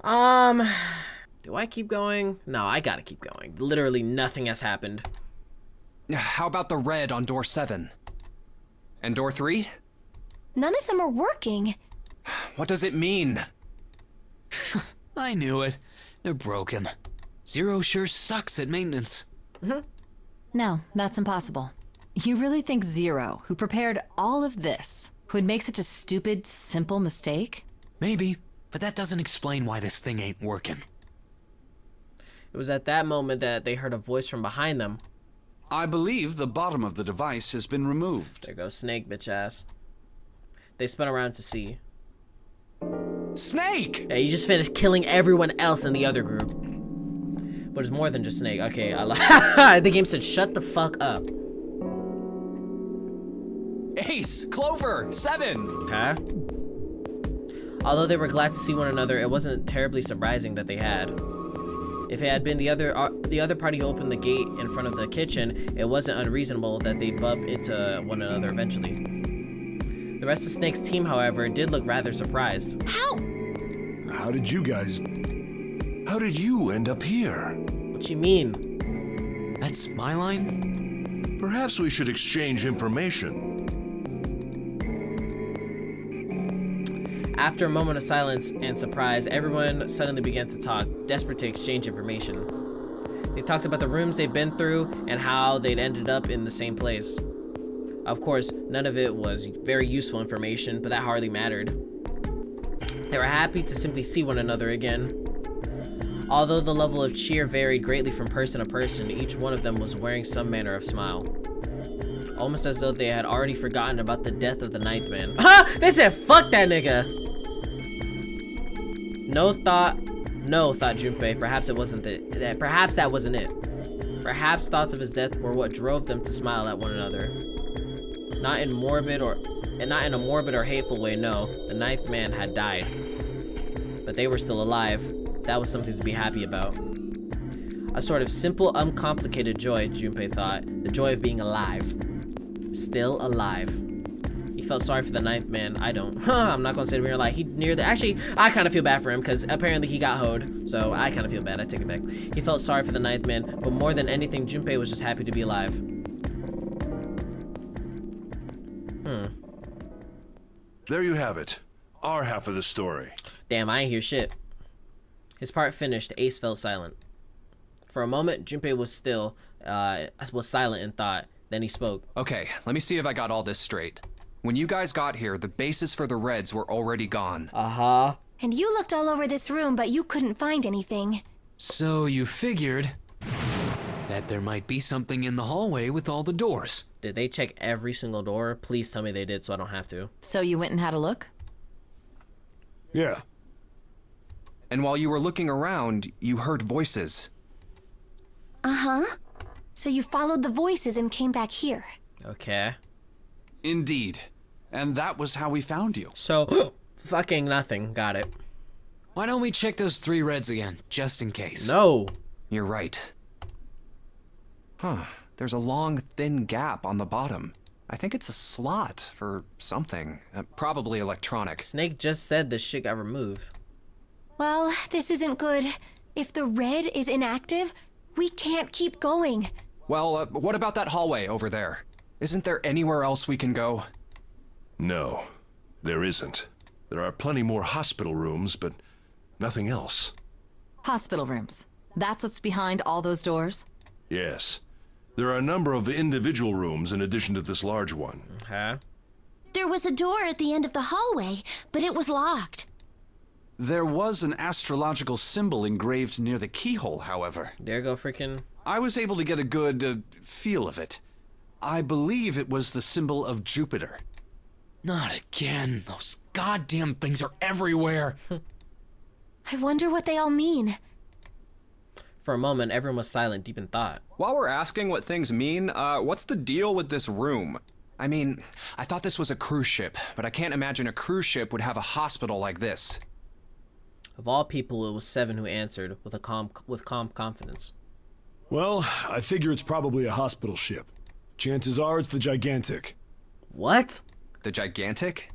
Do I keep going? No, I gotta keep going. Literally nothing has happened. How about the red on door 7? And door 3? None of them are working. What does it mean? I knew it. They're broken. Zero sure sucks at maintenance. No, that's impossible. You really think Zero, who prepared all of this, would make such a stupid, simple mistake? Maybe, but that doesn't explain why this thing ain't working. It was at that moment that they heard a voice from behind them. I believe the bottom of the device has been removed. There goes Snake, bitch ass. They spun around to see. Snake! Yeah, you just finished killing everyone else in the other group. But it's more than just Snake. Okay, the game said shut the fuck up. Ace! Clover! 7! Okay. Although they were glad to see one another, it wasn't terribly surprising that they had. If it had been the other party who opened the gate in front of the kitchen, it wasn't unreasonable that they'd bump into one another eventually. The rest of Snake's team, however, did look rather surprised. How? How did you end up here? What you mean? That's my line? Perhaps we should exchange information. After a moment of silence and surprise, everyone suddenly began to talk, desperate to exchange information. They talked about the rooms they'd been through and how they'd ended up in the same place. Of course, none of it was very useful information, but that hardly mattered. They were happy to simply see one another again. Although the level of cheer varied greatly from person to person, each one of them was wearing some manner of smile. Almost as though they had already forgotten about the death of the ninth man. Ha! They said, fuck that nigga! No, thought Junpei. Perhaps it wasn't that. Perhaps that wasn't it. Perhaps thoughts of his death were what drove them to smile at one another. Not in a morbid or hateful way, no. The ninth man had died. But they were still alive. That was something to be happy about. A sort of simple, uncomplicated joy, Junpei thought. The joy of being alive. Still alive. He felt sorry for the ninth man. I don't. I'm not gonna say to me like he actually, I kind of feel bad for him because apparently he got hoed. So I kind of feel bad. I take it back. He felt sorry for the ninth man, but more than anything, Junpei was just happy to be alive. There you have it. Our half of the story. Damn, I ain't hear shit. His part finished, Ace fell silent. For a moment, Junpei was silent in thought. Then he spoke. Okay, let me see if I got all this straight. When you guys got here, the bases for the Reds were already gone. Uh-huh. And you looked all over this room, but you couldn't find anything. So you figured that there might be something in the hallway with all the doors. Did they check every single door? Please tell me they did so I don't have to. So you went and had a look? Yeah. And while you were looking around, you heard voices. Uh-huh. So you followed the voices and came back here. Okay. Indeed. And that was how we found you. So, fucking nothing. Got it. Why don't we check those 3 reds again, just in case? No. You're right. Huh. There's a long, thin gap on the bottom. I think it's a slot for something. Probably electronic. Snake just said this shit got removed. Well, this isn't good. If the red is inactive, we can't keep going. Well, what about that hallway over there? Isn't there anywhere else we can go? No, there isn't. There are plenty more hospital rooms, but nothing else. Hospital rooms. That's what's behind all those doors? Yes. There are a number of individual rooms in addition to this large one. Okay. There was a door at the end of the hallway, but it was locked. There was an astrological symbol engraved near the keyhole, however. There you go, freaking. I was able to get a good feel of it. I believe it was the symbol of Jupiter. Not again. Those goddamn things are everywhere. I wonder what they all mean. For a moment, everyone was silent, deep in thought. While we're asking what things mean, what's the deal with this room? I mean, I thought this was a cruise ship, but I can't imagine a cruise ship would have a hospital like this. Of all people, it was Seven who answered with calm confidence. Well, I figure it's probably a hospital ship. Chances are it's the Gigantic. What? The Gigantic?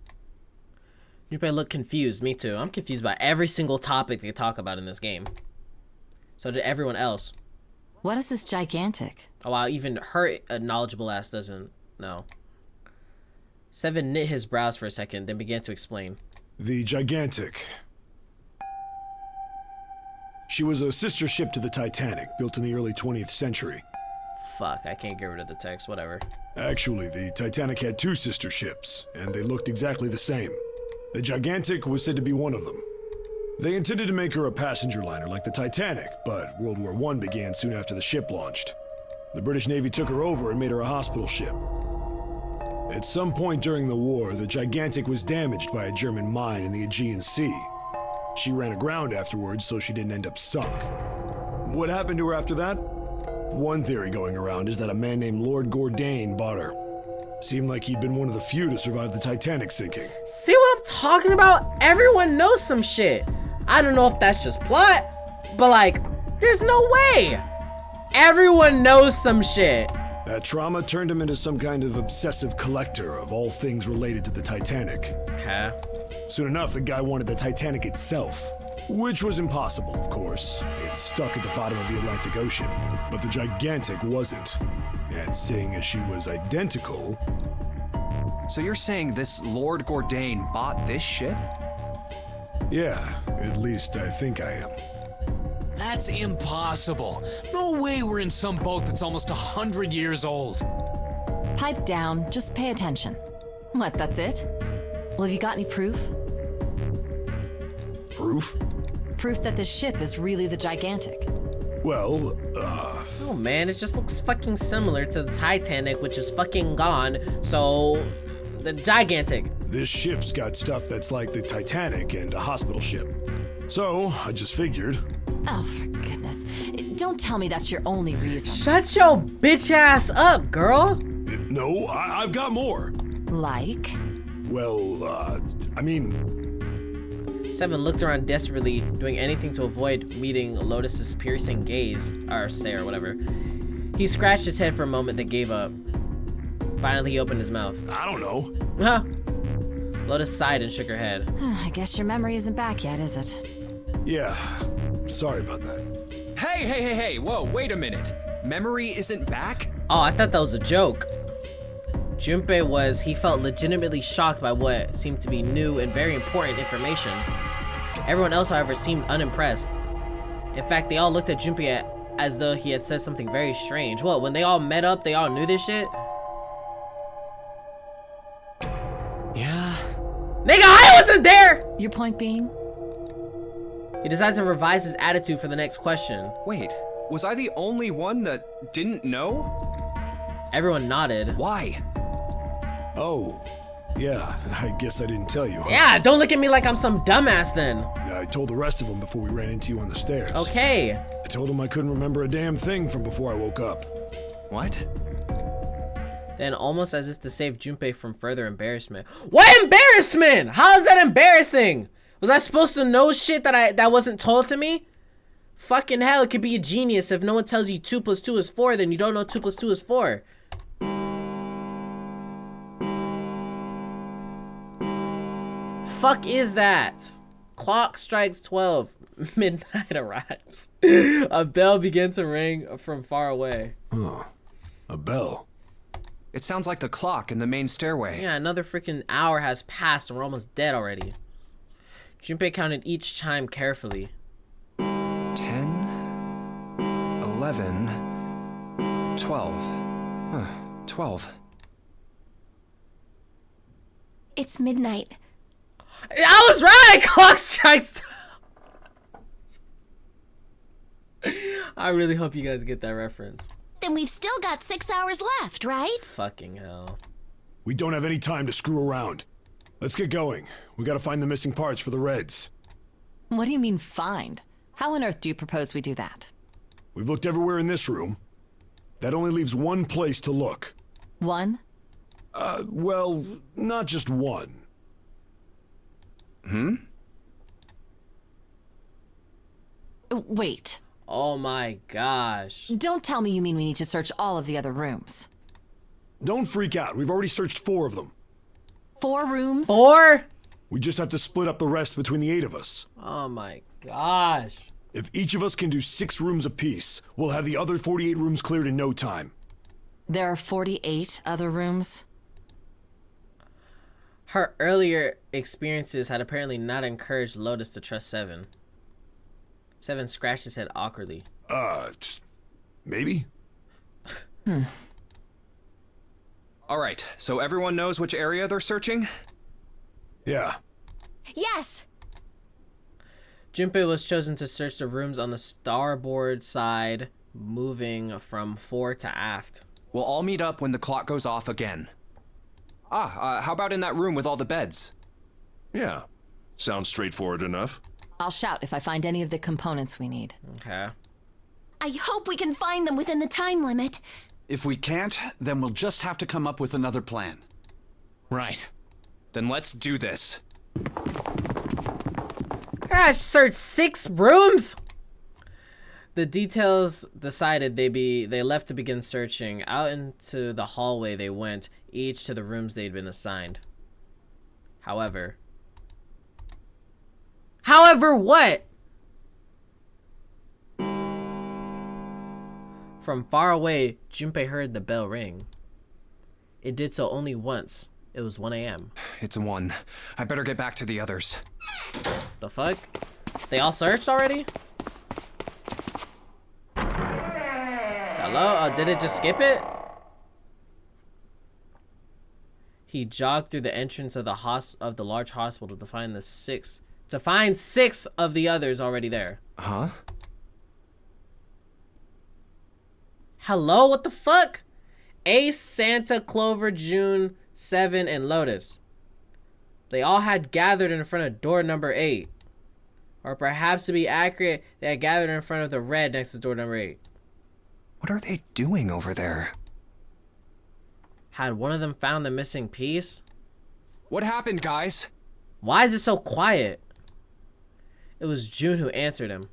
You probably look confused. Me too. I'm confused by every single topic they talk about in this game. So did everyone else. What is this Gigantic? Oh wow, even her knowledgeable ass doesn't know. Seven knit his brows for a second, then began to explain. The Gigantic. She was a sister ship to the Titanic, built in the early 20th century. Fuck, I can't get rid of the text, whatever. Actually, the Titanic had 2 sister ships, and they looked exactly the same. The Gigantic was said to be one of them. They intended to make her a passenger liner like the Titanic, but World War I began soon after the ship launched. The British Navy took her over and made her a hospital ship. At some point during the war, the Gigantic was damaged by a German mine in the Aegean Sea. She ran aground afterwards, so she didn't end up sunk. What happened to her after that? One theory going around is that a man named Lord Gourdane bought her. Seemed like he'd been one of the few to survive the Titanic sinking. See what I'm talking about? Everyone knows some shit. I don't know if that's just plot, but like, there's no way. Everyone knows some shit. That trauma turned him into some kind of obsessive collector of all things related to the Titanic. Okay. Soon enough, the guy wanted the Titanic itself, which was impossible, of course. It's stuck at the bottom of the Atlantic Ocean, but the Gigantic wasn't. And seeing as she was identical... So you're saying this Lord Gourdane bought this ship? Yeah, at least I think I am. That's impossible. No way we're in some boat that's almost 100 years old. Pipe down, just pay attention. What, that's it? Well, have you got any proof? Proof? Proof that this ship is really the Gigantic. Well, Oh man, it just looks fucking similar to the Titanic, which is fucking gone. So, the Gigantic. this ship's got stuff that's like the Titanic and a hospital ship. So, I just figured. Oh, for goodness. Don't tell me that's your only reason. Shut your bitch ass up, girl. No, I've got more. Like? Well, I mean... Seven looked around desperately, doing anything to avoid meeting Lotus's piercing gaze, or stare, whatever. He scratched his head for a moment, then gave up. Finally, he opened his mouth. I don't know. Huh? Lotus sighed and shook her head. I guess your memory isn't back yet, is it? Yeah, sorry about that. Hey, whoa, wait a minute. Memory isn't back? Oh, I thought that was a joke. Junpei he felt legitimately shocked by what seemed to be new and very important information. Everyone else, however, seemed unimpressed. In fact, they all looked at Junpei as though he had said something very strange. What, when they all met up, they all knew this shit? Yeah. Nigga, I wasn't there! Your point being? He decided to revise his attitude for the next question. Wait, was I the only one that didn't know? Everyone nodded. Why? Oh, Yeah, I guess I didn't tell you. Huh? Yeah, don't look at me like I'm some dumbass then. Yeah, I told the rest of them before we ran into you on the stairs. Okay. I told them I couldn't remember a damn thing from before I woke up. What? Then, almost as if to save Junpei from further embarrassment. What embarrassment? How is that embarrassing? Was I supposed to know shit that wasn't told to me? Fucking hell, it could be a genius. If no one tells you 2 + 2 is 4, then you don't know 2 + 2 is 4. Fuck is that? Clock strikes 12. Midnight arrives. A bell begins to ring from far away. Huh. A bell. It sounds like the clock in the main stairway. Yeah, another freaking hour has passed and we're almost dead already. Junpei counted each chime carefully. 10, 11, 12. Huh, 12. It's midnight. I was right! Clock strikes 12. I really hope you guys get that reference. Then we've still got 6 hours left, right? Fucking hell. We don't have any time to screw around. Let's get going. We gotta find the missing parts for the Reds. What do you mean, find? How on earth do you propose we do that? We've looked everywhere in this room. That only leaves one place to look. One? Well, not just one. Wait. Oh my gosh. Don't tell me you mean we need to search all of the other rooms. Don't freak out. We've already searched 4 of them. 4 rooms? 4? We just have to split up the rest between the 8 of us. Oh my gosh. If each of us can do 6 rooms apiece, we'll have the other 48 rooms cleared in no time. There are 48 other rooms? Her earlier experiences had apparently not encouraged Lotus to trust Seven. Seven scratched his head awkwardly. Maybe? All right, so everyone knows which area they're searching? Yeah. Yes! Junpei was chosen to search the rooms on the starboard side, moving from fore to aft. We'll all meet up when the clock goes off again. How about in that room with all the beds? Yeah, sounds straightforward enough. I'll shout if I find any of the components we need. Okay. I hope we can find them within the time limit. If we can't, then we'll just have to come up with another plan. Right. Then let's do this. Gosh, search 6 rooms? The details decided they left to begin searching. Out into the hallway they went, each to the rooms they'd been assigned. However what? From far away, Junpei heard the bell ring. It did so only once. It was 1 a.m. It's 1. I better get back to the others. The fuck? They all searched already? Hello? Did it just skip it? He jogged through the entrance of the large hospital to find 6 of the others already there. Huh? Hello? What the fuck? Ace, Santa, Clover, June, Seven, and Lotus. They all had gathered in front of door number 8. Or perhaps to be accurate, they had gathered in front of the red next to door number 8. What are they doing over there? Had one of them found the missing piece? What happened, guys? Why is it so quiet? It was June who answered him.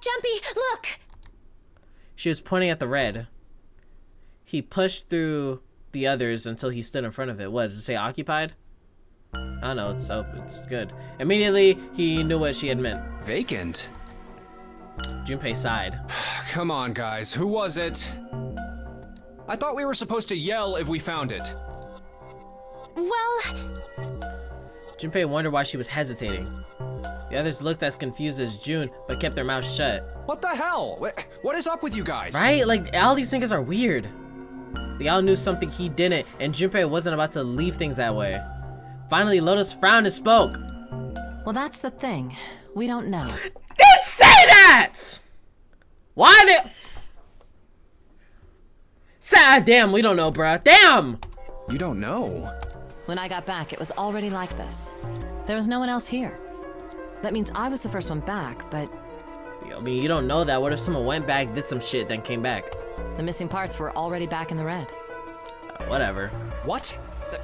Jumpy, look! She was pointing at the red. He pushed through the others until he stood in front of it. What, does it say occupied? I don't know, it's open, it's good. Immediately, he knew what she had meant. Vacant? Junpei sighed. Come on, guys, who was it? I thought we were supposed to yell if we found it. Well... Junpei wondered why she was hesitating. The others looked as confused as June, but kept their mouths shut. What the hell? What is up with you guys? Right? Like, all these niggas are weird. They all knew something he didn't, and Junpei wasn't about to leave things that way. Finally, Lotus frowned and spoke. Well, that's the thing. We don't know. Didn't say that! Why did... Damn, we don't know, bruh. Damn! You don't know? When I got back, it was already like this. There was no one else here. That means I was the first one back, but I mean, you don't know that. What if someone went back, did some shit, then came back? the missing parts were already back in the red. Whatever. What?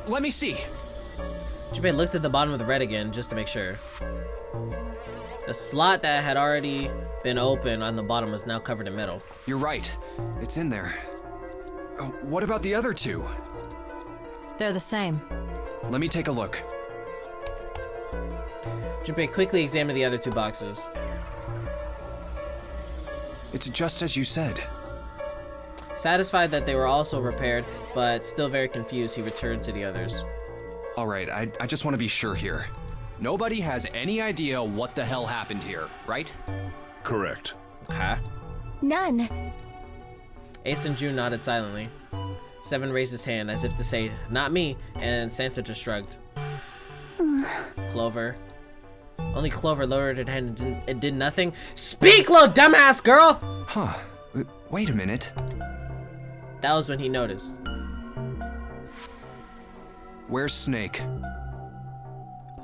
Let me see. Junpei looks at the bottom of the red again, just to make sure. The slot that had already been open on the bottom was now covered in metal. You're right. It's in there. What about the other two? They're the same. Let me take a look. Junpei quickly examined the other two boxes. It's just as you said. Satisfied that they were also repaired, but still very confused, he returned to the others. All right, I just want to be sure here. Nobody has any idea what the hell happened here, right? Correct. Okay. None. Ace and June nodded silently. Seven raised his hand as if to say, not me, and Santa just shrugged. Clover. Only Clover lowered her hand and did nothing. Speak, little dumbass girl! Huh. Wait a minute. That was when he noticed. Where's Snake?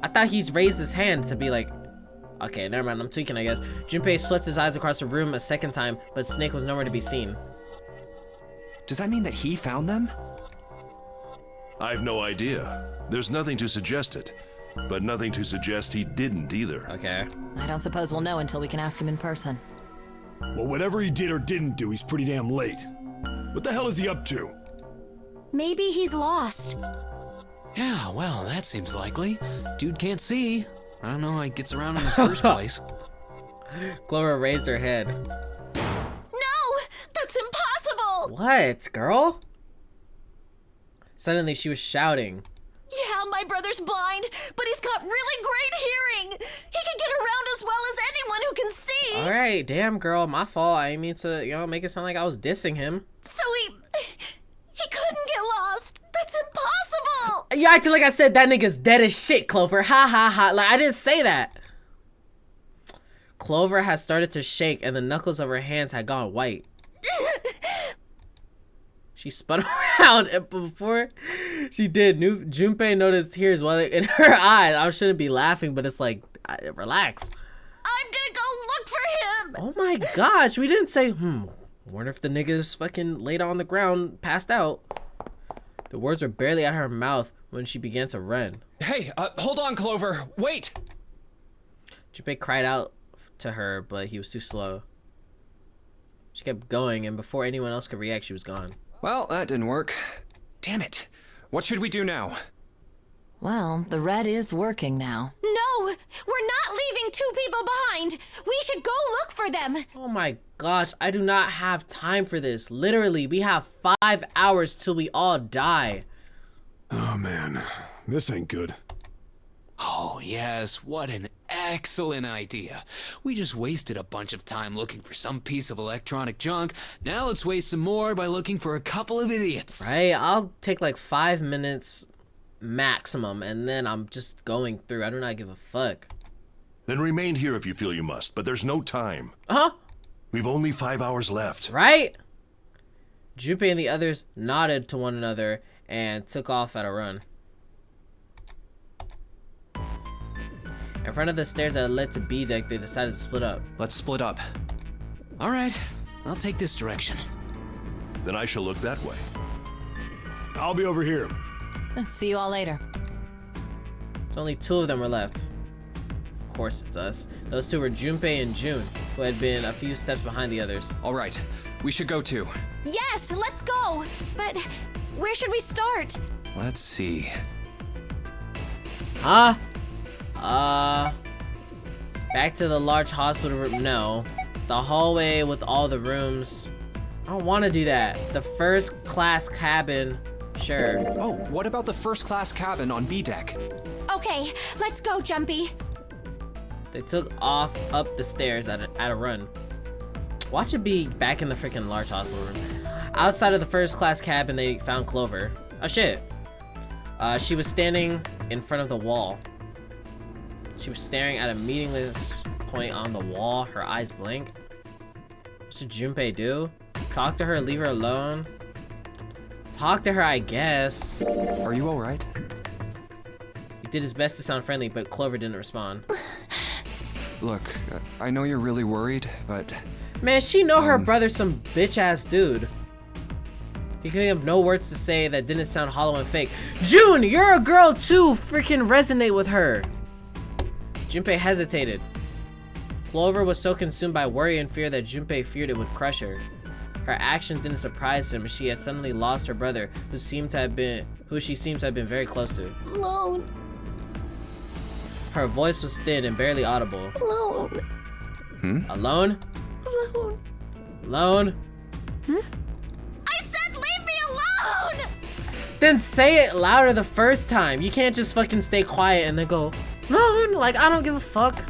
I thought he's raised his hand to be like, okay, never mind, I'm tweaking, I guess. Junpei swept his eyes across the room a second time, but Snake was nowhere to be seen. Does that mean that he found them? I've no idea. There's nothing to suggest it, but nothing to suggest he didn't either. Okay. I don't suppose we'll know until we can ask him in person. Well, whatever he did or didn't do, he's pretty damn late. What the hell is he up to? Maybe he's lost. Yeah, well, that seems likely. Dude can't see. I don't know how he gets around in the first place. Clover raised her head. No! That's impossible! What, girl? Suddenly she was shouting. Yeah, my brother's blind, but he's got really great hearing. He can get around as well as anyone who can see. All right, damn girl, my fault. I didn't mean to, make it sound like I was dissing him. So he couldn't get lost. That's impossible. You acting like I said that nigga's dead as shit, Clover. Ha ha ha. Like, I didn't say that. Clover had started to shake and the knuckles of her hands had gone white. She spun around, and before she did, Junpei noticed tears welling in her eyes. I shouldn't be laughing, but it's like, relax. I'm gonna go look for him. Oh my gosh, we didn't say, wonder if the nigga's fucking laid on the ground, passed out. The words were barely out of her mouth when she began to run. Hey, hold on, Clover. Wait! Junpei cried out to her, but he was too slow. She kept going, and before anyone else could react, she was gone. Well, that didn't work. Damn it. What should we do now? Well, the red is working now. No! We're not leaving two people behind! We should go look for them! Oh my gosh, I do not have time for this. Literally, we have 5 hours till we all die. Oh man, this ain't good. Oh, yes, what an excellent idea. We just wasted a bunch of time looking for some piece of electronic junk. Now let's waste some more by looking for a couple of idiots. Right? I'll take like 5 minutes maximum, and then I'm just going through. I do not give a fuck. Then remain here if you feel you must, but there's no time. Uh-huh. We've only 5 hours left. Right? Junpei and the others nodded to one another and took off at a run. In front of the stairs that led to B deck, they decided to split up. Let's split up. All right, I'll take this direction. Then I shall look that way. I'll be over here. See you all later. So only 2 of them were left. Of course it's us. Those 2 were Junpei and June, who had been a few steps behind the others. All right, we should go too. Yes, let's go! But where should we start? Let's see. Huh? Back to the large hospital room. No. The hallway with all the rooms. I don't want to do that. The first class cabin. Sure. Oh, what about the first class cabin on B deck? Okay, let's go, Jumpy. They took off up the stairs at a run. Watch it be back in the freaking large hospital room. Outside of the first class cabin, they found Clover. Oh shit. She was standing in front of the wall. She was staring at a meaningless point on the wall, her eyes blank. What should Junpei do? Talk to her, leave her alone? Talk to her, I guess. Are you alright? did his best to sound friendly, but Clover didn't respond. Look, I know you're really worried, but... Man, she know her brother's some bitch-ass dude. He couldn't have no words to say that didn't sound hollow and fake. June, you're a girl too! Freaking resonate with her! Junpei hesitated. Clover was so consumed by worry and fear that Junpei feared it would crush her. Her actions didn't surprise him. She had suddenly lost her brother, who she seemed to have been very close to. Alone. Her voice was thin and barely audible. Alone. Alone? Alone. Alone? I said leave me alone! Then say it louder the first time. You can't just fucking stay quiet and then go, alone? Like, I don't give a fuck.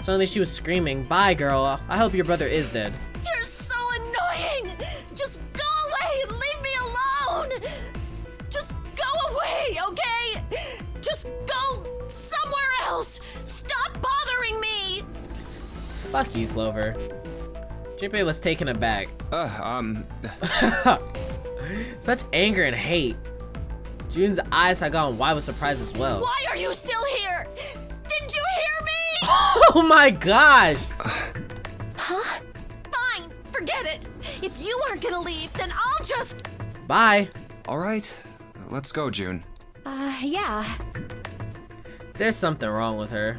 Suddenly she was screaming, bye girl, I hope your brother is dead. You're so annoying! Just go away and leave me alone! Just go away, okay? Just go somewhere else! Stop bothering me! Fuck you, Clover. Junpei was taken aback. Such anger and hate. June's eyes had gone wide with surprise as well. Why are you still here? Didn't you hear me? Oh my gosh! Huh? Fine, forget it. If you aren't gonna leave, then I'll just... Bye. All right, let's go, June. Yeah. There's something wrong with her.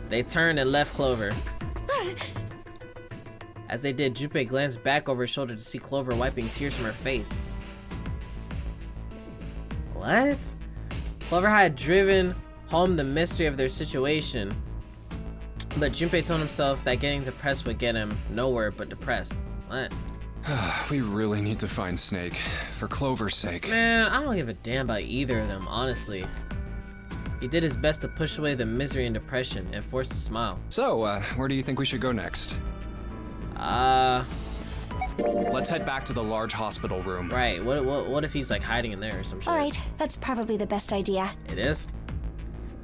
They turned and left Clover. As they did, Junpei glanced back over his shoulder to see Clover wiping tears from her face. What? Clover had driven home the mystery of their situation. But Junpei told himself that getting depressed would get him nowhere but depressed. What? We really need to find Snake, for Clover's sake. Man, I don't give a damn about either of them, honestly. He did his best to push away the misery and depression and force a smile. So, where do you think we should go next? Let's head back to the large hospital room. Right, what if he's like hiding in there or some shit? Alright, that's probably the best idea. It is?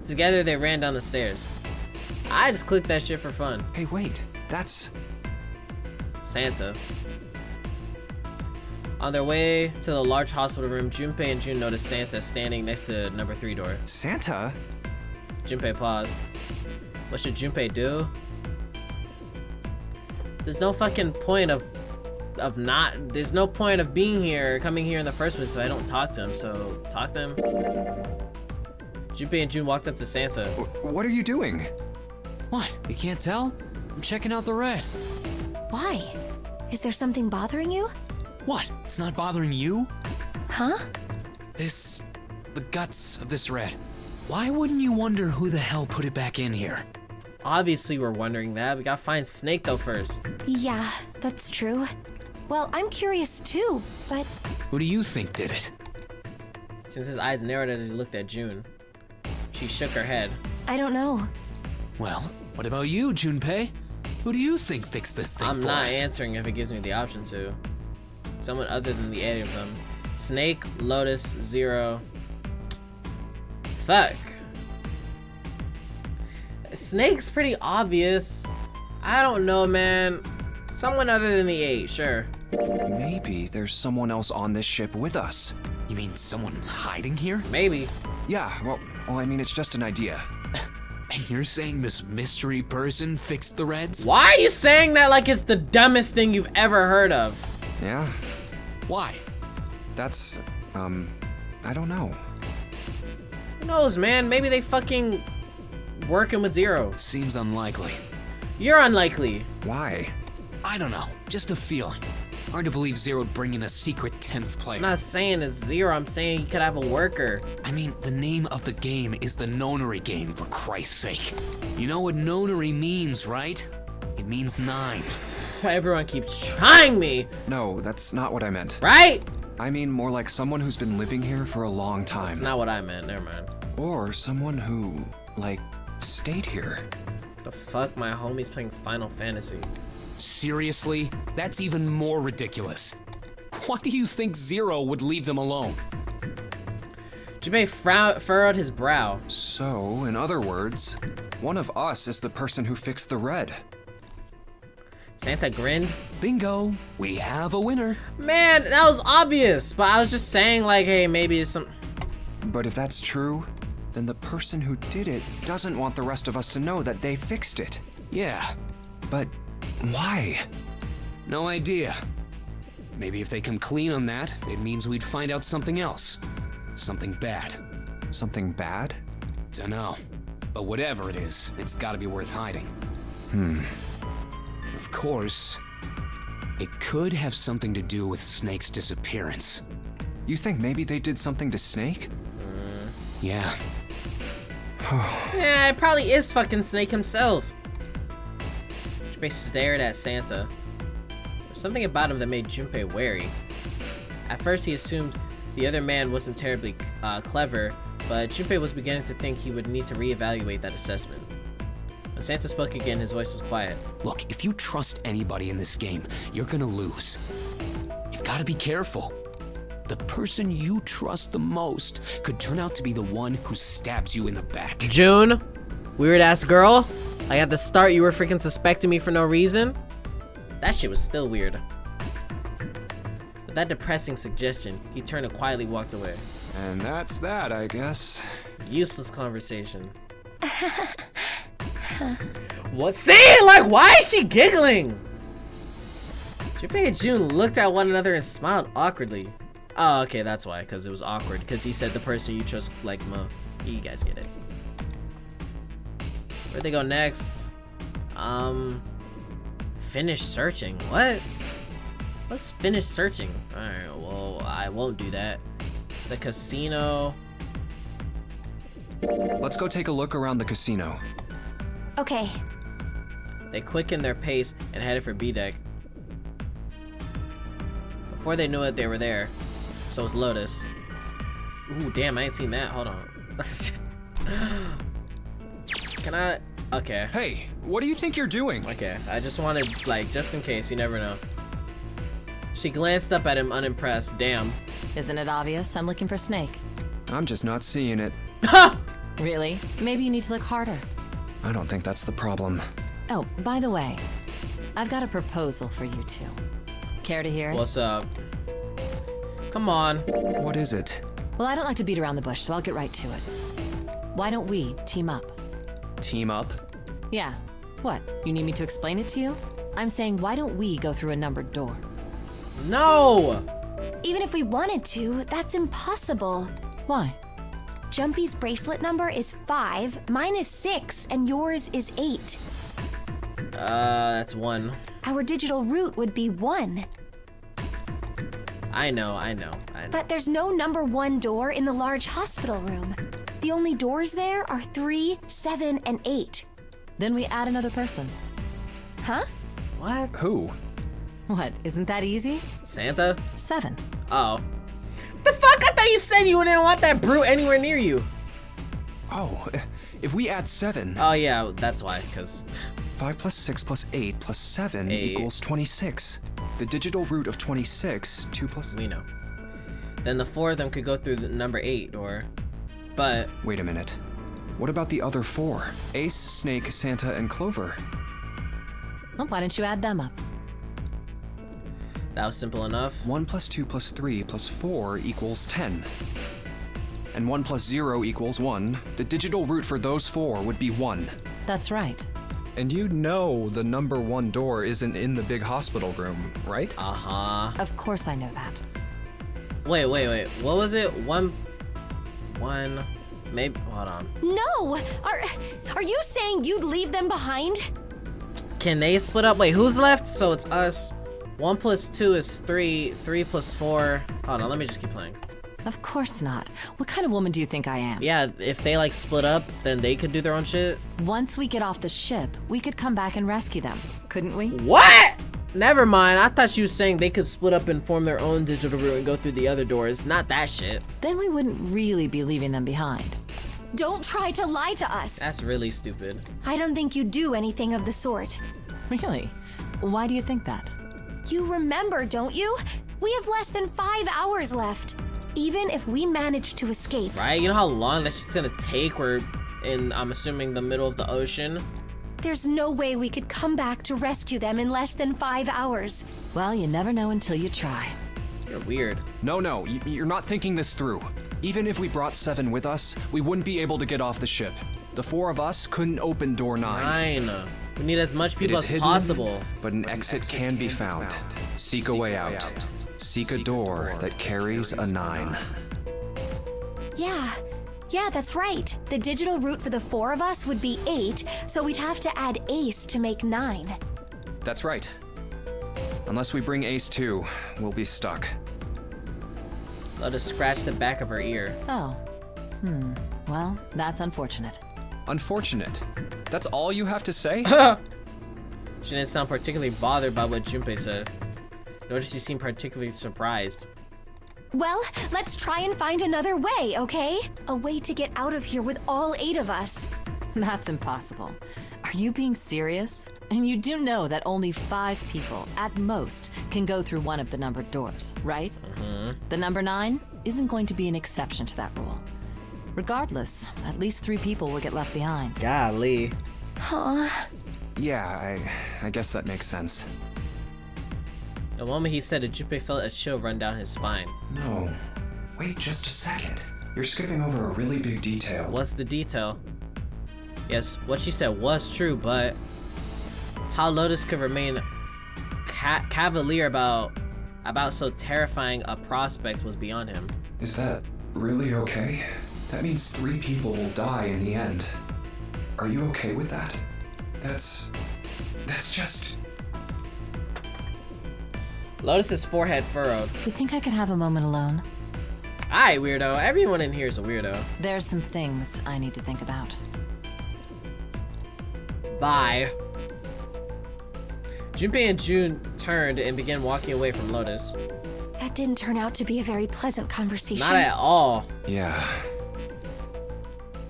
Together they ran down the stairs. I just clicked that shit for fun. Hey, wait, that's... Santa. On their way to the large hospital room, Junpei and June noticed Santa standing next to number 3 door. Santa? Junpei paused. What should Junpei do? There's no fucking point there's no point of being here, coming here in the first place if I don't talk to him, so talk to him. Junpei and June walked up to Santa. What are you doing? What? You can't tell? I'm checking out the red. Why? Is there something bothering you? What? It's not bothering you? Huh? The guts of this red. Why wouldn't you wonder who the hell put it back in here? Obviously we're wondering that. We gotta find Snake though first. Yeah, that's true. Well, I'm curious too, but... Who do you think did it? Since his eyes narrowed as he looked at June, she shook her head. I don't know. Well, what about you, Junpei? Who do you think fixed this thing I'm for not us? answering if it gives me the option to. Someone other than the 8 of them. Snake, Lotus, Zero. Fuck. Snake's pretty obvious. I don't know, man. Someone other than the 8, sure. Maybe there's someone else on this ship with us. You mean someone hiding here? Maybe. Yeah, well, I mean, it's just an idea. And you're saying this mystery person fixed the reds? Why are you saying that like it's the dumbest thing you've ever heard of? Yeah, Why? that's, I don't know. Who knows, man? Maybe they fucking working with Zero. Seems unlikely. You're unlikely. Why? I don't know, just a feeling. Hard to believe Zero'd bring in a secret 10th player. I'm not saying it's Zero. I'm saying he could have a worker. I mean, the name of the game is the Nonary game, for Christ's sake. You know what Nonary means, right? It means 9. Everyone keeps trying me, No, that's not what I meant. right? I mean more like someone who's been living here for a long time. That's not what I meant. Never mind. Or someone who, like, stayed here. The fuck, my homie's playing Final Fantasy. Seriously? That's even more ridiculous. Why do you think Zero would leave them alone? Junpei furrowed his brow. So, in other words, one of us is the person who fixed the red. Santa grinned. Bingo, we have a winner. Man, that was obvious, but I was just saying like, hey, maybe it's some... But if that's true, then the person who did it doesn't want the rest of us to know that they fixed it. Yeah, But why? no idea. Maybe if they come clean on that, it means we'd find out something else. Something bad. Something bad? Dunno. But whatever it is, it's gotta be worth hiding. Of course, it could have something to do with Snake's disappearance. You think maybe they did something to Snake? Yeah. Yeah, it probably is fucking Snake himself. Junpei stared at Santa. There's something about him that made Junpei wary. At first he assumed the other man wasn't terribly clever, but Junpei was beginning to think he would need to reevaluate that assessment. When Santa spoke again, his voice was quiet. Look, if you trust anybody in this game, you're gonna lose. You've gotta be careful. The person you trust the most could turn out to be the one who stabs you in the back. June, weird ass girl. Like at the start you were freaking suspecting me for no reason. That shit was still weird. With that depressing suggestion, he turned and quietly walked away. And that's that, I guess. Useless conversation. What? See? Like, why is she giggling? Junpei and June looked at one another and smiled awkwardly. Oh, okay, that's why, because it was awkward. Because he said the person you trust, like, you guys get it. Where'd they go next? Finish searching. What? Let's finish searching. Alright, well, I won't do that. The casino. Let's go take a look around the casino. Okay. They quickened their pace and headed for B deck. Before they knew it, they were there. So was Lotus. Ooh, damn, I ain't seen that. Hold on. Can I? Okay. Hey, what do you think you're doing? Okay, I just wanted, like, just in case, you never know. She glanced up at him unimpressed. Damn. Isn't it obvious? I'm looking for Snake. I'm just not seeing it. Really? Maybe you need to look harder. I don't think that's the problem. Oh, by the way, I've got a proposal for you two. Care to hear it? What's up? Come on. What is it? Well, I don't like to beat around the bush, so I'll get right to it. Why don't we team up? Team up? Yeah. What? You need me to explain it to you? I'm saying, why don't we go through a numbered door? No! Even if we wanted to, that's impossible. Why? Jumpy's bracelet number is 5, mine is 6, and yours is 8. That's 1. Our digital route would be 1. I know. But there's no number 1 door in the large hospital room. The only doors there are 3, 7, and 8. Then we add another person. Huh? What? Who? What? Isn't that easy? Santa? 7. Oh. The fuck? I thought you said you didn't want that brute anywhere near you. Oh, if we add 7. Oh yeah, that's why, because 5 plus 6 plus 8 plus 7 8. equals 26. The digital root of 26, 2 plus... we know. Then the 4 of them could go through the number 8 door. But Wait a minute. What about the other 4? Ace, Snake, Santa, and Clover. Well, why don't you add them up? that was simple enough. 1 plus 2 plus 3 plus 4 equals 10. And 1 plus 0 equals 1. The digital root for those 4 would be 1. That's right. And you know the number 1 door isn't in the big hospital room, right? Uh-huh. Of course I know that. Wait. What was it? One, maybe, hold on. No! Are you saying you'd leave them behind? Can they split up? Wait, who's left? So it's us. 1 plus 2 is 3. 3 plus 4. Hold on, let me just keep playing. Of course not. What kind of woman do you think I am? Yeah, if they like split up, then they could do their own shit. Once we get off the ship, we could come back and rescue them, couldn't we? What? Never mind. I thought she was saying they could split up and form their own digital route and go through the other doors. Not that shit. Then we wouldn't really be leaving them behind. Don't try to lie to us. That's really stupid. I don't think you'd do anything of the sort. Really? Why do you think that? You remember, don't you? We have less than 5 hours left. Even if we manage to escape. Right? You know how long that shit's gonna take? We're in, I'm assuming, the middle of the ocean. There's no way we could come back to rescue them in less than 5 hours. Well, you never know until you try. You're weird. No, you're not thinking this through. Even if we brought 7 with us, we wouldn't be able to get off the ship. The 4 of us couldn't open door 9. 9. We need as much people It is as hidden, possible. but an exit can be found. Seek a way out. Seek a door that carries a 9. Yeah, that's right. The digital route for the 4 of us would be 8, so we'd have to add Ace to make 9. That's right. Unless we bring Ace too, we'll be stuck. Let us scratch the back of her ear. Oh. Well, that's unfortunate. Unfortunate. That's all you have to say? She didn't sound particularly bothered by what Junpei said. Nor did she seem particularly surprised. Well, let's try and find another way, okay? A way to get out of here with all 8 of us. That's impossible. Are you being serious? And you do know that only 5 people, at most, can go through one of the numbered doors, right? The number 9 isn't going to be an exception to that rule. Regardless, at least 3 people will get left behind. Golly. Huh? Yeah, I guess that makes sense. The moment he said it, Junpei felt a chill run down his spine. No. Wait just a second. You're skipping over a really big detail. What's the detail? Yes, what she said was true, but how Lotus could remain cavalier about so terrifying a prospect was beyond him. Is that really okay? That means 3 people will die in the end. Are you okay with that? That's just... Lotus's forehead furrowed. You think I could have a moment alone? Aye, weirdo. Everyone in here is a weirdo. There's some things I need to think about. Bye. Junpei and June turned and began walking away from Lotus. That didn't turn out to be a very pleasant conversation. Not at all. Yeah.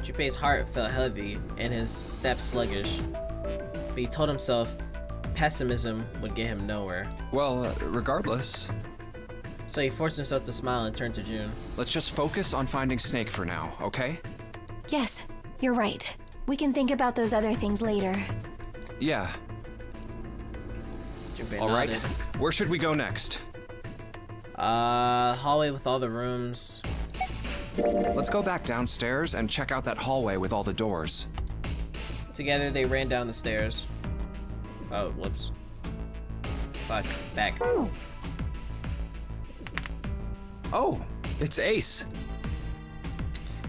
Junpei's heart felt heavy and his steps sluggish. But he told himself pessimism would get him nowhere. Well, regardless, So he forced himself to smile and turned to June. let's just focus on finding Snake for now, okay? Yes, you're right. We can think about those other things later. Yeah. Junpei All right. nodded. Where should we go next? Hallway with all the rooms. Let's go back downstairs and check out that hallway with all the doors. Together they ran down the stairs. Oh, whoops. Fuck, back. Oh, it's Ace.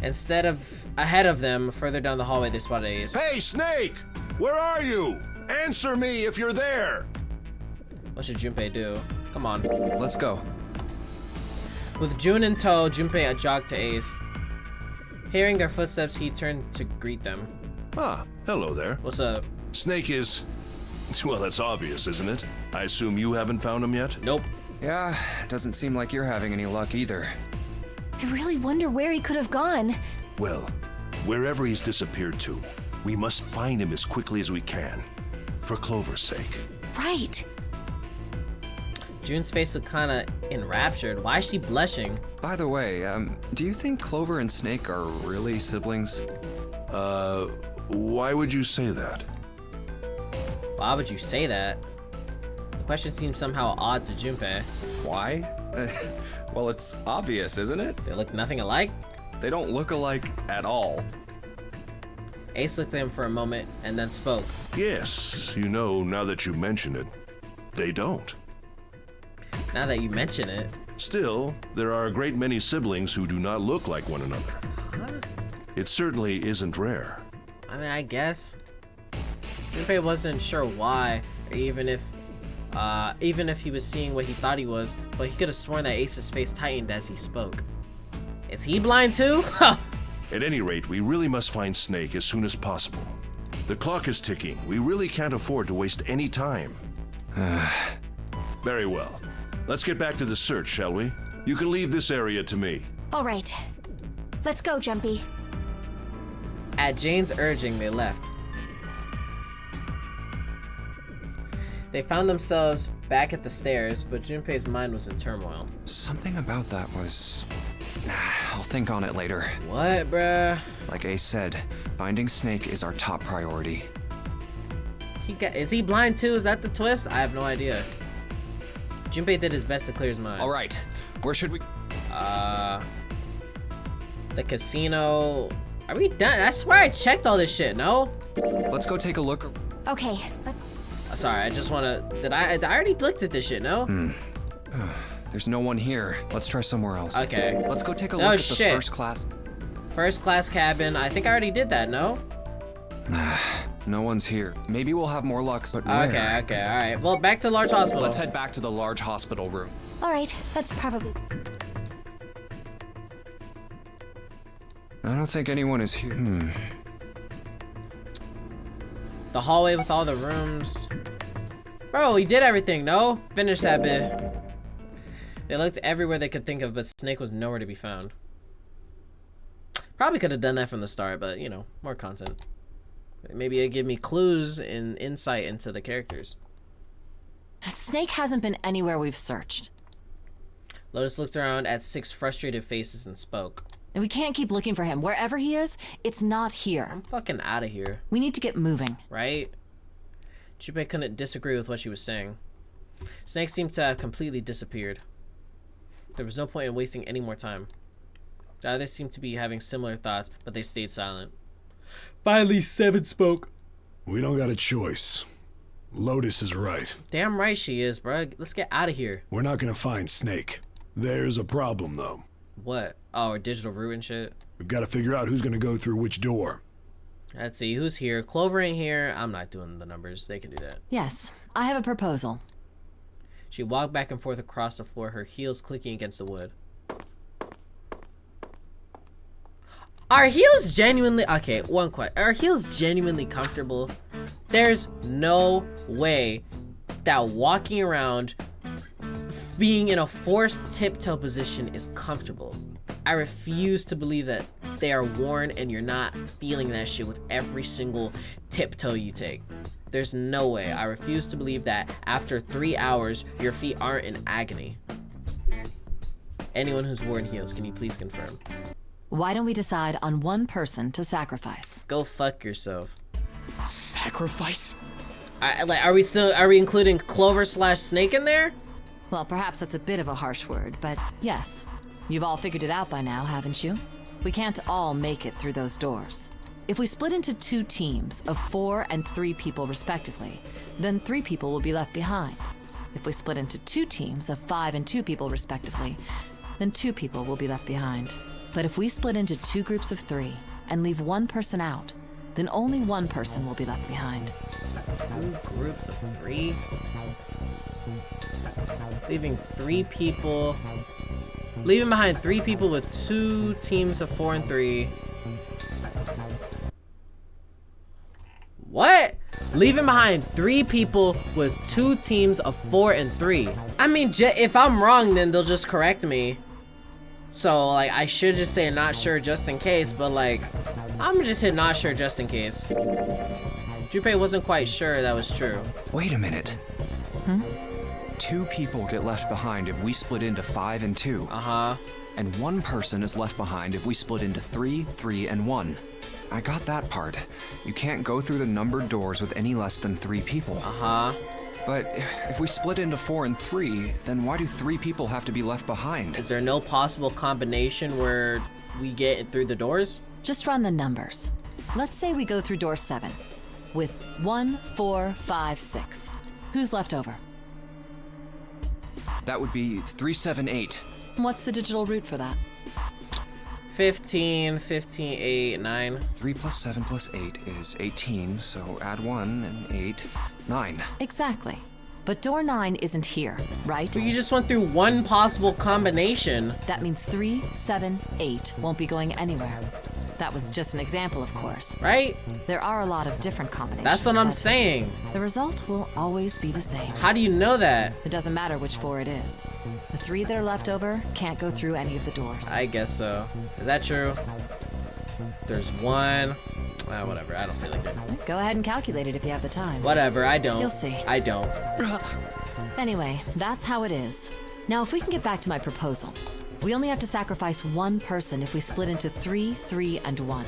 Instead of ahead of them, further down the hallway, they spotted Ace. Hey, Snake! Where are you? Answer me if you're there! What should Junpei do? Come on. Let's go. With June in tow, Junpei jogged to Ace. Hearing their footsteps, he turned to greet them. Ah, hello there. What's up? Snake is... Well, that's obvious, isn't it? I assume you haven't found him yet? Nope. Yeah, doesn't seem like you're having any luck either. I really wonder where he could have gone. Well, wherever he's disappeared to, we must find him as quickly as we can. For Clover's sake. Right. June's face looked kinda enraptured. Why is she blushing? By the way, do you think Clover and Snake are really siblings? Why would you say that? Why would you say that? The question seems somehow odd to Junpei. Why? Well, it's obvious, isn't it? They look nothing alike? They don't look alike at all. Ace looked at him for a moment and then spoke. Yes, you know, now that you mention it, they don't. Now that you mention it. Still, there are a great many siblings who do not look like one another. It certainly isn't rare. I mean, I guess. Junpei wasn't sure why, or even if he was seeing what he thought he was, but he could have sworn that Ace's face tightened as he spoke. Is he blind too? At any rate, we really must find Snake as soon as possible. The clock is ticking. We really can't afford to waste any time. Very well. Let's get back to the search, shall we? You can leave this area to me. All right. Let's go, Jumpy. At Jane's urging, they left. They found themselves back at the stairs, but Junpei's mind was in turmoil. Something about that was... I'll think on it later. What, bruh? Like Ace said, finding Snake is our top priority. Is he blind too? Is that the twist? I have no idea. Junpei did his best to clear his mind. All right, where should we... The casino. Are we done? I swear I checked all this shit, no? Let's go take a look. Okay, but Sorry, I just wanna, I already looked at this shit, no? There's no one here. Let's try somewhere else. Okay. Let's go take a Oh, look at shit. the first class. First class cabin. I think I already did that, no? No one's here. Maybe we'll have more luck, but where? Okay, alright. Well, back to the large hospital. Let's head back to the large hospital room. all right, that's probably. I don't think anyone is here. The hallway with all the rooms. Bro, we did everything, no? Finish that bit. They looked everywhere they could think of, but Snake was nowhere to be found. Probably could have done that from the start, but, you know, more content. Maybe it'd give me clues and insight into the characters. Snake hasn't been anywhere we've searched. Lotus looked around at 6 frustrated faces and spoke. And we can't keep looking for him. Wherever he is, it's not here. I'm fucking out of here, We need to get moving. right? Junpei couldn't disagree with what she was saying. Snake seemed to have completely disappeared. There was no point in wasting any more time. The others seemed to be having similar thoughts, but they stayed silent. Finally, 7 spoke. We don't got a choice. Lotus is right. Damn right she is, bruh. Let's get out of here. We're not gonna find Snake. There's a problem, though. What? Oh, our digital route and shit? We've got to figure out who's gonna go through which door. Let's see, who's here? Clover ain't here. I'm not doing the numbers. They can do that. Yes, I have a proposal. She walked back and forth across the floor, her heels clicking against the wood. Are heels genuinely... Okay, one question. Are heels genuinely comfortable? There's no way that walking around being in a forced tiptoe position is comfortable. I refuse to believe that they are worn and you're not feeling that shit with every single tiptoe you take. There's no way. I refuse to believe that after 3 hours, your feet aren't in agony. Anyone who's worn heels, can you please confirm? Why don't we decide on one person to sacrifice? Go fuck yourself. Sacrifice? Are we including Clover / Snake in there? Well, perhaps that's a bit of a harsh word, but yes. You've all figured it out by now, haven't you? We can't all make it through those doors. If we split into 2 teams of 4 and 3 people respectively, then 3 people will be left behind. If we split into 2 teams of 5 and 2 people respectively, then 2 people will be left behind. But if we split into 2 groups of 3 and leave 1 person out, then only 1 person will be left behind. 2 groups of 3? Leaving 3 people... Leaving behind 3 people with 2 teams of 4 and 3. What? Leaving behind 3 people with 2 teams of 4 and 3. I mean, if I'm wrong, then they'll just correct me. So, like, I should just say not sure just in case, but, like, I'm gonna just hit not sure just in case. Junpei wasn't quite sure that was true. Wait a minute. 2 people get left behind if we split into 5 and 2. Uh-huh. And 1 person is left behind if we split into 3, 3, and 1. I got that part. You can't go through the numbered doors with any less than 3 people. Uh-huh. But if we split into 4 and 3, then why do 3 people have to be left behind? Is there no possible combination where we get through the doors? Just run the numbers. Let's say we go through door 7 with 1, 4, 5, 6. Who's left over? That would be 3, 7, 8. What's the digital route for that? 15, 8, 9. 3 plus 7 plus 8 is 18, so add 1 and 8, 9. Exactly. But door 9 isn't here, right? But you just went through one possible combination. That means 3, 7, 8 won't be going anywhere. That was just an example, of course. Right? There are a lot of different combinations. That's what I'm but saying. The result will always be the same. How do you know that? It doesn't matter which 4 it is. The 3 that are left over can't go through any of the doors. I guess so. Is that true? There's 1. Whatever. I don't feel like it. Go ahead and calculate it if you have the time. Whatever. I don't. You'll see. I don't. Anyway, that's how it is. Now, if we can get back to my proposal, we only have to sacrifice 1 person if we split into 3, 3, and 1.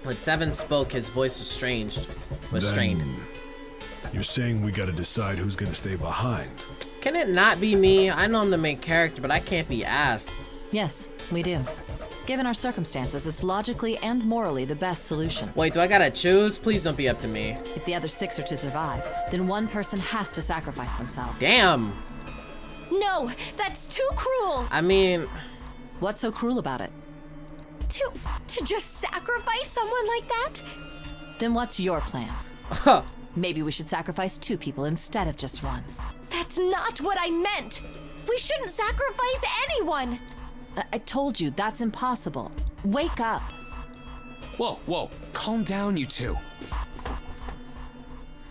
When 7 spoke, his voice was strained. You're saying we gotta decide who's gonna stay behind. Can it not be me? I know I'm the main character, but I can't be asked. Yes, we do. Given our circumstances, it's logically and morally the best solution. Wait, do I gotta choose? Please don't be up to me. If the other 6 are to survive, then one person has to sacrifice themselves. Damn. No, that's too cruel. I mean, What's so cruel about it? To just sacrifice someone like that? Then what's your plan? Maybe we should sacrifice 2 people instead of just 1. That's not what I meant. We shouldn't sacrifice anyone. I told you, that's impossible. Wake up. Whoa, whoa, calm down, you two.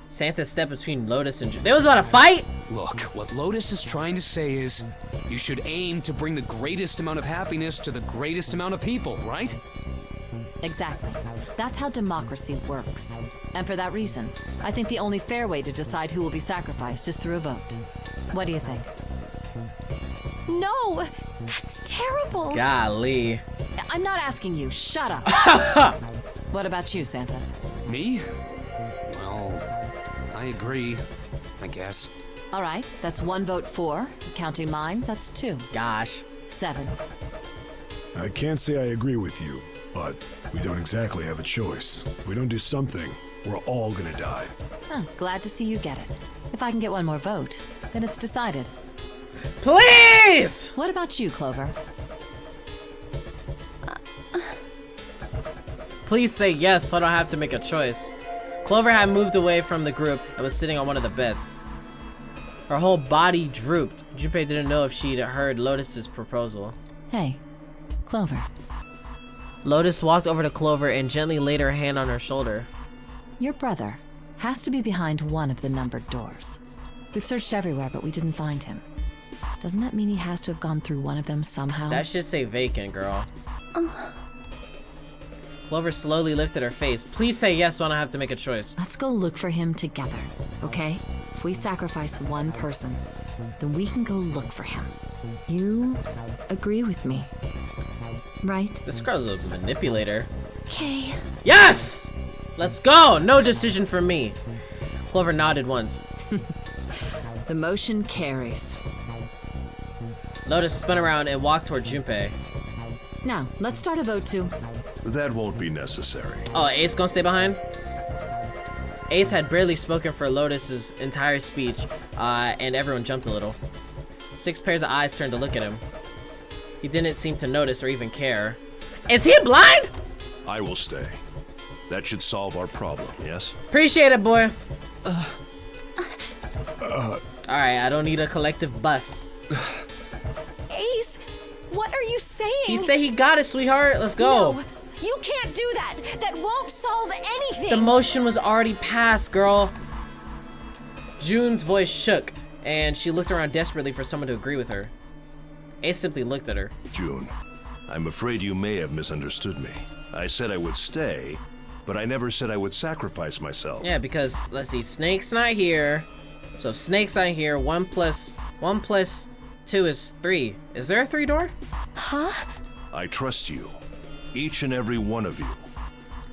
Santa stepped between Lotus and they was about to fight? Look, what Lotus is trying to say is, you should aim to bring the greatest amount of happiness to the greatest amount of people, right? Exactly. That's how democracy works. And for that reason, I think the only fair way to decide who will be sacrificed is through a vote. What do you think? No, that's terrible. Golly. I'm not asking you. Shut up. What about you, Santa? Me? Well, I agree, I guess. All right, that's 1 vote for. Counting mine, that's 2. Gosh. 7. I can't say I agree with you, but we don't exactly have a choice. If we don't do something, we're all gonna die. Huh, glad to see you get it. If I can get 1 more vote, then it's decided. Please! What about you, Clover? Please say yes so I don't have to make a choice. Clover had moved away from the group and was sitting on one of the beds. Her whole body drooped. Junpei didn't know if she'd heard Lotus's proposal. Hey, Clover. Lotus walked over to Clover and gently laid her hand on her shoulder. Your brother has to be behind one of the numbered doors. We've searched everywhere, but we didn't find him. Doesn't that mean he has to have gone through one of them somehow? That should say vacant, girl. Clover slowly lifted her face. Please say yes so I don't have to make a choice. Let's go look for him together, okay? If we sacrifice 1 person, then we can go look for him. You agree with me, right? This girl's a manipulator. Okay. Yes! Let's go! No decision for me. Clover nodded once. The motion carries. Lotus spun around and walked toward Junpei. Now, let's start a vote too. That won't be necessary. Oh, Ace gonna stay behind? Ace had barely spoken for Lotus's entire speech, and everyone jumped a little. 6 pairs of eyes turned to look at him. He didn't seem to notice or even care. Is he blind? I will stay. That should solve our problem, yes? Appreciate it, boy. Alright, I don't need a collective bus. Ace, what are you saying? He said he got it, sweetheart. Let's go. No, you can't do that. That won't solve anything. The motion was already passed, girl. June's voice shook, and she looked around desperately for someone to agree with her. Ace simply looked at her. June, I'm afraid you may have misunderstood me. I said I would stay, but I never said I would sacrifice myself. Yeah, because, let's see, Snake's not here. So if Snake's not here, 1 plus 2 is 3. Is there a 3 door? Huh? I trust you. Each and every one of you.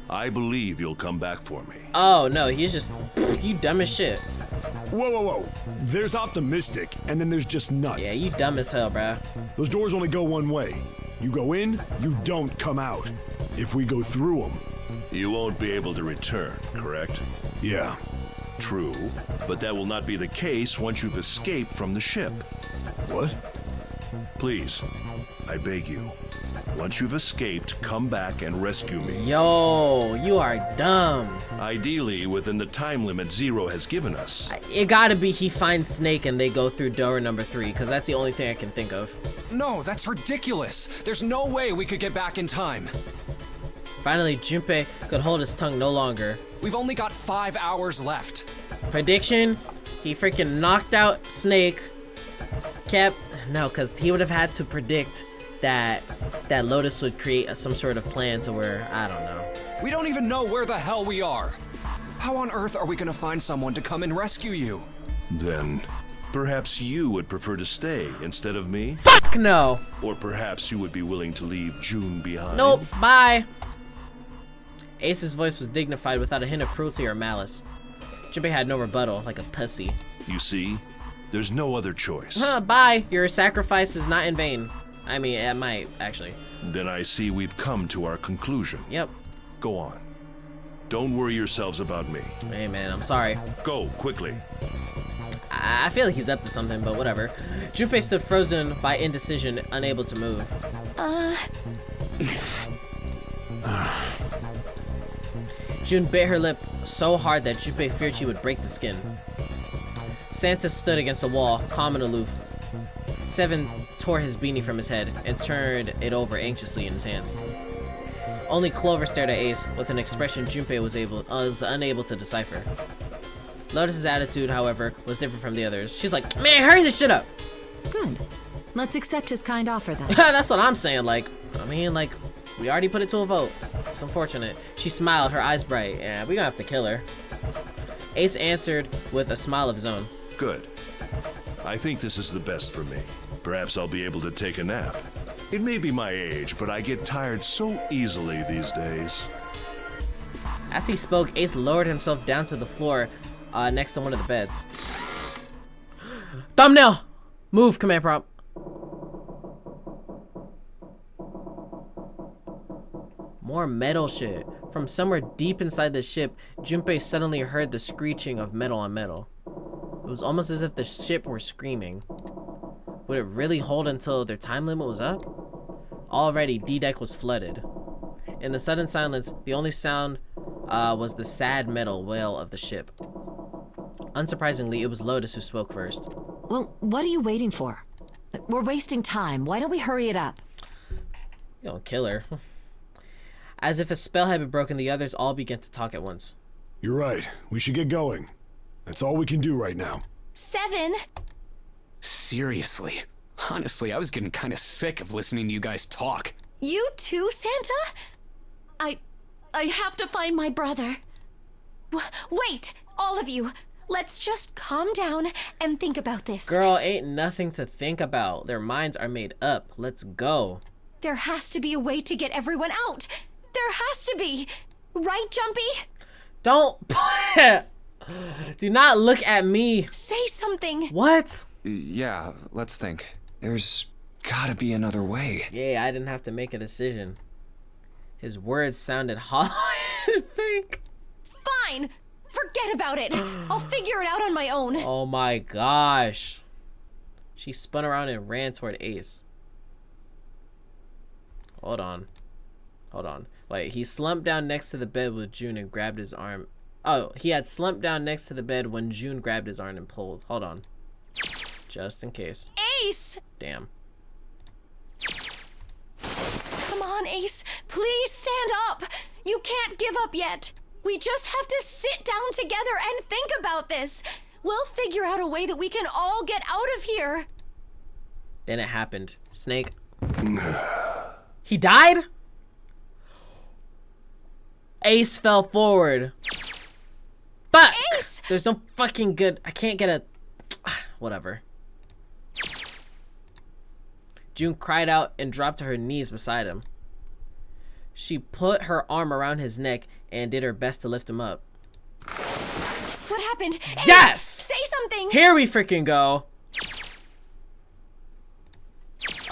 I believe you'll come back for me. Oh, no, he's just, you dumb as shit. Whoa, whoa, whoa. There's optimistic, and then there's just nuts. Yeah, you dumb as hell, bruh. Those doors only go one way. You go in, you don't come out. If we go through them. You won't be able to return, correct? Yeah. True, but that will not be the case once you've escaped from the ship. What? Please, I beg you. Once you've escaped, come back and rescue me. Yo, you are dumb. Ideally, within the time limit Zero has given us. It gotta be he finds Snake and they go through door number 3, because that's the only thing I can think of. No, that's ridiculous. There's no way we could get back in time. Finally, Junpei could hold his tongue no longer. We've only got 5 hours left. Prediction, he freaking knocked out Snake. No, because he would have had to predict that Lotus would create some sort of plan to where, I don't know. We don't even know where the hell we are. How on earth are we gonna find someone to come and rescue you? Then, perhaps you would prefer to stay instead of me? Fuck no! Or perhaps you would be willing to leave June behind? Nope, bye! Ace's voice was dignified without a hint of cruelty or malice. Junpei had no rebuttal, like a pussy. You see, there's no other choice. Bye! Your sacrifice is not in vain. I mean, it might, actually. Then I see we've come to our conclusion. Yep. Go on. Don't worry yourselves about me. Hey, man, I'm sorry. Go, quickly. I feel like he's up to something, but whatever. Junpei stood frozen by indecision, unable to move. June bit her lip so hard that Junpei feared she would break the skin. Santa stood against the wall, calm and aloof. Seven tore his beanie from his head and turned it over anxiously in his hands. Only Clover stared at Ace with an expression Junpei was unable to decipher. Lotus's attitude, however, was different from the others. She's like, man, hurry this shit up! Good. Let's accept his kind offer then. That's what I'm saying, like, I mean, like, we already put it to a vote. It's unfortunate. She smiled, her eyes bright. Yeah, we gonna have to kill her. Ace answered with a smile of his own. Good. I think this is the best for me. Perhaps I'll be able to take a nap. It may be my age, but I get tired so easily these days. As he spoke, Ace lowered himself down to the floor next to one of the beds. Thumbnail! Move, command prompt. More metal shit. From somewhere deep inside the ship, Junpei suddenly heard the screeching of metal on metal. It was almost as if the ship were screaming. Would it really hold until their time limit was up? Already, D-Deck was flooded. In the sudden silence, the only sound was the sad metal wail of the ship. Unsurprisingly, it was Lotus who spoke first. Well, what are you waiting for? We're wasting time. Why don't we hurry it up? You don't kill her. As if a spell had been broken, the others all began to talk at once. You're right. We should get going. That's all we can do right now. 7. Seriously. Honestly, I was getting kind of sick of listening to you guys talk. You too, Santa? I have to find my brother. Wait, all of you. Let's just calm down and think about this. Girl, ain't nothing to think about. Their minds are made up. Let's go. There has to be a way to get everyone out. There has to be. Right, Jumpy? Don't. Do not look at me. Say something. What? Yeah, let's think. There's gotta be another way. Yeah, I didn't have to make a decision. His words sounded hollow and fake. Fine. Forget about it. I'll figure it out on my own. Oh my gosh. She spun around and ran toward Ace. Hold on. Wait, he slumped down next to the bed with June and grabbed his arm. Oh, he had slumped down next to the bed when June grabbed his arm and pulled. Hold on. Just in case. Ace! Damn. Come on, Ace. Please stand up. You can't give up yet. We just have to sit down together and think about this. We'll figure out a way that we can all get out of here. Then it happened. Snake. He died? Ace fell forward. Fuck! Ace! There's no fucking good. I can't get a. Whatever. June cried out and dropped to her knees beside him. She put her arm around his neck and did her best to lift him up. What happened? Ace, yes! Say something! Here we freaking go.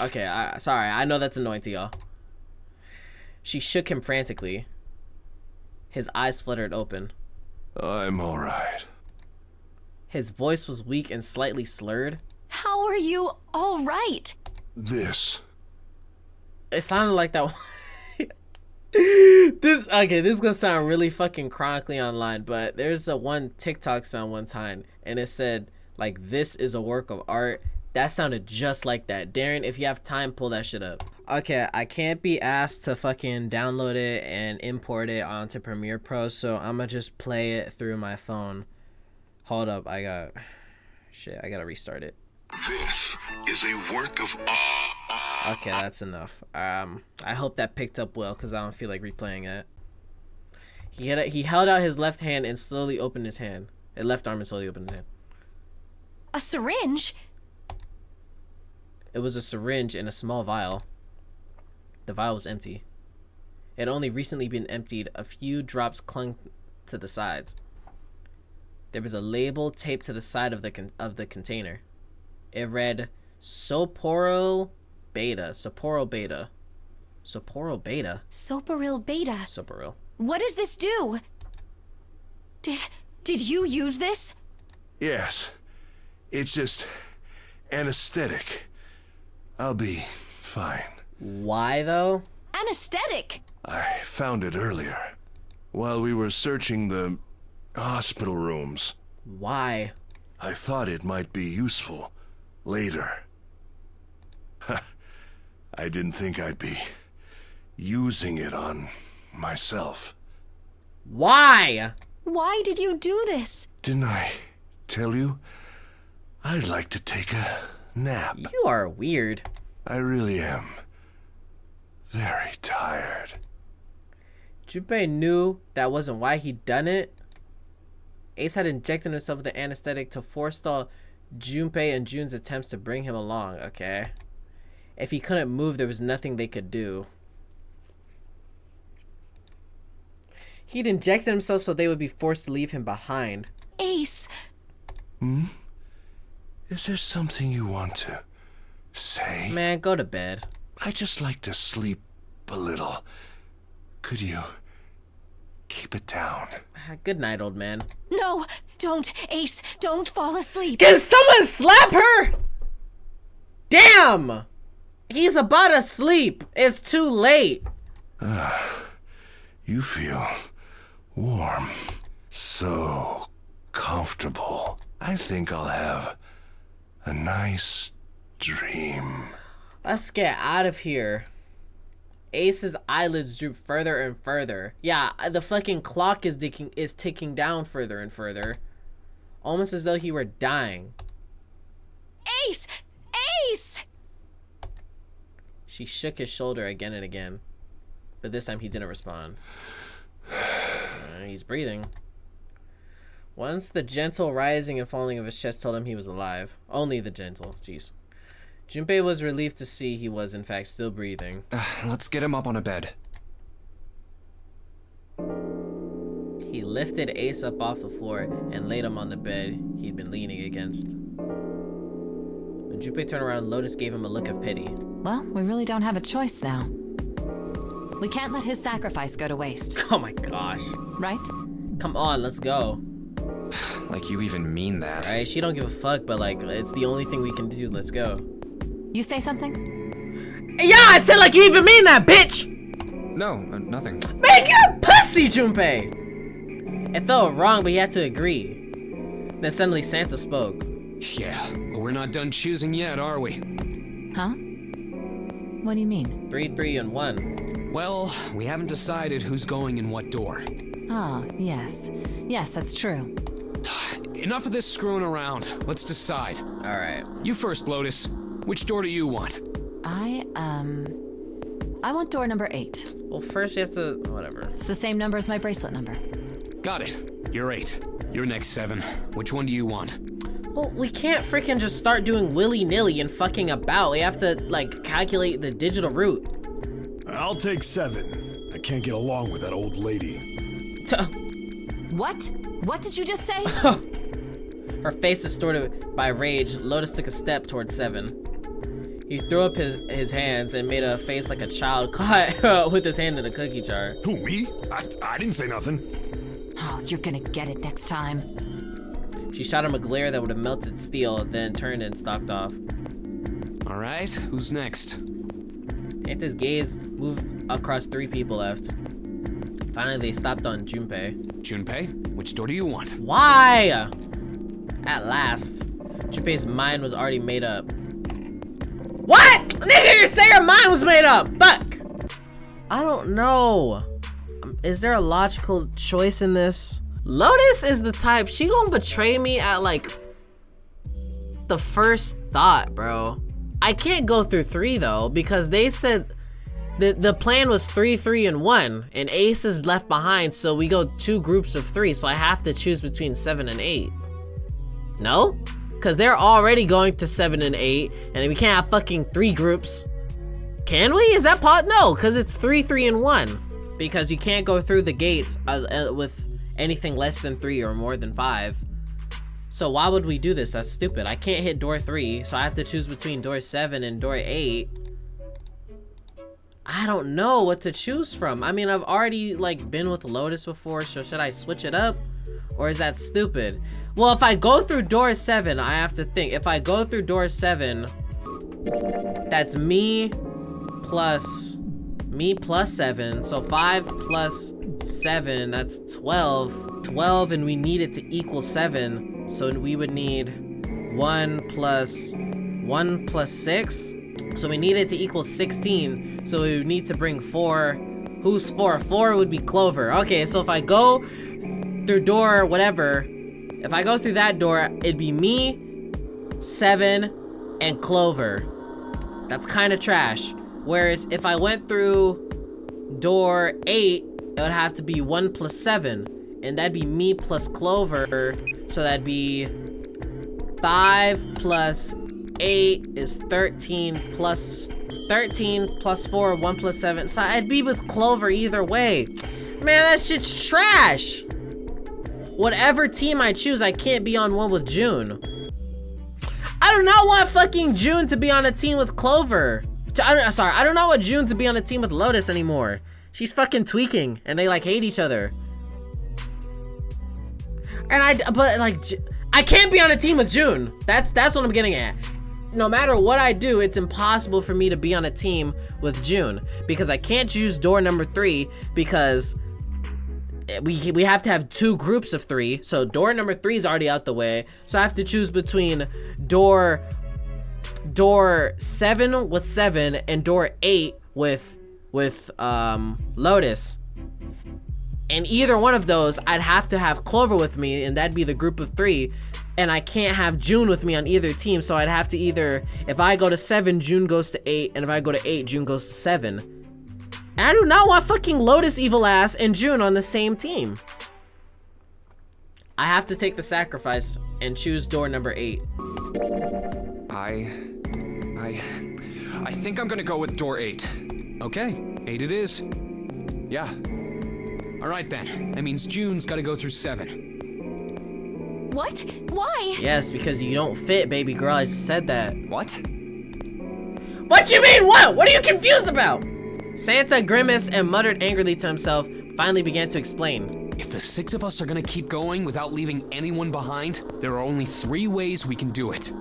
Okay, sorry. I know that's annoying to y'all. She shook him frantically. His eyes fluttered open. I'm all right. His voice was weak and slightly slurred. How are you all right? This. It sounded like that. This is gonna sound really fucking chronically online, but there's a one TikTok sound one time, and it said like, "This is a work of art." That sounded just like that. Darren, if you have time, pull that shit up. Okay, I can't be asked to fucking download it and import it onto Premiere Pro, so I'm gonna just play it through my phone. Hold up, I gotta restart it. This is a work of art. Okay, that's enough. I hope that picked up well, because I don't feel like replaying it. He held out his left hand and slowly opened his hand. His left arm and slowly opened his hand. A syringe? It was a syringe in a small vial. The vial was empty. It had only recently been emptied. A few drops clung to the sides. There was a label taped to the side of the container. It read, "Soporal beta. Sapporo beta. Sapporo beta? Soparil beta. Sapporo. What does this do? Did you use this? Yes. It's just anesthetic. I'll be fine. Why though? Anesthetic. I found it earlier while we were searching the hospital rooms. Why? I thought it might be useful later. I didn't think I'd be using it on myself. Why? Why did you do this? Didn't I tell you? I'd like to take a nap. You are weird. I really am very tired. Junpei knew that wasn't why he done it. Ace had injected himself with the anesthetic to forestall Junpei and Jun's attempts to bring him along. Okay. If he couldn't move, there was nothing they could do. He'd injected himself so they would be forced to leave him behind. Ace. Is there something you want to say? Man, go to bed. I just like to sleep a little. Could you keep it down? Good night, old man. No, don't, Ace. Don't fall asleep. Can someone slap her? Damn! He's about to sleep. It's too late. You feel warm. So comfortable. I think I'll have a nice dream. Let's get out of here. Ace's eyelids droop further and further. Yeah, the fucking clock is ticking down further and further. Almost as though he were dying. Ace! Ace! She shook his shoulder again and again. But this time he didn't respond. He's breathing. Once the gentle rising and falling of his chest told him he was alive. Only the gentle. Jeez. Junpei was relieved to see he was in fact still breathing. Let's get him up on a bed. He lifted Ace up off the floor and laid him on the bed he'd been leaning against. When Junpei turned around, Lotus gave him a look of pity. Well, we really don't have a choice now. We can't let his sacrifice go to waste. Oh my gosh. Right? Come on, let's go. Like you even mean that. Alright, she don't give a fuck, but like, it's the only thing we can do. Let's go. You say something? Yeah, I said like you even mean that, bitch! No, nothing. Man, you're a pussy, Junpei! It felt wrong, but he had to agree. Then suddenly Santa spoke. Yeah, but we're not done choosing yet, are we? Huh? What do you mean? 3, 3, and 1. Well, we haven't decided who's going in what door. Oh, yes. Yes, that's true. Enough of this screwing around. Let's decide. Alright. You first, Lotus. Which door do you want? I want door number 8. Well, first you have to... whatever. It's the same number as my bracelet number. Got it. You're 8. You're next 7. Which one do you want? Well, we can't freaking just start doing willy-nilly and fucking about. We have to, like, calculate the digital route. I'll take 7. I can't get along with that old lady. What? What did you just say? Her face distorted by rage, Lotus took a step towards 7. He threw up his hands and made a face like a child caught with his hand in a cookie jar. Who, me? I didn't say nothing. Oh, you're gonna get it next time. She shot him a glare that would have melted steel, then turned and stalked off. All right, who's next? Santa's gaze moved across 3 people left. Finally, they stopped on Junpei. Junpei, which door do you want? Why? At last, Junpei's mind was already made up. What? Nigga, you say your mind was made up. Fuck. I don't know. Is there a logical choice in this? Lotus is the type, she gonna betray me at like the first thought, bro. I can't go through 3 though, because they said the plan was 3, 3, and 1, and Ace is left behind, so we go 2 groups of 3, so I have to choose between 7 and 8. No? Because they're already going to 7 and 8, and we can't have fucking 3 groups. Can we? Is that no, because it's 3, 3, and 1. Because you can't go through the gates with anything less than 3 or more than 5. So why would we do this? That's stupid. I can't hit door 3, so I have to choose between door 7 and door 8. I don't know what to choose from. I mean, I've already like been with Lotus before, so should I switch it up? Or is that stupid? Well, if I go through door 7, I have to think. If I go through door 7, that's me plus 7. So 5 plus 7, that's 12. 12, and we need it to equal 7. So we would need 1 plus 6. So we need it to equal 16. So we would need to bring 4. Who's 4? 4 would be Clover. Okay, so if I go through door whatever, if I go through that door, it'd be me, 7, and Clover. That's kind of trash. Whereas if I went through door 8, it would have to be 1 plus 7. And that'd be me plus Clover. So that'd be 5 plus 8 is 13 plus 4, 1 plus 7. So I'd be with Clover either way. Man, that shit's trash. Whatever team I choose, I can't be on one with June. I do not want fucking June to be on a team with Clover. I don't not want June to be on a team with Lotus anymore. She's fucking tweaking, and they like hate each other. And I can't be on a team with June. That's what I'm getting at. No matter what I do, it's impossible for me to be on a team with June because I can't choose door number 3 because we have to have 2 groups of 3. So door number 3 is already out the way. So I have to choose between door 7 with 7 and door 8 with Lotus. And either one of those, I'd have to have Clover with me, and that'd be the group of 3. And I can't have June with me on either team, so I'd have to either, if I go to 7, June goes to 8, and if I go to 8, June goes to 7. And I do not want fucking Lotus evil ass and June on the same team. I have to take the sacrifice and choose door number 8. I think I'm gonna go with door 8. Okay, 8 it is. Yeah. All right then, that means June's gotta go through 7. What? Why? Yes, because you don't fit, baby girl. I just said that. What? What you mean, what? What are you confused about? Santa grimaced and muttered angrily to himself, finally began to explain. If the 6 of us are gonna keep going without leaving anyone behind, there are only 3 ways we can do it.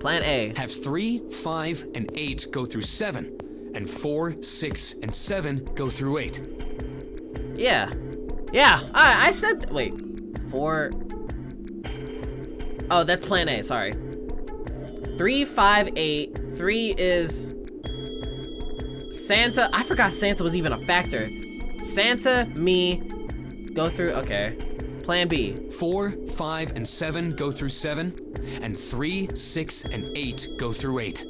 Plan A. Have 3, 5, and 8 go through 7, and 4, 6, and 7 go through 8. Yeah. Yeah, I said, wait. 4. Oh, that's plan A, sorry. 3, 5, 8. 3 is Santa. I forgot Santa was even a factor. Santa, me, go through, okay. Plan B. 4, 5, and 7 go through 7, and 3, 6, and 8 go through 8.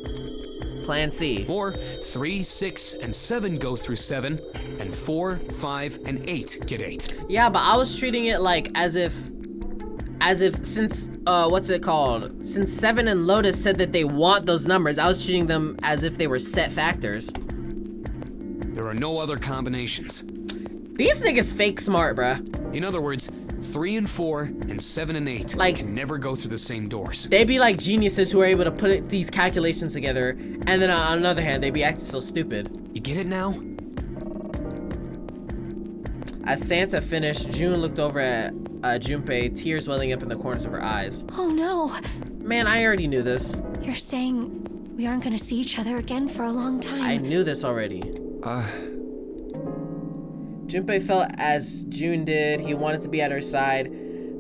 Plan C. Or 3, 6, and 7 go through 7, and 4, 5, and 8 get 8. Yeah, but I was treating it like as if since what's it called? Since 7 and Lotus said that they want those numbers, I was treating them as if they were set factors. There are no other combinations. These niggas fake smart, bruh. In other words, 3 and 4 and 7 and 8 like, can never go through the same doors. They be like geniuses who are able to put these calculations together, and then on the other hand, they be acting so stupid. You get it now? As Santa finished, June looked over at Junpei, tears welling up in the corners of her eyes. Oh no. Man, I already knew this. You're saying we aren't gonna see each other again for a long time. I knew this already. Junpei felt as June did. He wanted to be at her side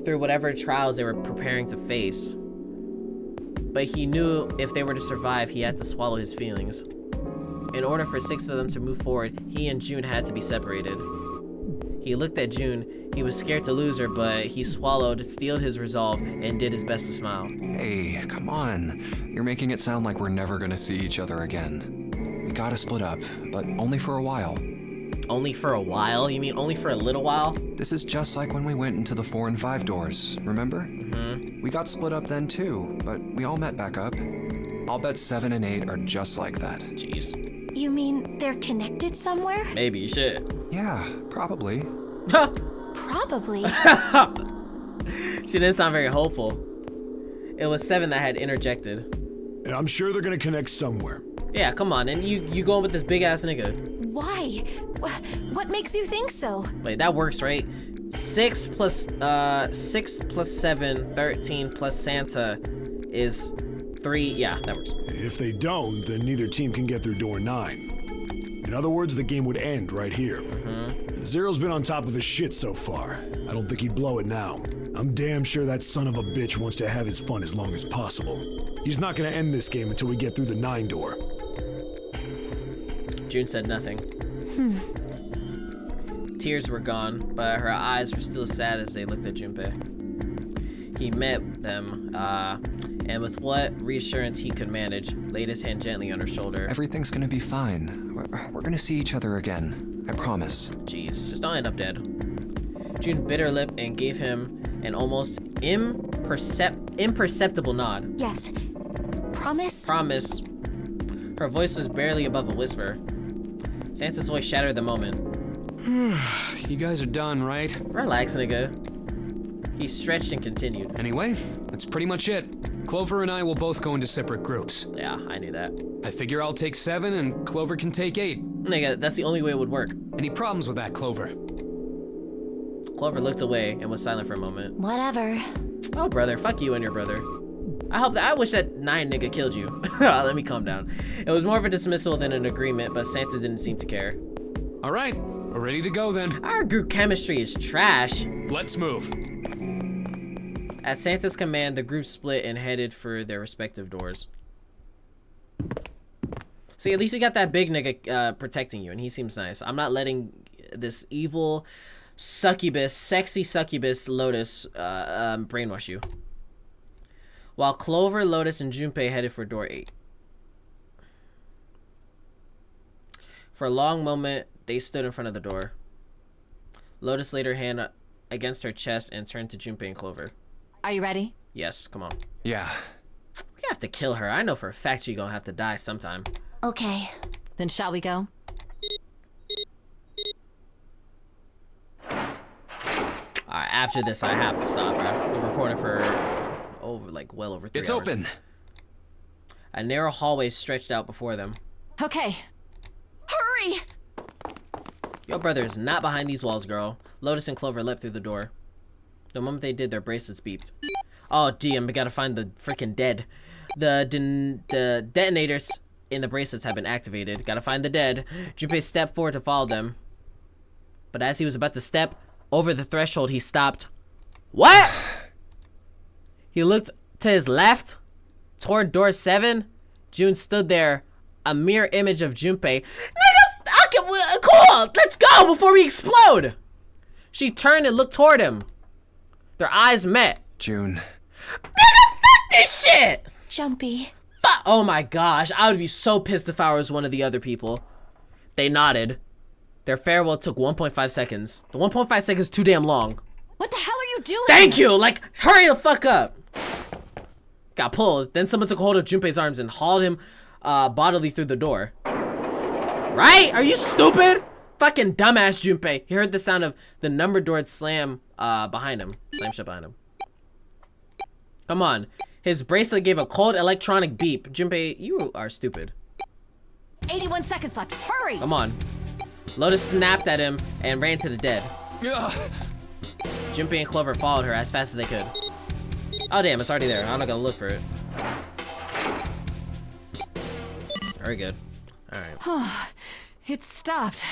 through whatever trials they were preparing to face. But he knew if they were to survive, he had to swallow his feelings. In order for 6 of them to move forward, he and June had to be separated. He looked at June. He was scared to lose her, but he swallowed, steeled his resolve, and did his best to smile. Hey, come on. You're making it sound like we're never gonna see each other again. We gotta split up, but only for a while. Only for a while? You mean only for a little while? This is just like when we went into the 4 and 5 doors, remember? Mm-hmm. We got split up then too, but we all met back up. I'll bet 7 and 8 are just like that. Jeez. You mean they're connected somewhere? Maybe, shit. Yeah, probably. Probably. She didn't sound very hopeful. It was 7 that had interjected. I'm sure they're gonna connect somewhere. Yeah, come on, and you going with this big ass nigga. Why? What makes you think so? Wait, that works, right? 6 plus 7, 13 plus Santa is 3. Yeah, that works. If they don't, then neither team can get through door 9. In other words, the game would end right here. Zero's been on top of his shit so far. I don't think he'd blow it now. I'm damn sure that son of a bitch wants to have his fun as long as possible. He's not gonna end this game until we get through the 9 door. June said nothing. Tears were gone, but her eyes were still sad as they looked at Junpei. He met them, and with what reassurance he could manage, laid his hand gently on her shoulder. Everything's gonna be fine. We're gonna see each other again. I promise. Jeez, just don't end up dead. June bit her lip and gave him an almost imperceptible nod. Yes. Promise? Promise. Her voice was barely above a whisper. Santa's voice shattered the moment. You guys are done, right? Relax, nigga. He stretched and continued. Anyway, that's pretty much it. Clover and I will both go into separate groups. Yeah, I knew that. I figure I'll take 7 and Clover can take 8. Nigga, that's the only way it would work. Any problems with that, Clover? Clover looked away and was silent for a moment. Whatever. Oh, brother, fuck you and your brother. I wish that 9 nigga killed you. Let me calm down. It was more of a dismissal than an agreement, but Santa didn't seem to care. All right, we're ready to go then. Our group chemistry is trash. Let's move. At Santa's command, the group split and headed for their respective doors. See, at least you got that big nigga protecting you, and he seems nice. I'm not letting this evil succubus, sexy succubus Lotus brainwash you. While Clover, Lotus, and Junpei headed for door 8. For a long moment, they stood in front of the door. Lotus laid her hand against her chest and turned to Junpei and Clover. Are you ready? Yes, come on. Yeah. We have to kill her. I know for a fact she's gonna have to die sometime. Okay. Then shall we go? Alright, after this, I have to stop, bro. We're recording for well over 3 It's hours. open. A narrow hallway stretched out before them. Okay. Hurry! Your brother is not behind these walls, girl. Lotus and Clover leapt through the door. The moment they did, their bracelets beeped. Oh, damn, we gotta find the freaking dead. The detonators in the bracelets have been activated. Gotta find the dead. Junpei stepped forward to follow them. But as he was about to step over the threshold, he stopped. What? He looked to his left, toward door 7. June stood there, a mirror image of Junpei. Nigga, okay, cool, let's go before we explode. She turned and looked toward him. Their eyes met. June. Nigga, fuck this shit! Jumpy. Oh my gosh, I would be so pissed if I was one of the other people. They nodded. Their farewell took 1.5 seconds. The 1.5 seconds is too damn long. What the hell are you doing? Thank you! Like, hurry the fuck up! Got pulled. Then someone took hold of Junpei's arms and hauled him bodily through the door. Right? Are you stupid? Fucking dumbass Junpei. He heard the sound of the number door slam behind him. Slam shut behind him. Come on. His bracelet gave a cold electronic beep. Junpei, you are stupid. 81 seconds left. Hurry! Come on. Lotus snapped at him and ran to the dead. Junpei and Clover followed her as fast as they could. Oh damn, it's already there. I'm not gonna look for it. Very good. Alright. It stopped.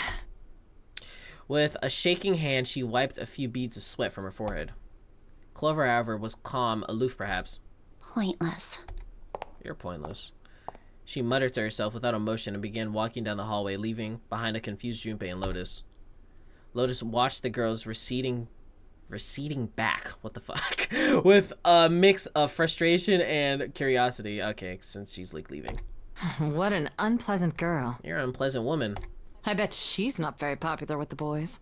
With a shaking hand, she wiped a few beads of sweat from her forehead. Clover, however, was calm, aloof perhaps. Pointless. You're pointless. She muttered to herself without emotion and began walking down the hallway, leaving behind a confused Junpei and Lotus. Lotus watched the girls receding back. What the fuck? With a mix of frustration and curiosity. Okay, since she's like leaving. What an unpleasant girl. You're an unpleasant woman. I bet she's not very popular with the boys.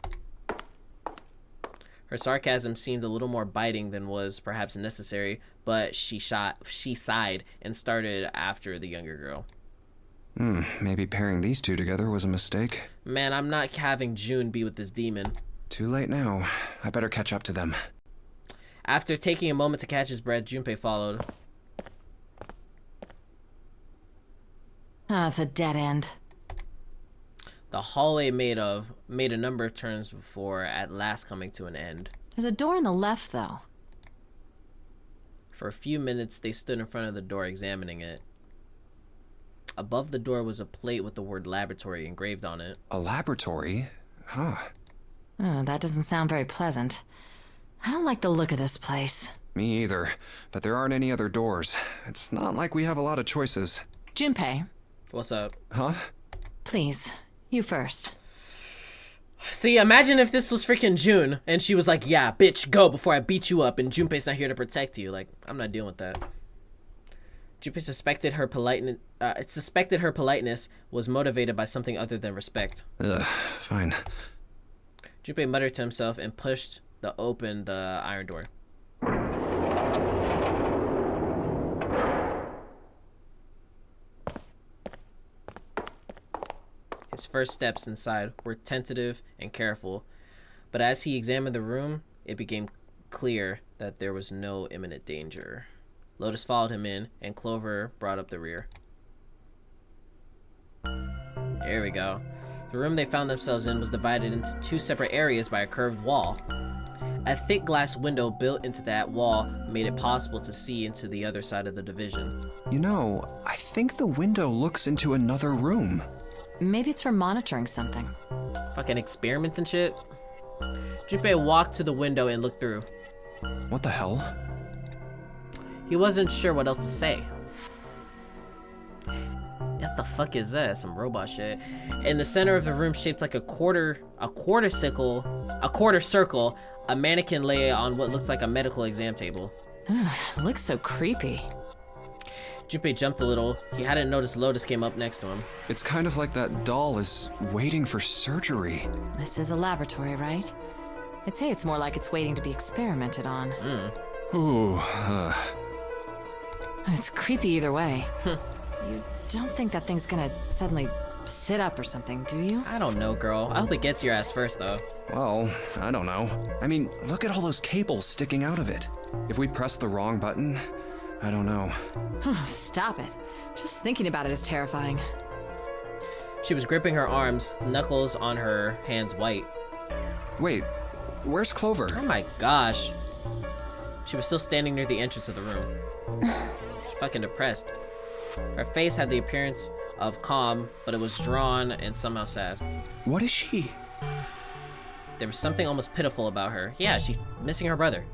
Her sarcasm seemed a little more biting than was perhaps necessary, but she sighed and started after the younger girl. Maybe pairing these two together was a mistake. Man, I'm not having June be with this demon. Too late now. I better catch up to them. After taking a moment to catch his breath, Junpei followed. Oh, it's a dead end. The hallway made a number of turns before at last coming to an end. There's a door on the left, though. For a few minutes, they stood in front of the door examining it. Above the door was a plate with the word laboratory engraved on it. A laboratory? Huh. Oh, that doesn't sound very pleasant. I don't like the look of this place. Me either. But there aren't any other doors. It's not like we have a lot of choices. Junpei. What's up? Huh? Please, you first. See, imagine if this was freaking June, and she was like, yeah, bitch, go before I beat you up, and Junpei's not here to protect you. Like, I'm not dealing with that. Junpei suspected her politeness was motivated by something other than respect. Ugh, fine. Junpei muttered to himself and pushed open the iron door. His first steps inside were tentative and careful, but as he examined the room, it became clear that there was no imminent danger. Lotus followed him in, and Clover brought up the rear. Here we go. The room they found themselves in was divided into two separate areas by a curved wall. A thick glass window built into that wall made it possible to see into the other side of the division. You know, I think the window looks into another room. Maybe it's for monitoring something. Fucking experiments and shit. Junpei walked to the window and looked through. What the hell? He wasn't sure what else to say. What the fuck is that? Some robot shit. In the center of the room, shaped like a quarter circle, a mannequin lay on what looks like a medical exam table. It looks so creepy. Junpei jumped a little. He hadn't noticed Lotus came up next to him. It's kind of like that doll is waiting for surgery. This is a laboratory, right? I'd say it's more like it's waiting to be experimented on. Ooh, It's creepy either way. You don't think that thing's gonna suddenly sit up or something, do you? I don't know, girl. I hope it gets your ass first, though. Well, I don't know. I mean, look at all those cables sticking out of it. If we press the wrong button, I don't know. Stop it. Just thinking about it is terrifying. She was gripping her arms, knuckles on her hands white. Wait, where's Clover? Oh my gosh. She was still standing near the entrance of the room. She's fucking depressed. Her face had the appearance of calm, but it was drawn and somehow sad. What is she? There was something almost pitiful about her. Yeah, she's missing her brother.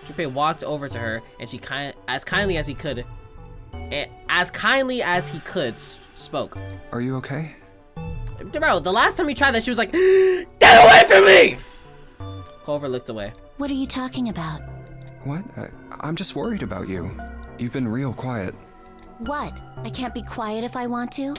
Junpei walked over to her, and she as kindly as he could, spoke. Are you okay? Bro, the last time we tried that, she was like, "Get away from me!" Clover looked away. What are you talking about? What? I'm just worried about you. You've been real quiet. What? I can't be quiet if I want to?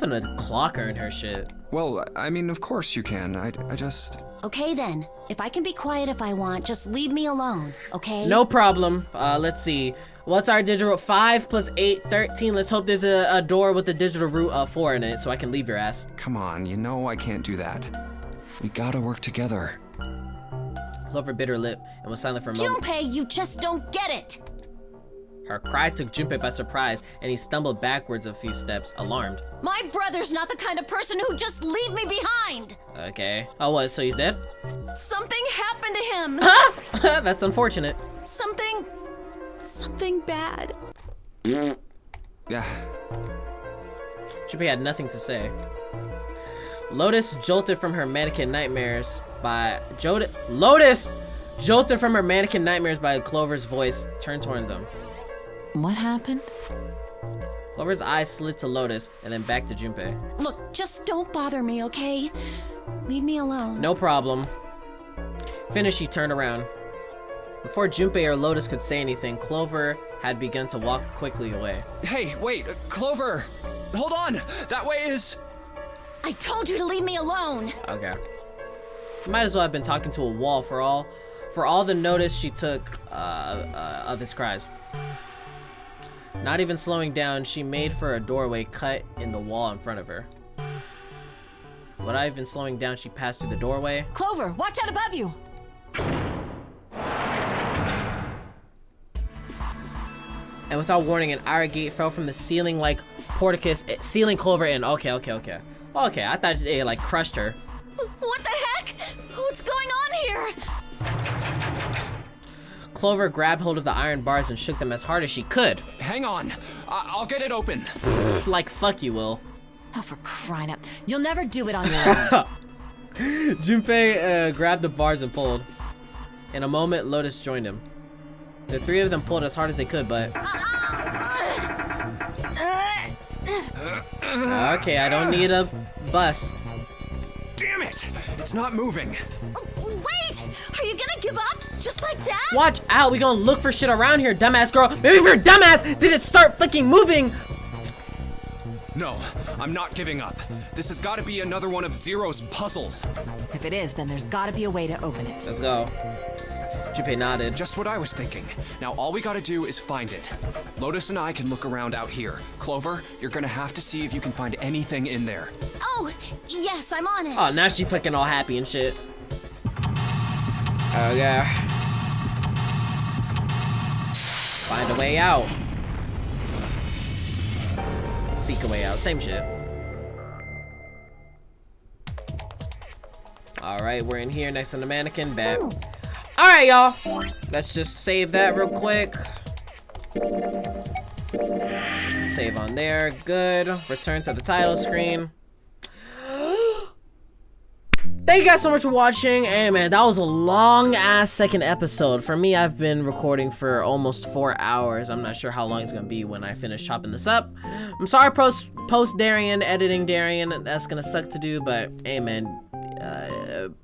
I'm gonna clock her in her shit. Well, I mean, of course you can. I just... Okay then. If I can be quiet if I want, just leave me alone, okay? No problem. Let's see. What's our digital? 5 + 8, 13. Let's hope there's a door with the digital root of 4 in it so I can leave your ass. Come on, you know I can't do that. We gotta work together. Clover bit her lip and was silent for a moment. Junpei, you just don't get it! Her cry took Junpei by surprise, and he stumbled backwards a few steps, alarmed. My brother's not the kind of person who'd just leave me behind! Okay. Oh, what? So he's dead? Something happened to him! Huh? That's unfortunate. Something bad. Yeah. Junpei had nothing to say. Lotus jolted from her mannequin nightmares by Clover's voice turned toward them. What happened? Clover's eyes slid to Lotus and then back to Junpei. Look, just don't bother me, okay? Leave me alone. No problem. Finished, she turned around. Before Junpei or Lotus could say anything, Clover had begun to walk quickly away. Hey, wait, Clover! Hold on! That way is... I told you to leave me alone! Okay. Might as well have been talking to a wall for all the notice she took of his cries. Not even slowing down, she made for a doorway cut in the wall in front of her. Without even slowing down, she passed through the doorway. Clover, watch out above you! and without warning, an iron gate fell from the ceiling like porticus, sealing Clover in. Okay, I thought it like crushed her. What the heck? What's going on here? Clover grabbed hold of the iron bars and shook them as hard as she could. Hang on. I'll get it open. Like, fuck you, Will. Oh, for crying out. You'll never do it on your own. Junpei grabbed the bars and pulled. In a moment, Lotus joined him. The three of them pulled as hard as they could, but... Okay, I don't need a bus. Damn it! It's not moving. Wait! Are you gonna give up? Just like that? Watch out, we gonna look for shit around here, dumbass girl. Maybe if you're a dumbass, did it start fucking moving? No, I'm not giving up. This has got to be another one of Zero's puzzles. If it is, then there's gotta be a way to open it. Let's go. Junpei nodded. Just what I was thinking. Now all we gotta do is find it. Lotus and I can look around out here. Clover, you're gonna have to see if you can find anything in there. Oh, yes, I'm on it. Oh, now she fucking all happy and shit. Okay. Find a way out. Seek a way out. Same shit. Alright, we're in here next to the mannequin. Bet. Alright, y'all. Let's just save that real quick. Save on there. Good. Return to the title screen. Thank you guys so much for watching. Hey man, that was a long ass second episode. For me, I've been recording for almost 4 hours. I'm not sure how long it's gonna be when I finish chopping this up. I'm sorry, post Darian, editing Darian. That's gonna suck to do, but hey man,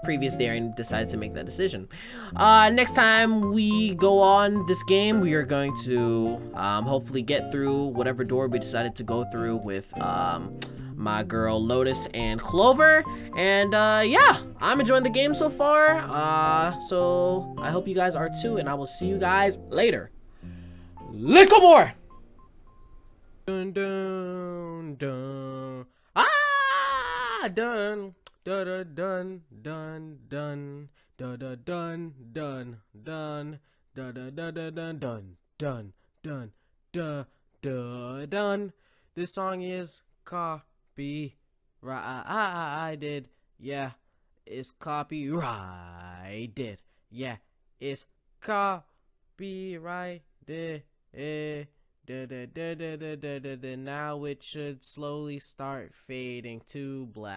previous Darian decided to make that decision. Next time we go on this game, we are going to hopefully get through whatever door we decided to go through with my girl Lotus and Clover, and yeah, I'm enjoying the game so far, so I hope you guys are too, and I will see you guys later. Little more. Dun dun dun. Ah, dun dun dun dun dun dun dun dun dun dun dun dun dun dun dun dun dun dun. This song is copyrighted. Yeah, it's copyrighted. Yeah, it's copyrighted. Now it should slowly start fading to black.